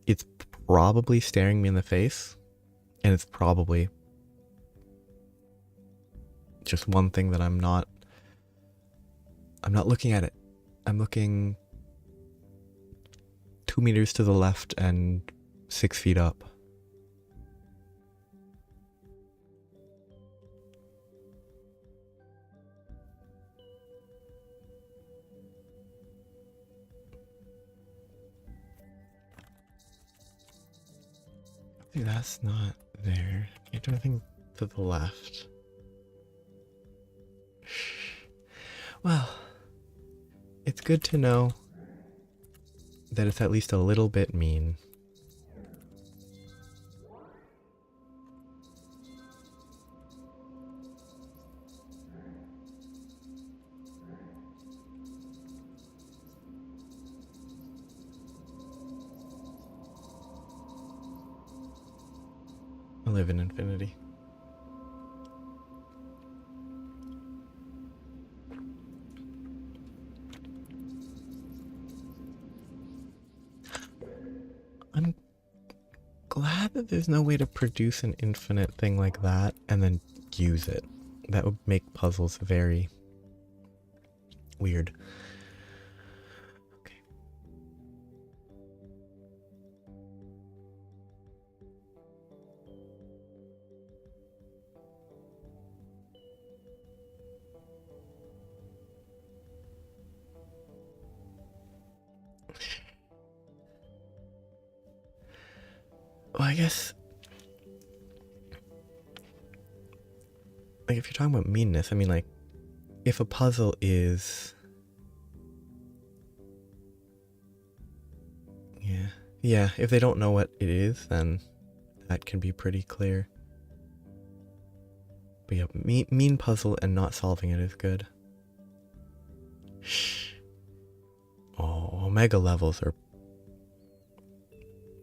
it's probably staring me in the face, and it's probably just one thing that I'm not looking at it. I'm looking 2 meters to the left and 6 feet up. See, that's not there. Can't do anything to the left. Well, it's good to know that it's at least a little bit mean. I live in infinity. I'm glad that there's no way to produce an infinite thing like that and then use it. That would make puzzles very weird. Okay. Well, I guess, like, if you're talking about meanness, I mean, like, if a puzzle is... Yeah, if they don't know what it is, then that can be pretty clear. But yeah, mean puzzle and not solving it is good. Oh, Omega levels are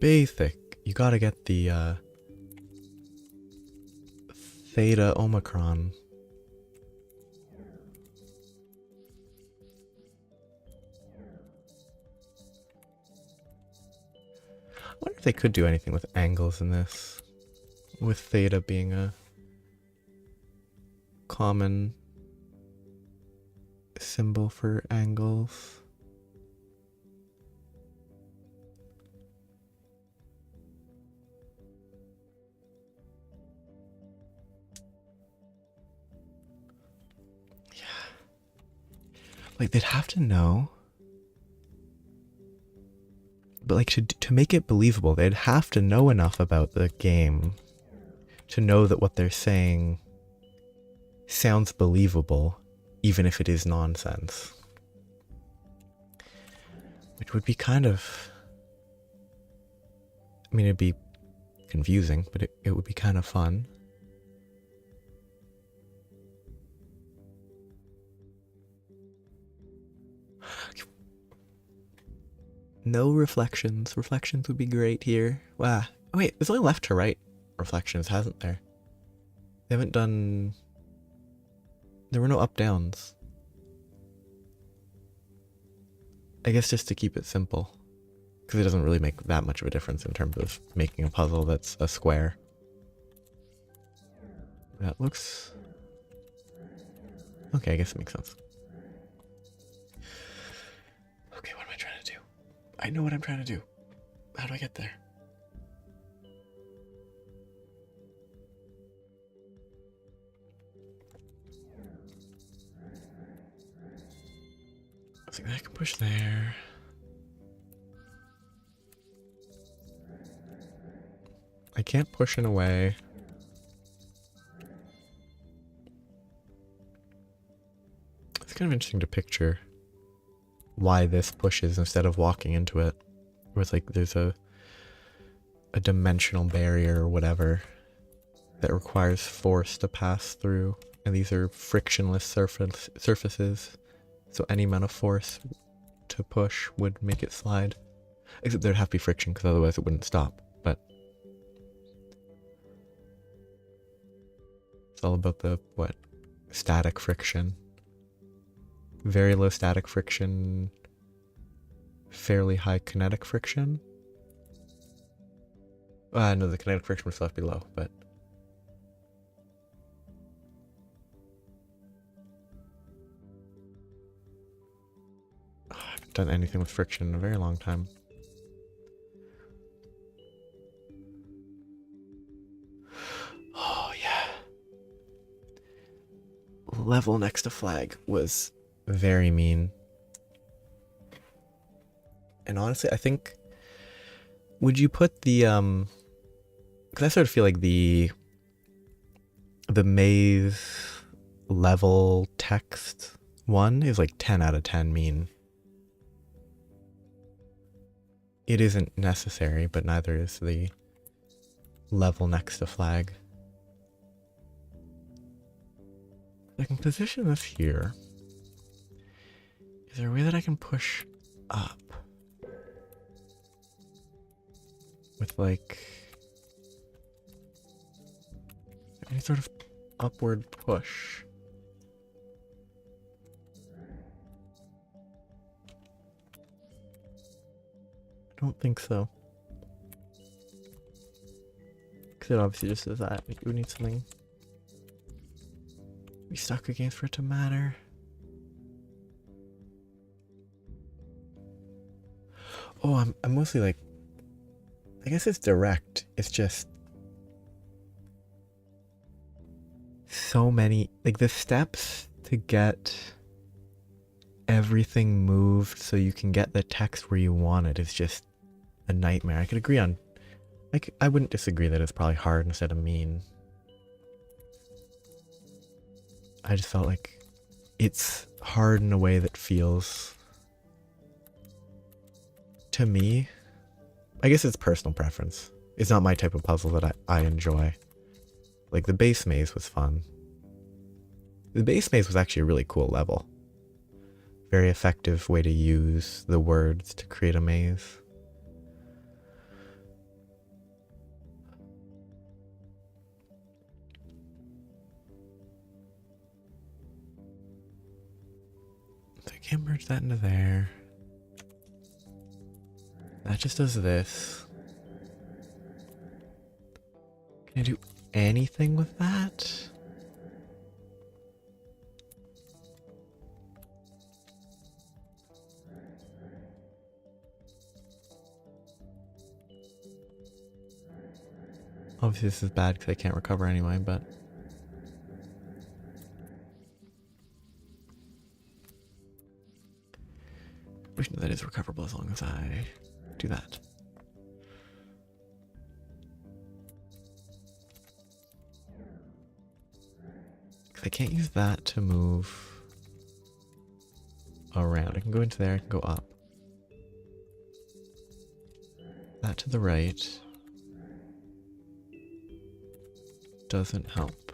basic. You gotta get the Theta Omicron. I wonder if they could do anything with angles in this. With theta being a common symbol for angles. Yeah. Like, they'd have to know. But like, to make it believable, they'd have to know enough about the game to know that what they're saying sounds believable, even if it is nonsense. Which would be kind of... I mean, it'd be confusing, but it would be kind of fun. No reflections. Reflections would be great here. Wow. Oh, wait, there's only left to right reflections, hasn't there? They haven't done... There were no up-downs. I guess just to keep it simple. Because it doesn't really make that much of a difference in terms of making a puzzle that's a square. That looks... Okay, I guess it makes sense. Okay, what am I trying to do? I know what I'm trying to do. How do I get there? I think I can push there. I can't push in a way. It's kind of interesting to picture why this pushes instead of walking into it. Where it's like there's a dimensional barrier or whatever that requires force to pass through. And these are frictionless surfaces. So any amount of force to push would make it slide. Except there'd have to be friction because otherwise it wouldn't stop. But it's all about the, what? Static friction. Very low static friction. Fairly high kinetic friction. No, the kinetic friction would still have to be low, but... Oh, I haven't done anything with friction in a very long time. Oh, yeah. Level next to flag was very mean. And honestly, I think... Would you put the, because I sort of feel like the maze level text one is like 10 out of 10 mean. It isn't necessary, but neither is the level next to flag. I can position this here. Is there a way that I can push up? With like any sort of upward push. I don't think so. Because it obviously just does that. Like, it would need something to be stuck against for it to matter. Oh, I'm mostly like, I guess it's direct. It's just so many, like the steps to get everything moved so you can get the text where you want it is just a nightmare. I could agree on, like, I wouldn't disagree that it's probably hard instead of mean. I just felt like it's hard in a way that feels, to me, I guess it's personal preference. It's not my type of puzzle that I enjoy. Like, the base maze was fun. The base maze was actually a really cool level. Very effective way to use the words to create a maze. So I can't merge that into there. That just does this. Can I do anything with that? Obviously this is bad because I can't recover anyway, but... Which that is recoverable as long as I do that. I can't use that to move around. I can go into there, I can go up. That to the right doesn't help.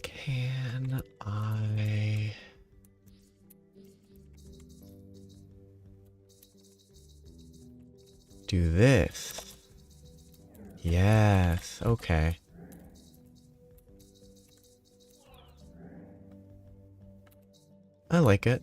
Can I... do this? Yes, okay. I like it.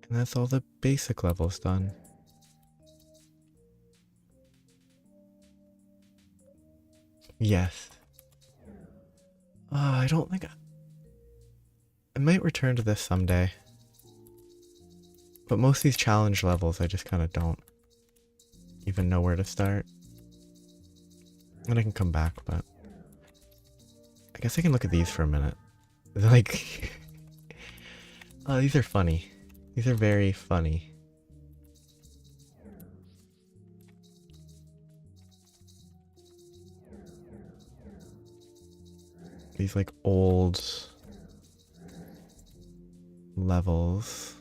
And that's all the basic levels done. Yes. I don't think I might return to this someday. But most of these challenge levels, I just kind of don't even know where to start. And I can come back, but I guess I can look at these for a minute. Like, oh, these are funny. These are very funny. These like old levels.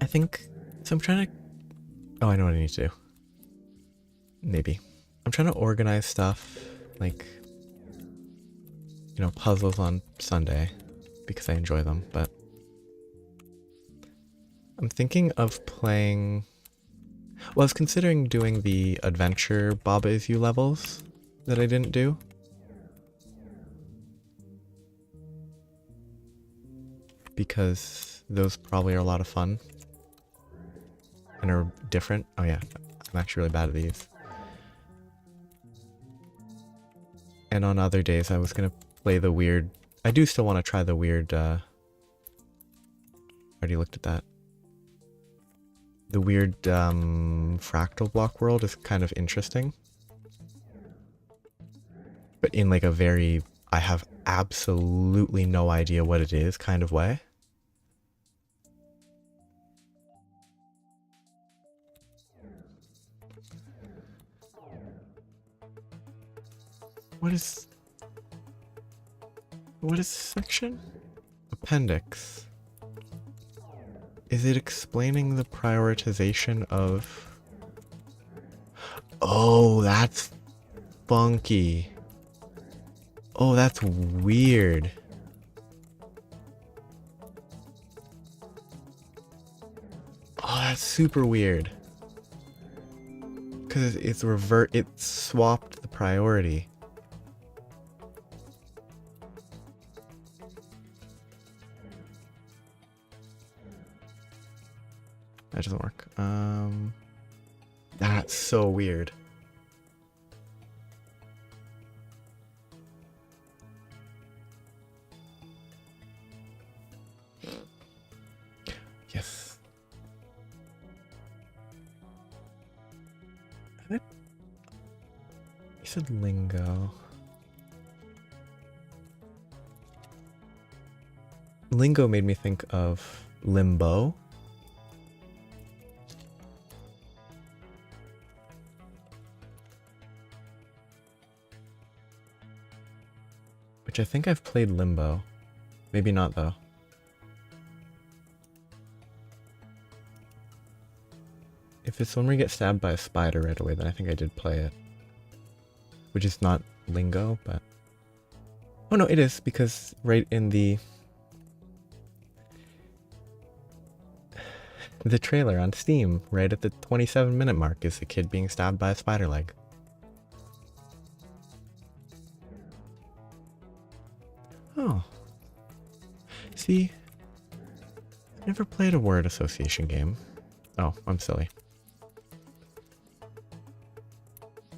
I think, so I'm trying to, oh, I know what I need to do. Maybe. I'm trying to organize stuff, like, you know, puzzles on Sunday, because I enjoy them, but I'm thinking of playing, well, I was considering doing the adventure Baba Is You levels that I didn't do. Because those probably are a lot of fun. And are different. Oh yeah, I'm actually really bad at these. And on other days I was gonna play the weird, I do still want to try the weird, already looked at that. The weird fractal block world is kind of interesting. But in like a very, I have absolutely no idea what it is kind of way. What is this section? Appendix. Is it explaining the prioritization of... Oh, that's funky. Oh, that's weird. Oh, that's super weird. Because it's it swapped the priority. That doesn't work. That's so weird. Yes. You said lingo. Lingo made me think of limbo. Which I think I've played Limbo. Maybe not though. If it's when we get stabbed by a spider right away, then I think I did play it. Which is not Lingo, but... Oh no, it is, because right in the trailer on Steam, right at the 27-minute mark, is the kid being stabbed by a spider leg. Oh. See? I've never played a word association game. Oh, I'm silly.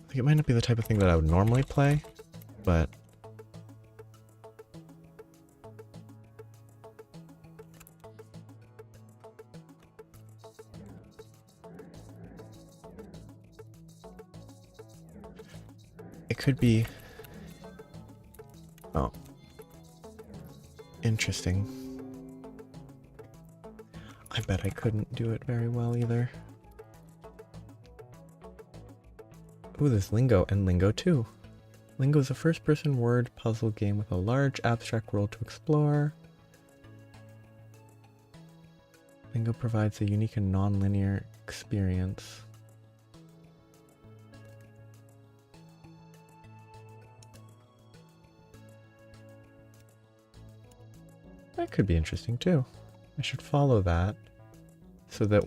Like, it might not be the type of thing that I would normally play, but it could be, oh, interesting. I bet I couldn't do it very well either. Ooh, there's Lingo and Lingo 2. Lingo is a first-person word puzzle game with a large abstract world to explore. Lingo provides a unique and non-linear experience. That could be interesting too. I should follow that so that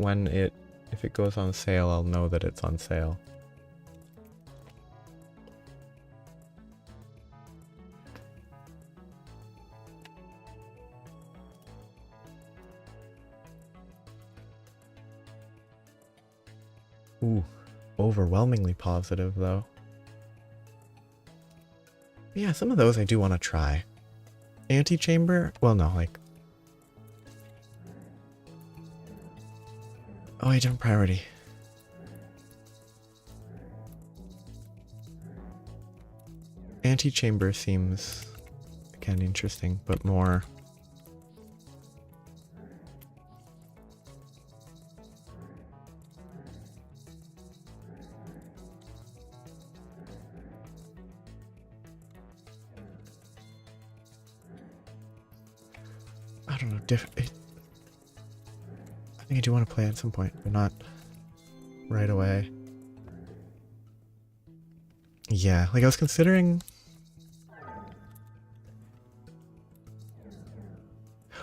if it goes on sale, I'll know that it's on sale. Ooh, overwhelmingly positive though. But yeah, some of those I do want to try. Antechamber? Well, no, like... Oh, I jumped priority. Antechamber seems, again, interesting, but more... I don't know, I think I do want to play it at some point, but not right away. Yeah, like I was considering...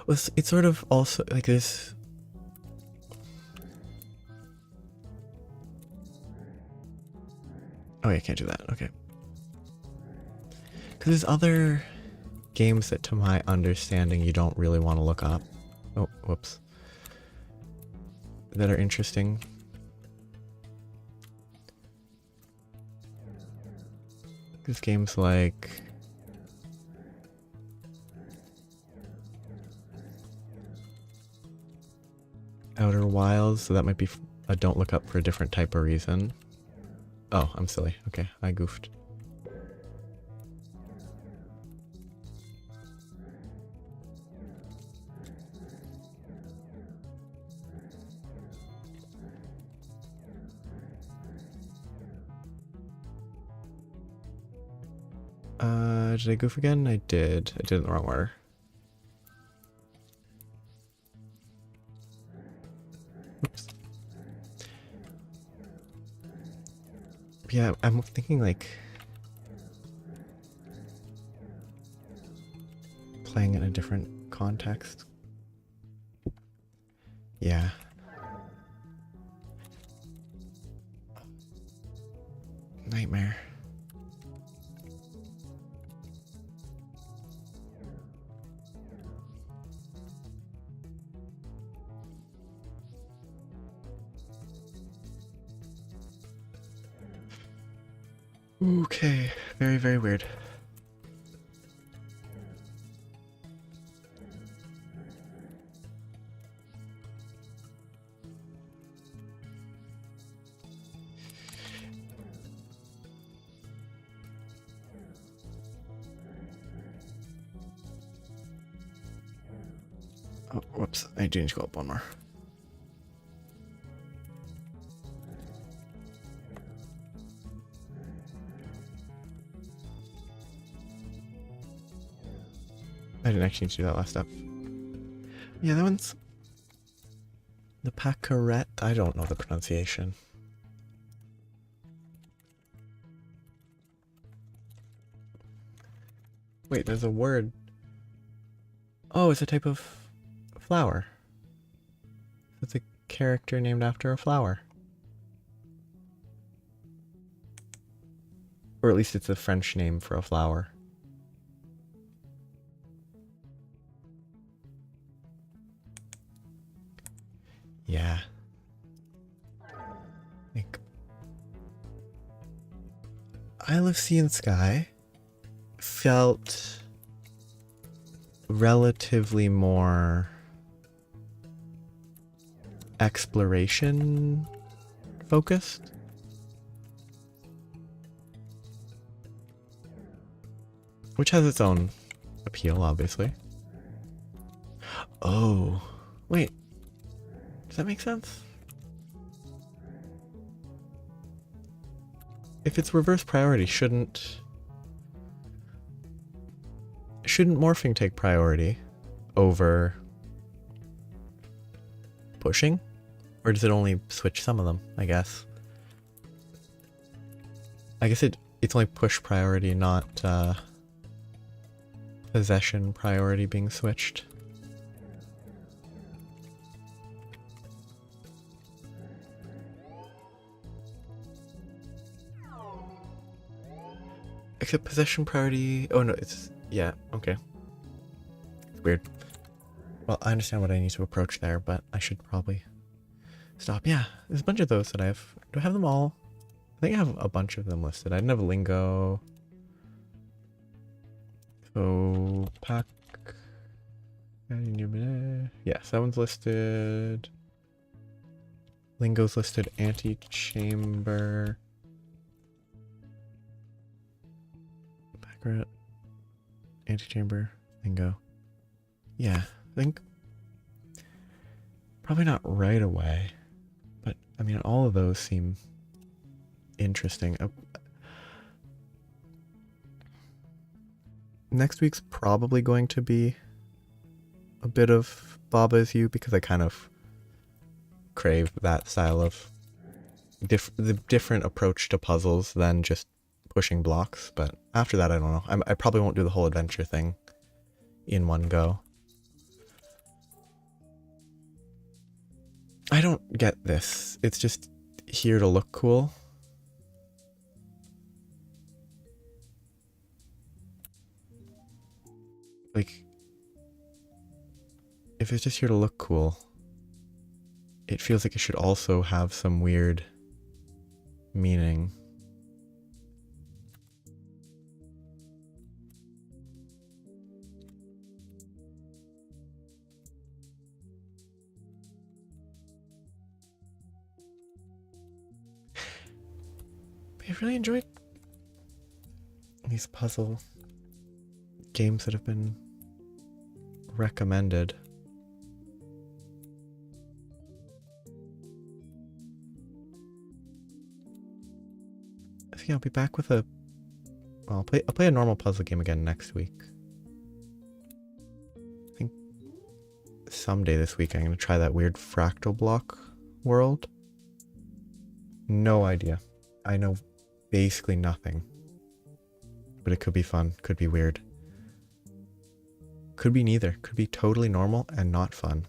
Well, it's sort of also, like this... Oh, yeah, I can't do that, okay. Because there's other games that, to my understanding, you don't really want to look up. Oh, whoops. That are interesting. There's games like... Outer Wilds, so that might be a don't look up for a different type of reason. Oh, I'm silly. Okay, I goofed. Did I goof again? I did. I did it in the wrong order. Oops. Yeah, I'm thinking like playing in a different context. Yeah. Nightmare. Okay, very, very weird. Oh, whoops, I do need to go up one more. I didn't actually need to do that last step. Yeah, that one's... The Pacarette? I don't know the pronunciation. Wait, there's a word. Oh, it's a type of flower. It's a character named after a flower. Or at least it's a French name for a flower. Yeah. Like, Isle of Sea and Sky felt relatively more exploration focused. Which has its own appeal, obviously. Oh, wait. Does that make sense? If it's reverse priority, shouldn't morphing take priority over pushing? Or does it only switch some of them, I guess? I guess it's only push priority, not possession priority being switched. Except possession priority... Oh no, it's... Yeah, okay. It's weird. Well, I understand what I need to approach there, but I should probably stop. Yeah, there's a bunch of those that I have. Do I have them all? I think I have a bunch of them listed. I didn't have Lingo. So, pack... Yes, that one's listed. Lingo's listed. Antechamber. Baccarat. Antechamber. Lingo. Yeah, I think... Probably not right away. But, I mean, all of those seem interesting. Next week's probably going to be a bit of Baba Is You, because I kind of crave that style of the different approach to puzzles than just pushing blocks. But after that, I don't know. I probably won't do the whole adventure thing in one go. I don't get this. It's just here to look cool. Like, if it's just here to look cool, it feels like it should also have some weird meaning. I really enjoyed these puzzle games that have been recommended. I think I'll be back with a... Well, I'll play a normal puzzle game again next week. I think someday this week I'm going to try that weird fractal block world. No idea. I know basically nothing. But it could be fun, could be weird. Could be neither. Could be totally normal and not fun.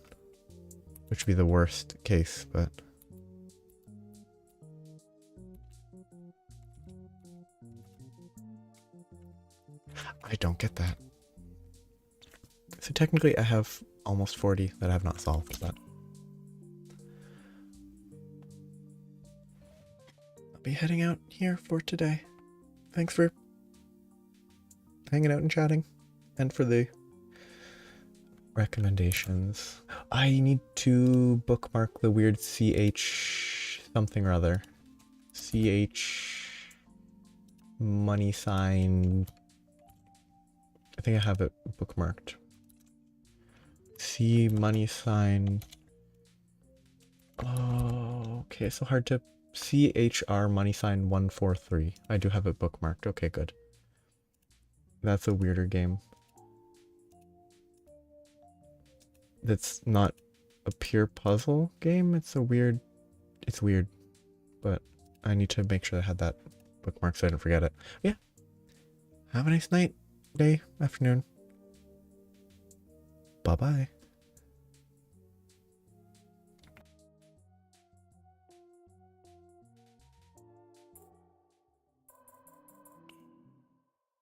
Which would be the worst case, but... I don't get that. So technically I have almost 40 that I have not solved, but... I'll be heading out here for today. Thanks for hanging out and chatting, and for the recommendations. I need to bookmark the weird CH something or other. CH money sign. I think I have it bookmarked. C money sign. Oh, okay, so hard to... CHR money sign 143. I do have it bookmarked. Okay, good. That's a weirder game. That's not a pure puzzle game. It's a weird... It's weird. But I need to make sure I had that bookmarked so I don't forget it. Yeah. Have a nice night, day, afternoon. Bye-bye.